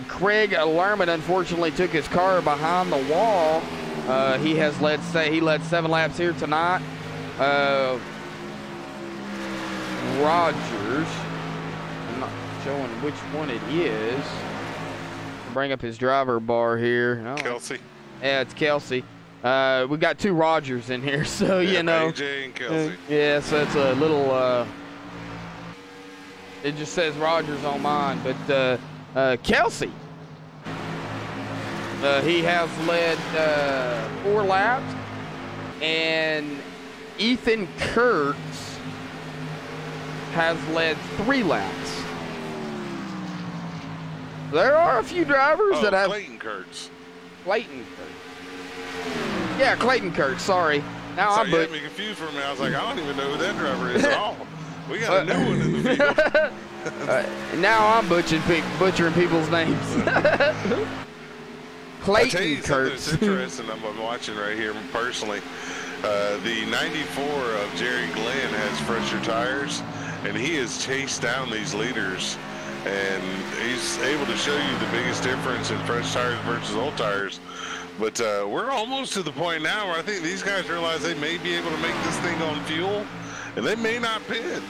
Speaker 4: Craig Lerman unfortunately took his car behind the wall. He led 7 laps here tonight. Rogers, I'm not showing which one it is. Bring up his driver bar here. Oh.
Speaker 5: Kelsey.
Speaker 4: Yeah, it's Kelsey. We've got 2 Rogers in here, so
Speaker 5: yeah,
Speaker 4: you know.
Speaker 5: AJ and Kelsey.
Speaker 4: Yeah, so it's a little. It just says Rogers on mine, but Kelsey. He has led 4 laps, and Ethan Kurtz has led 3 laps. There are a few drivers that have.
Speaker 5: Clayton Kurtz.
Speaker 4: Clayton Kurtz. Yeah, Clayton Kurtz. Sorry. Now
Speaker 5: so
Speaker 4: I'm
Speaker 5: you had me confused for a minute. I was like, I don't even know who that driver is at all. We got a new one in the field.
Speaker 4: Now I'm butchering people's names.
Speaker 5: Clayton Kurtz.
Speaker 4: Kurtz.
Speaker 5: That's interesting. I'm watching right here personally. The 94 of Jerry Glenn has fresher tires, and he has chased down these leaders, and he's able to show you the biggest difference in fresh tires versus old tires. But we're almost to the point now where I think these guys realize they may be able to make this thing on fuel, and they may not pit.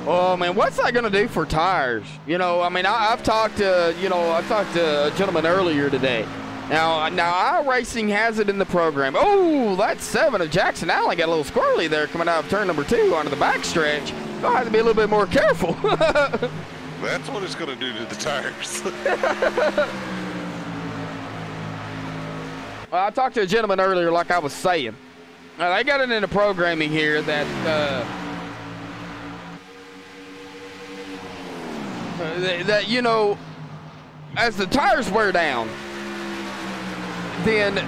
Speaker 4: Oh man, what's that going to do for tires? You know, I mean, I've talked to a gentleman earlier today. Now iRacing has it in the program. Oh, that 7 of Jackson Allen got a little squirrely there coming out of turn number 2 onto the backstretch. I'll have to be a little bit more careful.
Speaker 5: That's what it's going to do to the tires.
Speaker 4: Well, I talked to a gentleman earlier, like I was saying. They got it in the programming here that that, you know, as the tires wear down, then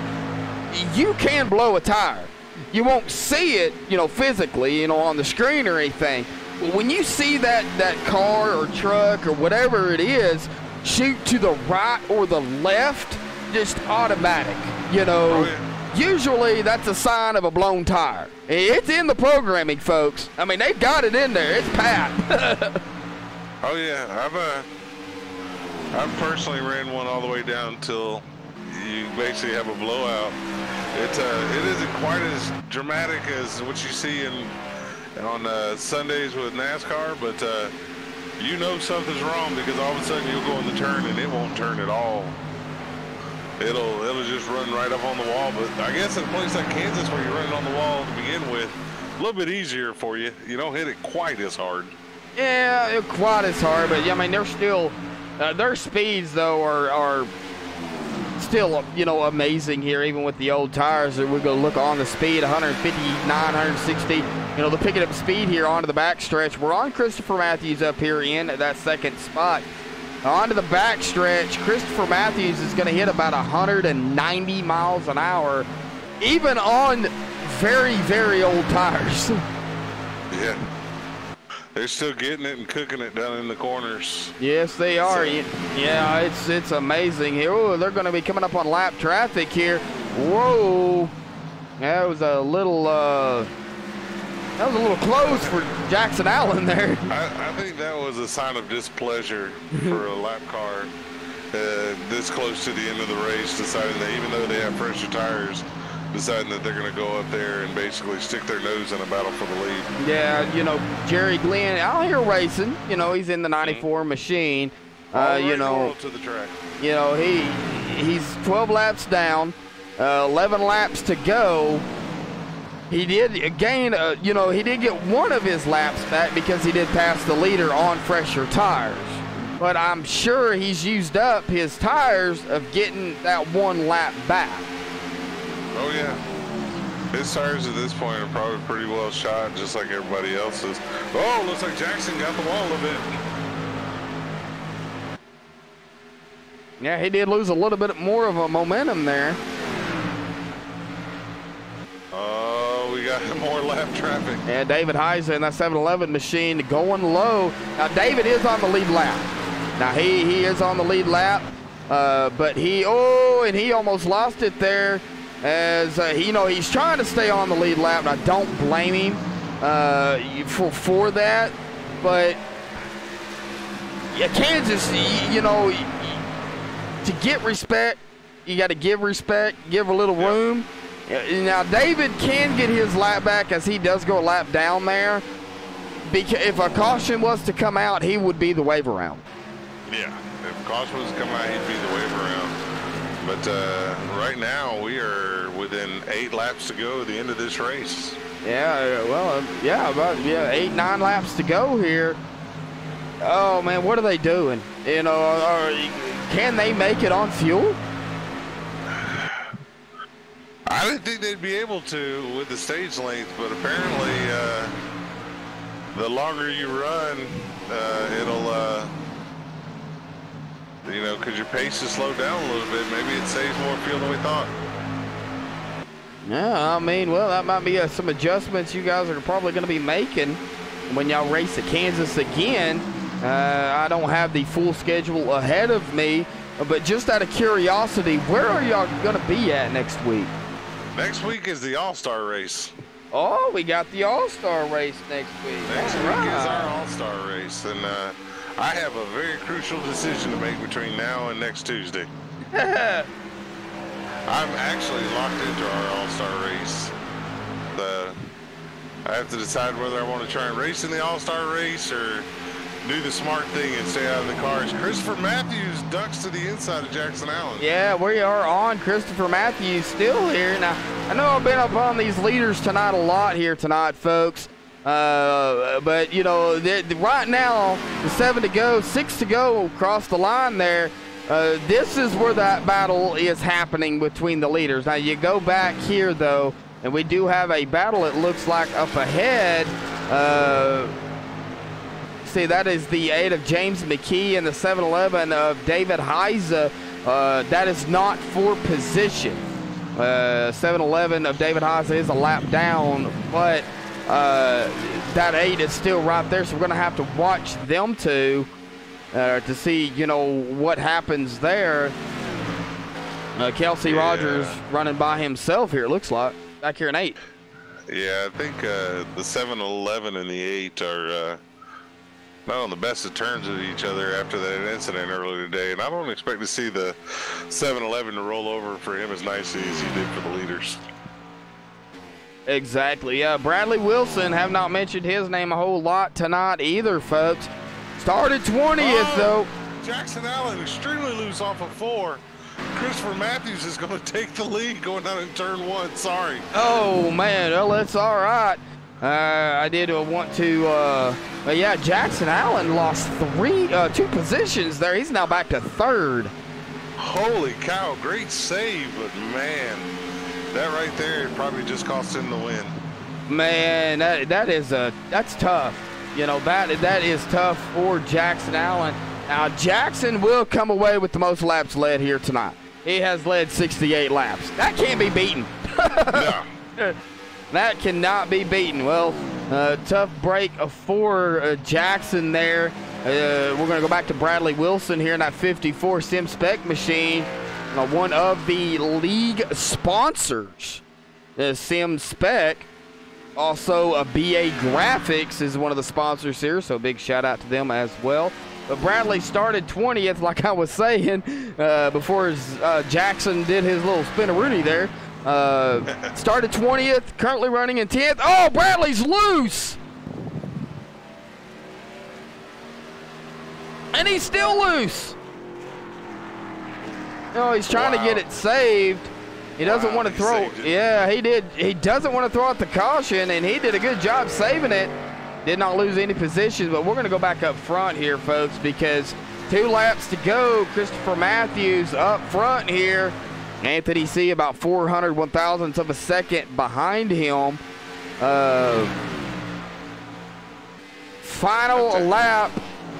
Speaker 4: you can blow a tire. You won't see it, you know, physically, you know, on the screen or anything. But when you see that car or truck or whatever it is shoot to the right or the left, just automatic, you know. Usually that's a sign of a blown tire. It's in the programming, folks. I mean, they've got it in there. It's pat.
Speaker 5: Oh yeah, I've personally ran one all the way down till you basically have a blowout. It isn't quite as dramatic as what you see on Sundays with NASCAR, but you know something's wrong because all of a sudden you'll go in the turn and it won't turn at all. It'll just run right up on the wall. But I guess in a place like Kansas where you're running on the wall to begin with, a little bit easier for you. You don't hit it quite as hard.
Speaker 4: Yeah, quite as hard, but I mean, they're still, their speeds though are still, you know, amazing here, even with the old tires. We're going to look on the speed, 159, 160. You know, they're picking up speed here onto the backstretch. We're on Christopher Matthews up here in that second spot. Onto the backstretch, Christopher Matthews is going to hit about 190 miles an hour, even on very, very old tires.
Speaker 5: Yeah. They're still getting it and cooking it down in the corners.
Speaker 4: Yes, they are. Yeah, it's amazing here. Oh, they're going to be coming up on lap traffic here. Whoa. That was a little close for Jackson Allen there.
Speaker 5: I think that was a sign of displeasure for a lap car this close to the end of the race, deciding that even though they have fresher tires, deciding that they're going to go up there and basically stick their nose in a battle for the lead.
Speaker 4: Yeah, you know, Jerry Glenn out here racing. You know, he's in the 94 machine. You know,
Speaker 5: to the track.
Speaker 4: You know, he's 12 laps down, 11 laps to go. He did gain, you know, he did get one of his laps back because he did pass the leader on fresher tires. But I'm sure he's used up his tires of getting that one lap back.
Speaker 5: Oh yeah, his tires at this point are probably pretty well shot, just like everybody else's. Oh, looks like Jackson got the wall a bit.
Speaker 4: Yeah, he did lose a little bit more of a momentum there.
Speaker 5: Oh, we got more lap traffic.
Speaker 4: Yeah, David Heisen, that 7-Eleven machine going low. Now, David is on the lead lap. Now, he is on the lead lap, but he almost lost it there. As you know, he's trying to stay on the lead lap, and I don't blame him for that. But yeah, Kansas, you know, to get respect, you got to give respect, give a little room. Now David can get his lap back as he does go a lap down there. Because if a caution was to come out, he would be the wave around.
Speaker 5: Yeah, if caution was to come out, he'd be the wave around. But right now, we are within 8 laps to go at the end of this race.
Speaker 4: Yeah, well, about 8-9 laps to go here. Oh, man, what are they doing? You know, can they make it on fuel?
Speaker 5: I didn't think they'd be able to with the stage length, but apparently the longer you run, it'll... you know, because your pace is slowed down a little bit. Maybe it saves more fuel than we thought.
Speaker 4: Yeah, I mean, well, that might be some adjustments you guys are probably going to be making when y'all race at Kansas again. I don't have the full schedule ahead of me, but just out of curiosity, where are y'all going to be at next week?
Speaker 5: Next week is the All-Star race.
Speaker 4: Oh, we got the All-Star race next week.
Speaker 5: Next week is our All-Star race, and I have a very crucial decision to make between now and next Tuesday. I'm actually locked into our All-Star race. I have to decide whether I want to try and race in the All-Star race or do the smart thing and stay out of the cars. Christopher Matthews ducks to the inside of Jackson Allen.
Speaker 4: Yeah, we are on Christopher Matthews still here. Now, I know I've been up on these leaders tonight a lot here tonight, folks. But, you know, right now, the 7 to go, 6 to go across the line there. This is where that battle is happening between the leaders. Now, you go back here, though, and we do have a battle, it looks like, up ahead. See, that is the 8 of James McKee and the 7-11 of David Heiza. That is not for position. 7-11 of David Heiza is a lap down, but that 8 is still right there, so we're going to have to watch them two to see, you know, what happens there. Kelsey Rogers running by himself here, it looks like, back here in 8.
Speaker 5: Yeah, I think the 7-11 and the 8 are not on the best of terms with each other after that incident earlier today, and I don't expect to see the 7-11 to roll over for him as nicely as he did for the leaders.
Speaker 4: Exactly. Bradley Wilson, have not mentioned his name a whole lot tonight either, folks. Started 20th, though.
Speaker 5: Jackson Allen extremely loose off of 4. Christopher Matthews is going to take the lead going down in turn 1. Sorry.
Speaker 4: Oh, man. Well, that's all right. I did want to, but yeah, Jackson Allen lost 2 positions there. He's now back to 3rd.
Speaker 5: Holy cow, great save, but man, that right there probably just cost him the win.
Speaker 4: Man, that's tough. You know, that is tough for Jackson Allen. Now, Jackson will come away with the most laps led here tonight. He has led 68 laps. That can't be beaten.
Speaker 5: No.
Speaker 4: That cannot be beaten. Well, tough break for Jackson there. We're going to go back to Bradley Wilson here in that 54 Sim Spec machine. One of the league sponsors, Sim Spec. Also, BA Graphics is one of the sponsors here, so big shout out to them as well. But Bradley started 20th, like I was saying, before Jackson did his little spinaroonie there. Started 20th, currently running in 10th. Oh, Bradley's loose! And he's still loose. No, he's trying to get it saved. He doesn't want to throw. Yeah, he did. He doesn't want to throw out the caution, and he did a good job saving it. Did not lose any positions, but we're going to go back up front here, folks, because 2 laps to go. Christopher Matthews up front here. Anthony C. about 400 1,000ths of a second behind him. Final lap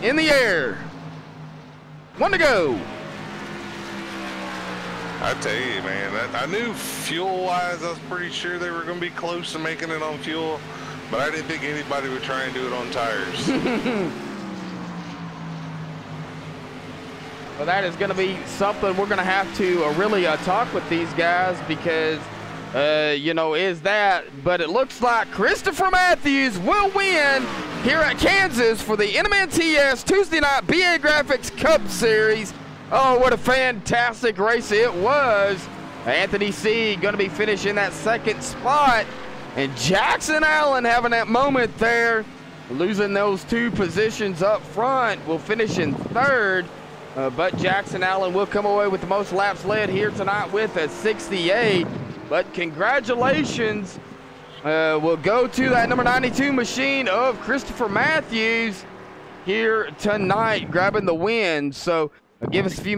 Speaker 4: in the air. 1 to go.
Speaker 5: I tell you, man, I knew fuel-wise, I was pretty sure they were going to be close to making it on fuel, but I didn't think anybody would try and do it on tires.
Speaker 4: Well, that is going to be something we're going to have to really talk with these guys because, you know, but it looks like Christopher Matthews will win here at Kansas for the NMNTS Tuesday Night BA Graphics Cup Series. Oh, what a fantastic race it was. Anthony C. going to be finishing that 2nd spot. And Jackson Allen having that moment there, losing those 2 positions up front, will finish in 3rd. But Jackson Allen will come away with the most laps led here tonight with a 68. But congratulations will go to that number 92 machine of Christopher Matthews here tonight, grabbing the win. So give us a few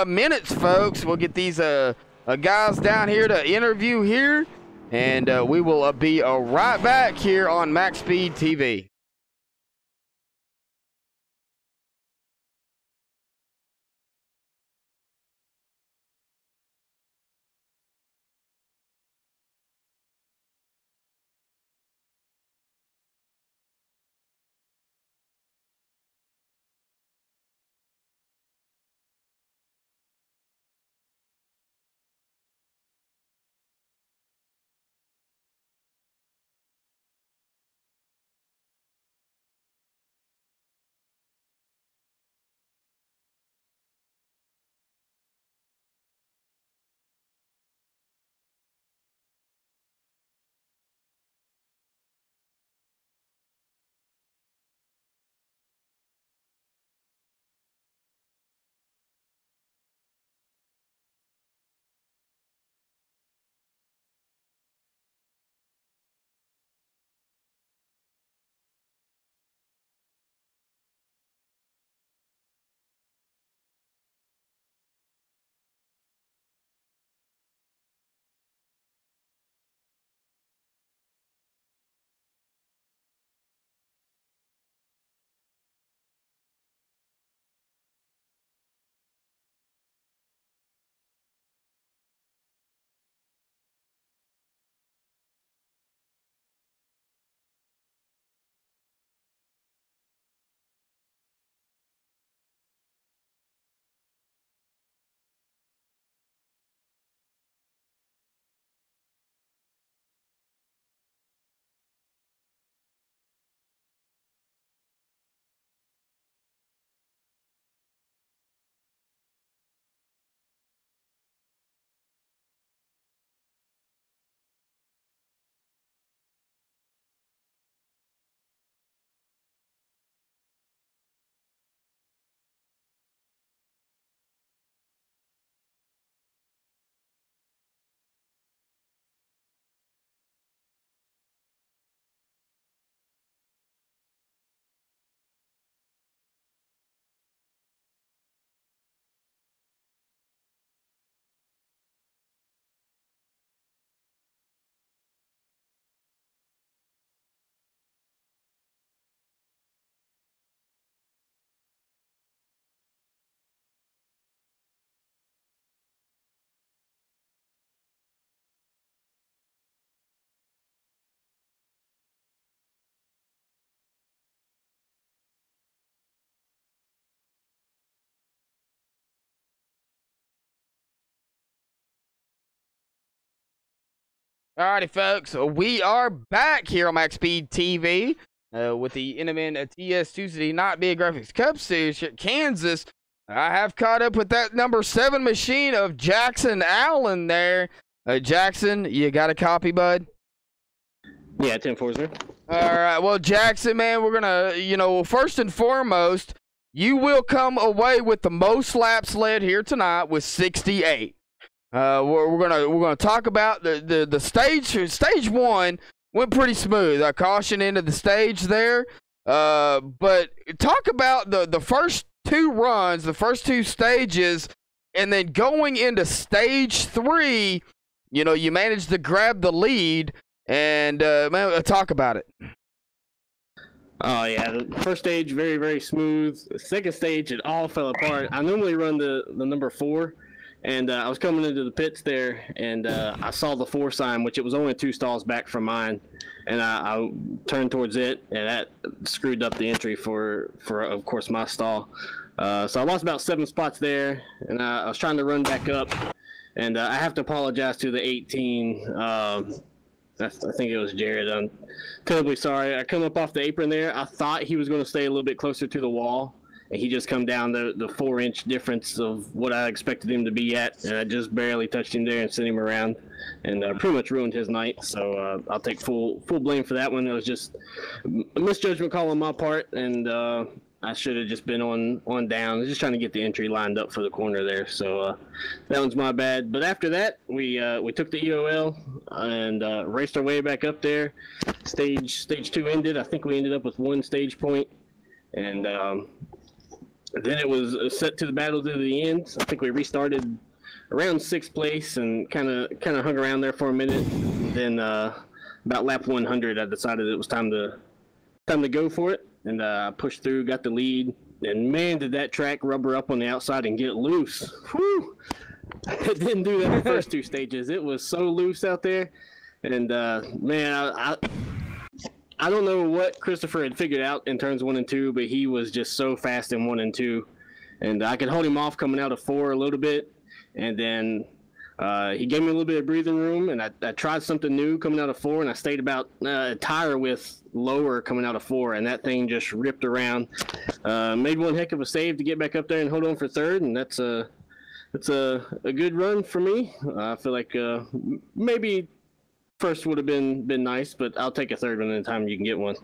Speaker 4: minutes, folks. We'll get these guys down here to interview here, and we will be right back here on MaxSpeedTV. Alrighty, folks, we are back here on MaxSpeedTV with the NMN TS Tuesday Night Big Graphics Cup Series at Kansas. I have caught up with that number 7 machine of Jackson Allen there. Jackson, you got a copy, bud?
Speaker 11: Yeah, 10-4,
Speaker 4: All right, well, Jackson, man, we're gonna, first and foremost, you will come away with the most laps led here tonight with 68. We're gonna talk about the stage 1 went pretty smooth. Caution into the stage there, but talk about the first 2 runs, the first 2 stages, and then going into stage 3. You managed to grab the lead, and man, talk about it.
Speaker 11: Oh yeah, the first stage very, very smooth. The second stage, it all fell apart. I normally run the number 4. And I was coming into the pits there, and I saw the 4 sign, which it was only 2 stalls back from mine. And I turned towards it, and that screwed up the entry for of course, my stall. So I lost about 7 spots there, and I was trying to run back up. And I have to apologize to the 18. I think it was Jared. I'm terribly sorry. I come up off the apron there. I thought he was going to stay a little bit closer to the wall. And he just come down the 4-inch difference of what I expected him to be at, and I just barely touched him there and sent him around, and pretty much ruined his night. So I'll take full blame for that one. It was just a misjudgment call on my part, and I should have just been on down. Just trying to get the entry lined up for the corner there. So that one's my bad. But after that, we took the EOL and raced our way back up there. Stage 2 ended. I think we ended up with 1 stage point, and then it was set to the battle to the end. I think we restarted around 6th place and kind of hung around there for a minute. Then about lap 100, I decided it was time to go for it, and I pushed through, got the lead. And man, did that track rubber up on the outside and get loose. Whew! It didn't do that the first 2 stages. It was so loose out there, and man, I don't know what Christopher had figured out in turns 1 and 2, but he was just so fast in 1 and 2. And I could hold him off coming out of 4 a little bit. And then he gave me a little bit of breathing room, and I tried something new coming out of 4, and I stayed about a tire width lower coming out of 4, and that thing just ripped around. Made one heck of a save to get back up there and hold on for 3rd, and that's a good run for me. I feel like maybe first would have been nice, but I'll take a 3rd one anytime you can get one.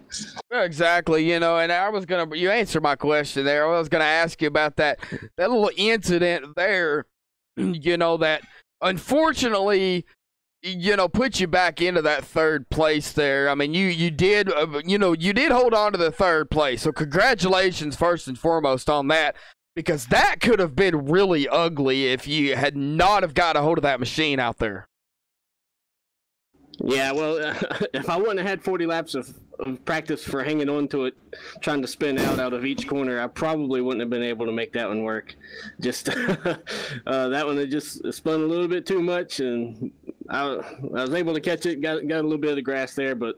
Speaker 4: Exactly, and you answered my question there. I was gonna ask you about that little incident there, that unfortunately, put you back into that 3rd place there. I mean, you did hold on to the 3rd place, so congratulations first and foremost on that, because that could have been really ugly if you had not have got a hold of that machine out there.
Speaker 11: Yeah, well, if I wouldn't have had 40 laps of practice for hanging on to it, trying to spin out of each corner, I probably wouldn't have been able to make that one work. Just that one had just spun a little bit too much, and I was able to catch it, got a little bit of the grass there, but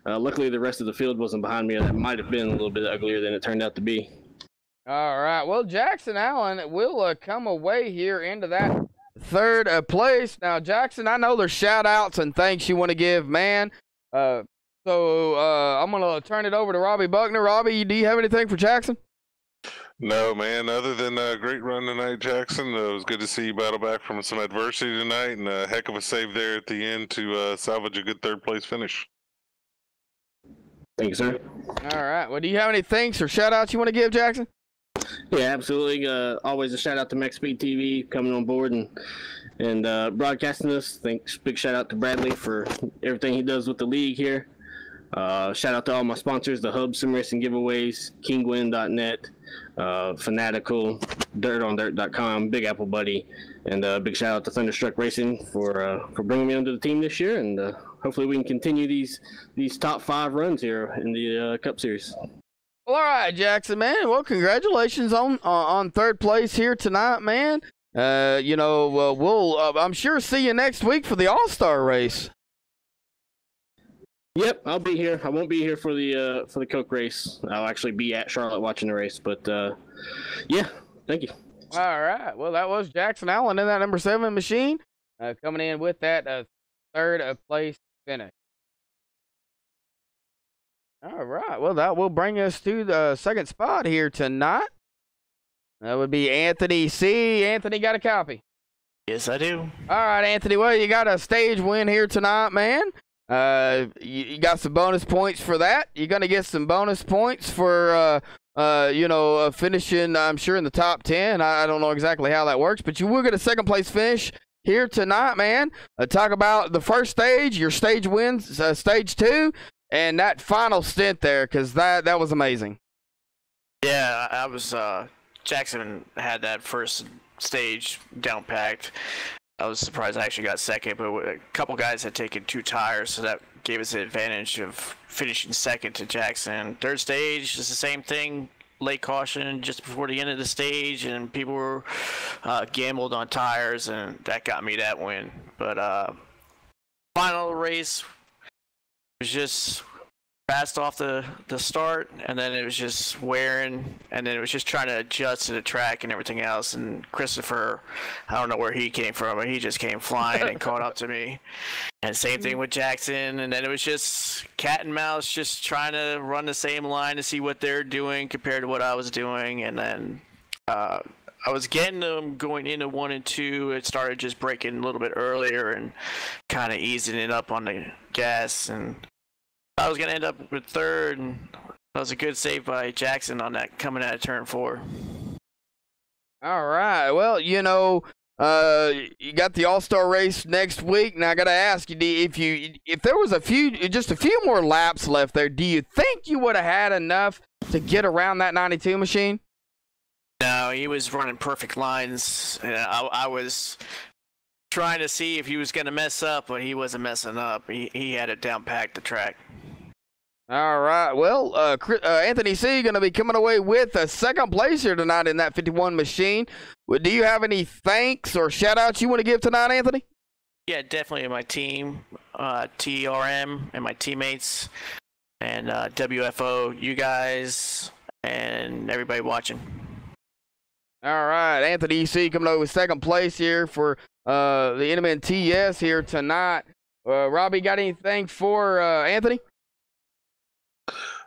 Speaker 11: luckily the rest of the field wasn't behind me. That might have been a little bit uglier than it turned out to be.
Speaker 4: All right, well, Jackson Allen will come away here into that 3rd place. Now, Jackson, I know there's shout-outs and thanks you want to give, man. So I'm going to turn it over to Robbie Buckner. Robbie, do you have anything for Jackson?
Speaker 5: No, man. Other than a great run tonight, Jackson. It was good to see you battle back from some adversity tonight, and a heck of a save there at the end to salvage a good 3rd place finish.
Speaker 11: Thank you, sir.
Speaker 4: All right. Well, do you have any thanks or shout-outs you want to give, Jackson?
Speaker 11: Yeah, absolutely. Always a shout out to MaxSpeedTV coming on board and broadcasting this. Thanks, big shout out to Bradley for everything he does with the league here. Shout out to all my sponsors: the Hub Sim Racing Giveaways, KingWin.net, Fanatical, DirtOnDirt.com, Big Apple Buddy, and big shout out to Thunderstruck Racing for bringing me onto the team this year. And hopefully we can continue these top 5 runs here in the Cup Series.
Speaker 4: Well, all right, Jackson, man. Well, congratulations on 3rd place here tonight, man. We'll I'm sure see you next week for the All-Star race.
Speaker 11: Yep, I'll be here. I won't be here for the Coke race. I'll actually be at Charlotte watching the race. But yeah, thank you.
Speaker 4: All right. Well, that was Jackson Allen in that number 7 machine, coming in with that third place finish. All right. Well, that will bring us to the second spot here tonight. That would be Anthony C. Anthony got a copy.
Speaker 12: Yes, I do.
Speaker 4: All right, Anthony. Well, you got a stage win here tonight, man. You got some bonus points for that. You're gonna get some bonus points for finishing. I'm sure in the top 10. I don't know exactly how that works, but you will get a second place finish here tonight, man. Talk about the first stage, your stage wins, stage 2, and that final stint there, because that was amazing.
Speaker 12: Yeah, I was. Jackson had that first stage down packed. I was surprised I actually got second, but a couple guys had taken 2 tires, so that gave us the advantage of finishing second to Jackson. Third stage is the same thing. Late caution just before the end of the stage, and people were gambled on tires, and that got me that win. But final race was just fast off the start, and then it was just wearing, and then it was just trying to adjust to the track and everything else. And Christopher, I don't know where he came from, but he just came flying and caught up to me. And same thing with Jackson, and then it was just cat and mouse, just trying to run the same line to see what they're doing compared to what I was doing. And then I was getting them going into 1 and 2. It started just breaking a little bit earlier and kind of easing it up on the gas, and I was going to end up with third, and that was a good save by Jackson on that coming out of turn 4.
Speaker 4: All right. Well, you got the All-Star race next week. Now I got to ask you, if there was just a few more laps left there, do you think you would have had enough to get around that 92 machine?
Speaker 12: No, he was running perfect lines. I was trying to see if he was going to mess up, but he wasn't messing up. He had it down packed the track.
Speaker 4: All right. Well, Anthony C. going to be coming away with a second place here tonight in that 51 machine. Do you have any thanks or shout-outs you want to give tonight, Anthony?
Speaker 12: Yeah, definitely my team, TRM, and my teammates, and WFO, you guys, and everybody watching.
Speaker 4: All right. Anthony C. coming away with second place here for the NMNTS here tonight. Robbie, got anything for Anthony?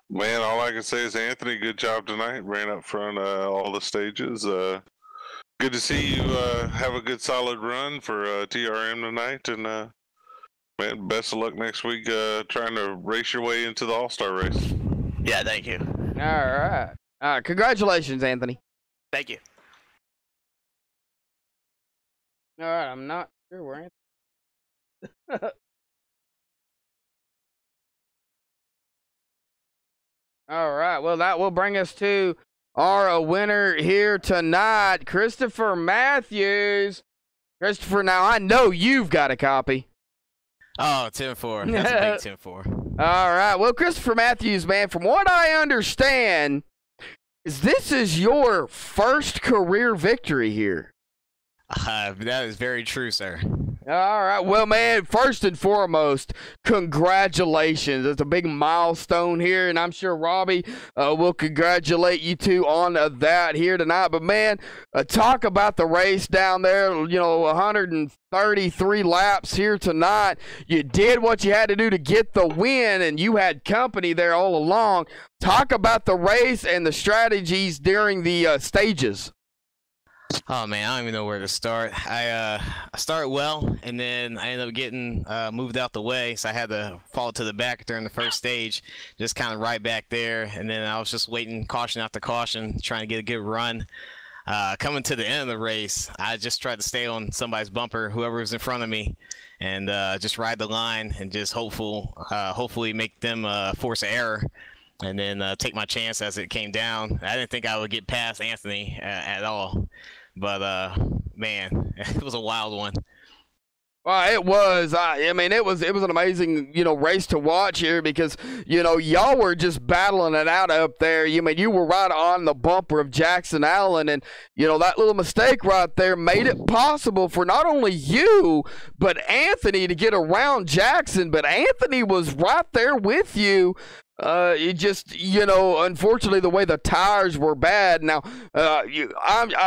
Speaker 5: Man, all I can say is, Anthony, good job tonight. Ran up front all the stages. Good to see you have a good solid run for TRM tonight. And, man, best of luck next week trying to race your way into the All-Star race.
Speaker 12: Yeah, thank you.
Speaker 4: All right. All right. Congratulations, Anthony.
Speaker 12: Thank you.
Speaker 4: All right. I'm not sure where Anthony... All right, well, that will bring us to our winner here tonight, Christopher Matthews. Christopher, now I know you've got a copy.
Speaker 8: Oh, 10-4. That's a big 10-4.
Speaker 4: All right, well, Christopher Matthews, man, from what I understand, this is your first career victory here.
Speaker 8: That is very true, sir.
Speaker 4: All right. Well, man, first and foremost, congratulations. It's a big milestone here, and I'm sure Robbie will congratulate you two on that here tonight. But, man, talk about the race down there, 133 laps here tonight. You did what you had to do to get the win, and you had company there all along. Talk about the race and the strategies during the stages.
Speaker 8: Oh man, I don't even know where to start. I started well, and then I ended up getting moved out the way, so I had to fall to the back during the first stage, just kind of right back there. And then I was just waiting caution after caution, trying to get a good run. Coming to the end of the race, I just tried to stay on somebody's bumper, whoever was in front of me, and just ride the line and just hopefully make them force an error, and then take my chance as it came down. I didn't think I would get past Anthony at all. But man, it was a wild one.
Speaker 4: Well, it was. I mean, it was an amazing, race to watch here because, y'all were just battling it out up there. You were right on the bumper of Jackson Allen, and that little mistake right there made it possible for not only you but Anthony to get around Jackson. But Anthony was right there with you. It just, unfortunately, the way the tires were bad. Now,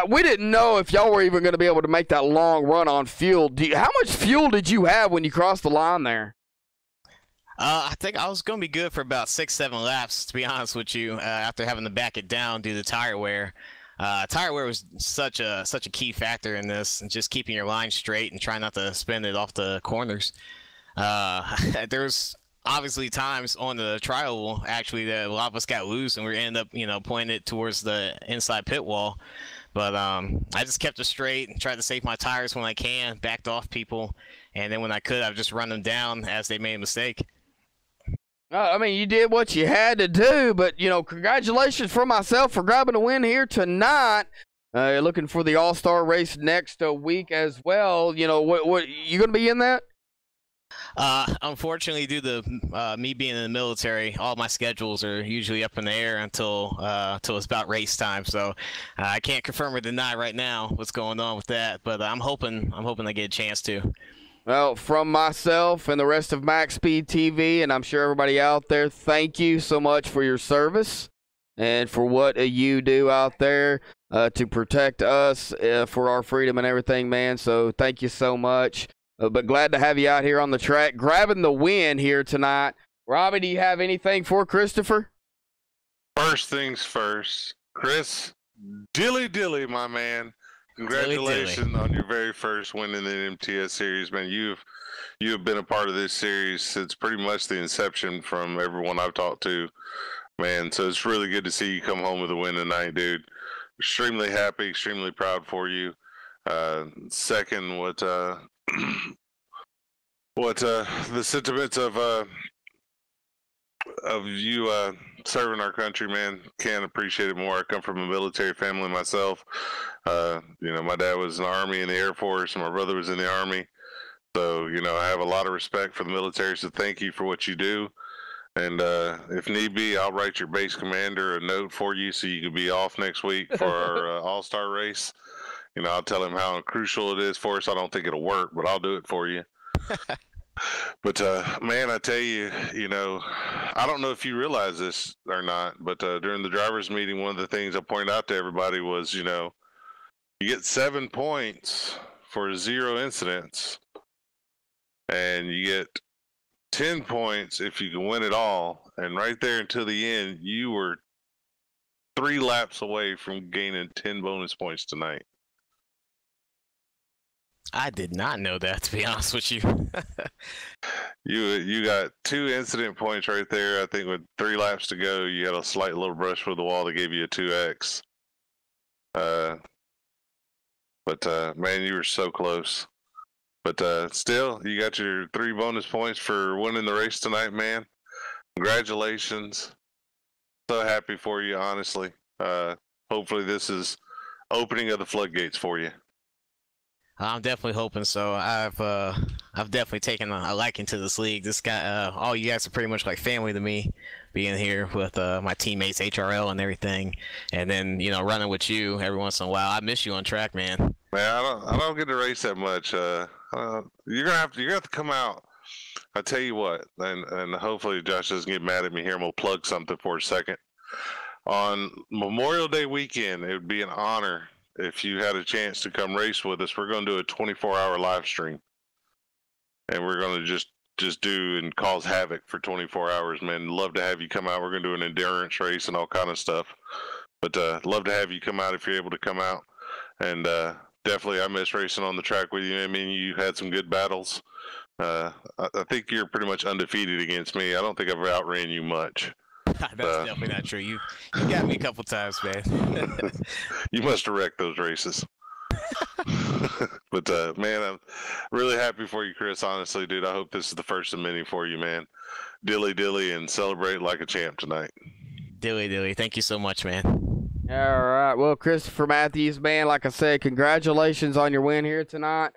Speaker 4: we didn't know if y'all were even going to be able to make that long run on fuel. How much fuel did you have when you crossed the line there?
Speaker 8: I think I was going to be good for about 6-7 laps, to be honest with you, after having to back it down due to tire wear. Tire wear was such a key factor in this, and just keeping your line straight and trying not to spin it off the corners. There's obviously times on the trial actually that a lot of us got loose and we ended up pointing it towards the inside pit wall, but I just kept it straight and tried to save my tires when I can, backed off people, and then when I could I've just run them down as they made a mistake.
Speaker 4: I mean, you did what you had to do, but congratulations for myself for grabbing a win here tonight. Looking for the All-Star race next week as well. What you gonna be in that?
Speaker 8: Unfortunately, due to me being in the military, all my schedules are usually up in the air until it's about race time. So I can't confirm or deny right now what's going on with that. But I'm hoping I get a chance to.
Speaker 4: Well, from myself and the rest of MaxSpeedTV, and I'm sure everybody out there, thank you so much for your service and for what you do out there to protect us for our freedom and everything, man. So thank you so much. But glad to have you out here on the track, grabbing the win here tonight. Robbie, do you have anything for Christopher?
Speaker 5: First things first, Chris, dilly, my man. Congratulations on your very first win in the MTS series, man. You have been a part of this series since pretty much the inception from everyone I've talked to, man. So it's really good to see you come home with a win tonight, dude. Extremely happy, extremely proud for you. Second, what the sentiments of you serving our country, man, can't appreciate it more. I come from a military family myself. My dad was in the Army and the Air Force, and my brother was in the Army. So, I have a lot of respect for the military, so thank you for what you do. And if need be, I'll write your base commander a note for you so you can be off next week for our All-Star race. I'll tell him how crucial it is for us. I don't think it'll work, but I'll do it for you. But, man, I tell you, I don't know if you realize this or not, but during the driver's meeting, one of the things I pointed out to everybody was, you get 7 points for 0 incidents, and you get 10 points if you can win it all. And right there until the end, you were 3 laps away from gaining 10 bonus points tonight.
Speaker 8: I did not know that, to be honest with you.
Speaker 5: You got 2 incident points right there. I think with 3 laps to go, you had a slight little brush with the wall that gave you a 2x. But man, you were so close. But still, you got your 3 bonus points for winning the race tonight, man. Congratulations. So happy for you, honestly. Hopefully this is opening of the floodgates for you.
Speaker 8: I'm definitely hoping so. I've definitely taken a liking to this league. This guy, all you guys are pretty much like family to me, being here with my teammates, HRL and everything, and then running with you every once in a while. I miss you on track, man.
Speaker 5: Man, I don't get to race that much. You're gonna have to come out. I tell you what, and hopefully Josh doesn't get mad at me here. I'm gonna plug something for a second. On Memorial Day weekend, it would be an honor if you had a chance to come race with us. We're going to do a 24-hour live stream, and we're going to just do and cause havoc for 24 hours, man. Love to have you come out. We're going to do an endurance race and all kind of stuff, but love to have you come out if you're able to come out. And definitely I miss racing on the track with you. I mean, you had some good battles. I think you're pretty much undefeated against me. I don't think I've outran you much.
Speaker 8: That's definitely not true. You got me a couple times, man.
Speaker 5: You must have wrecked those races. But man, I'm really happy for you, Chris. Honestly, dude, I hope this is the first of many for you, man. Dilly and celebrate like a champ tonight.
Speaker 8: Dilly. Thank you so much, man.
Speaker 4: All right. Well, Christopher Matthews, man, like I said, congratulations on your win here tonight.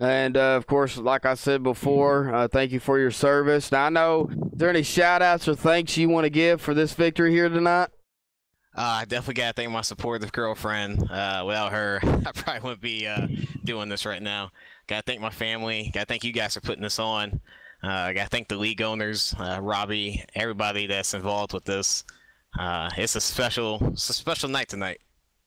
Speaker 4: And, of course, like I said before, thank you for your service. Now, I know, is there any shout-outs or thanks you want to give for this victory here tonight?
Speaker 8: I definitely got to thank my supportive girlfriend. Without her, I probably wouldn't be doing this right now. Got to thank my family. Got to thank you guys for putting this on. I got to thank the league owners, Robbie, everybody that's involved with this. It's a special night tonight.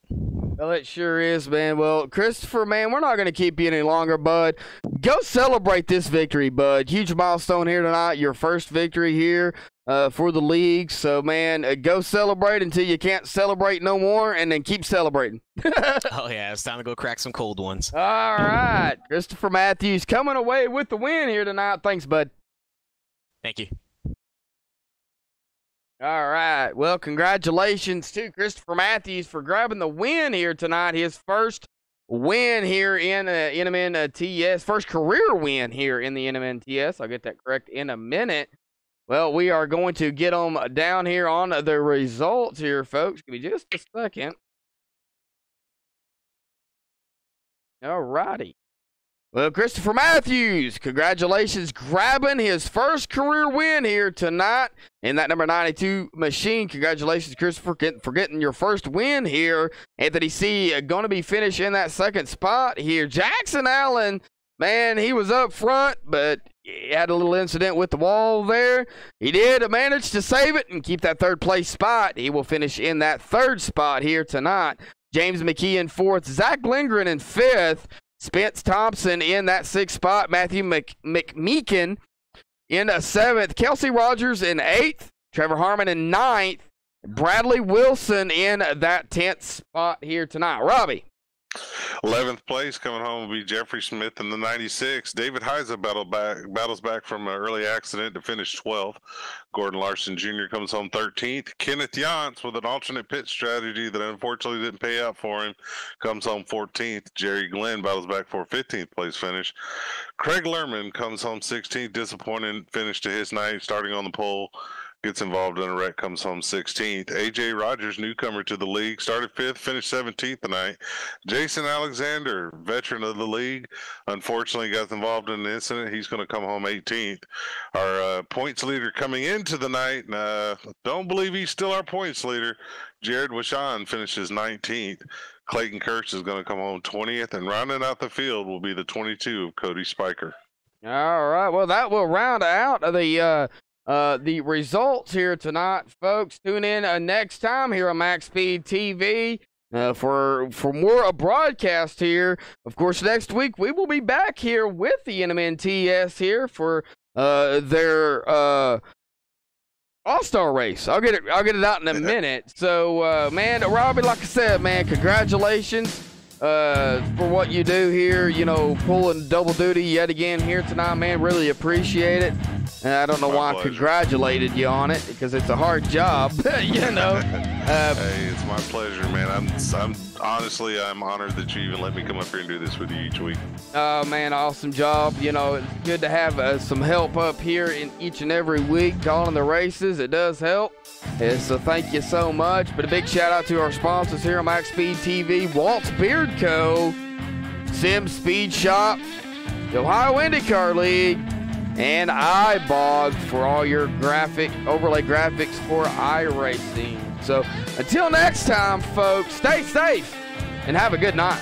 Speaker 4: Well, it sure is, man. Well, Christopher, man, we're not going to keep you any longer, bud. Go celebrate this victory, bud. Huge milestone here tonight. Your first victory here for the league. So, man, go celebrate until you can't celebrate no more, and then keep celebrating.
Speaker 8: Oh, yeah, it's time to go crack some cold ones.
Speaker 4: All right. Christopher Matthews coming away with the win here tonight. Thanks, bud.
Speaker 8: Thank you.
Speaker 4: All right. Well, congratulations to Christopher Matthews for grabbing the win here tonight. His first win here in NMNTS. First career win here in the NMNTS. I'll get that correct in a minute. Well, we are going to get them down here on the results here, folks. Give me just a second. All righty. Well, Christopher Matthews, congratulations, grabbing his first career win here tonight in that number 92 machine. Congratulations, Christopher, for getting your first win here. Anthony C. going to be finishing in that second spot here. Jackson Allen, man, he was up front, but he had a little incident with the wall there. He did manage to save it and keep that third place spot. He will finish in that third spot here tonight. James McKee in fourth, Zach Lindgren in fifth. Spence Thompson in that sixth spot. Matthew McMeekin in a seventh. Kelsey Rogers in eighth. Trevor Harmon in ninth. Bradley Wilson in that 10th spot here tonight. Robbie.
Speaker 5: 11th place coming home will be Jeffrey Smith in the 96. David Heiza battles back from an early accident to finish 12th. Gordon Larson Jr. comes home 13th. Kenneth Yance with an alternate pit strategy that unfortunately didn't pay out for him comes home 14th. Jerry Glenn battles back for a 15th place finish. Craig Lerman comes home 16th. Disappointing finish to his night, starting on the pole. Gets involved in a wreck, comes home 16th. A.J. Rogers, newcomer to the league, started 5th, finished 17th tonight. Jason Alexander, veteran of the league, unfortunately got involved in an incident. He's going to come home 18th. Our points leader coming into the night, don't believe he's still our points leader. Jared Washan finishes 19th. Clayton Kirsch is going to come home 20th, and rounding out the field will be the 22 of Cody Spiker.
Speaker 4: All right, well, that will round out the results here tonight, folks. Tune in next time here on MaxSpeedTV for more broadcast here. Of course, next week we will be back here with the NMNTS here for their All-Star race. I'll get it out in a minute. So, man, Robbie, like I said, man, congratulations for what you do here. You know, pulling double duty yet again here tonight, man. Really appreciate it. I don't know why I congratulated you on it, because it's a hard job, you know.
Speaker 5: Hey, it's my pleasure, man. I'm honestly, I'm honored that you even let me come up here and do this with you each week.
Speaker 4: Oh, man, awesome job. You know, it's good to have some help up here in each and every week calling the races. It does help. So thank you so much. But a big shout out to our sponsors here on MaxSpeedTV, Walt's Beard Co., Sim Speed Shop, the Ohio IndyCar League, and iBog for all your overlay graphics for iRacing. So until next time, folks, stay safe and have a good night.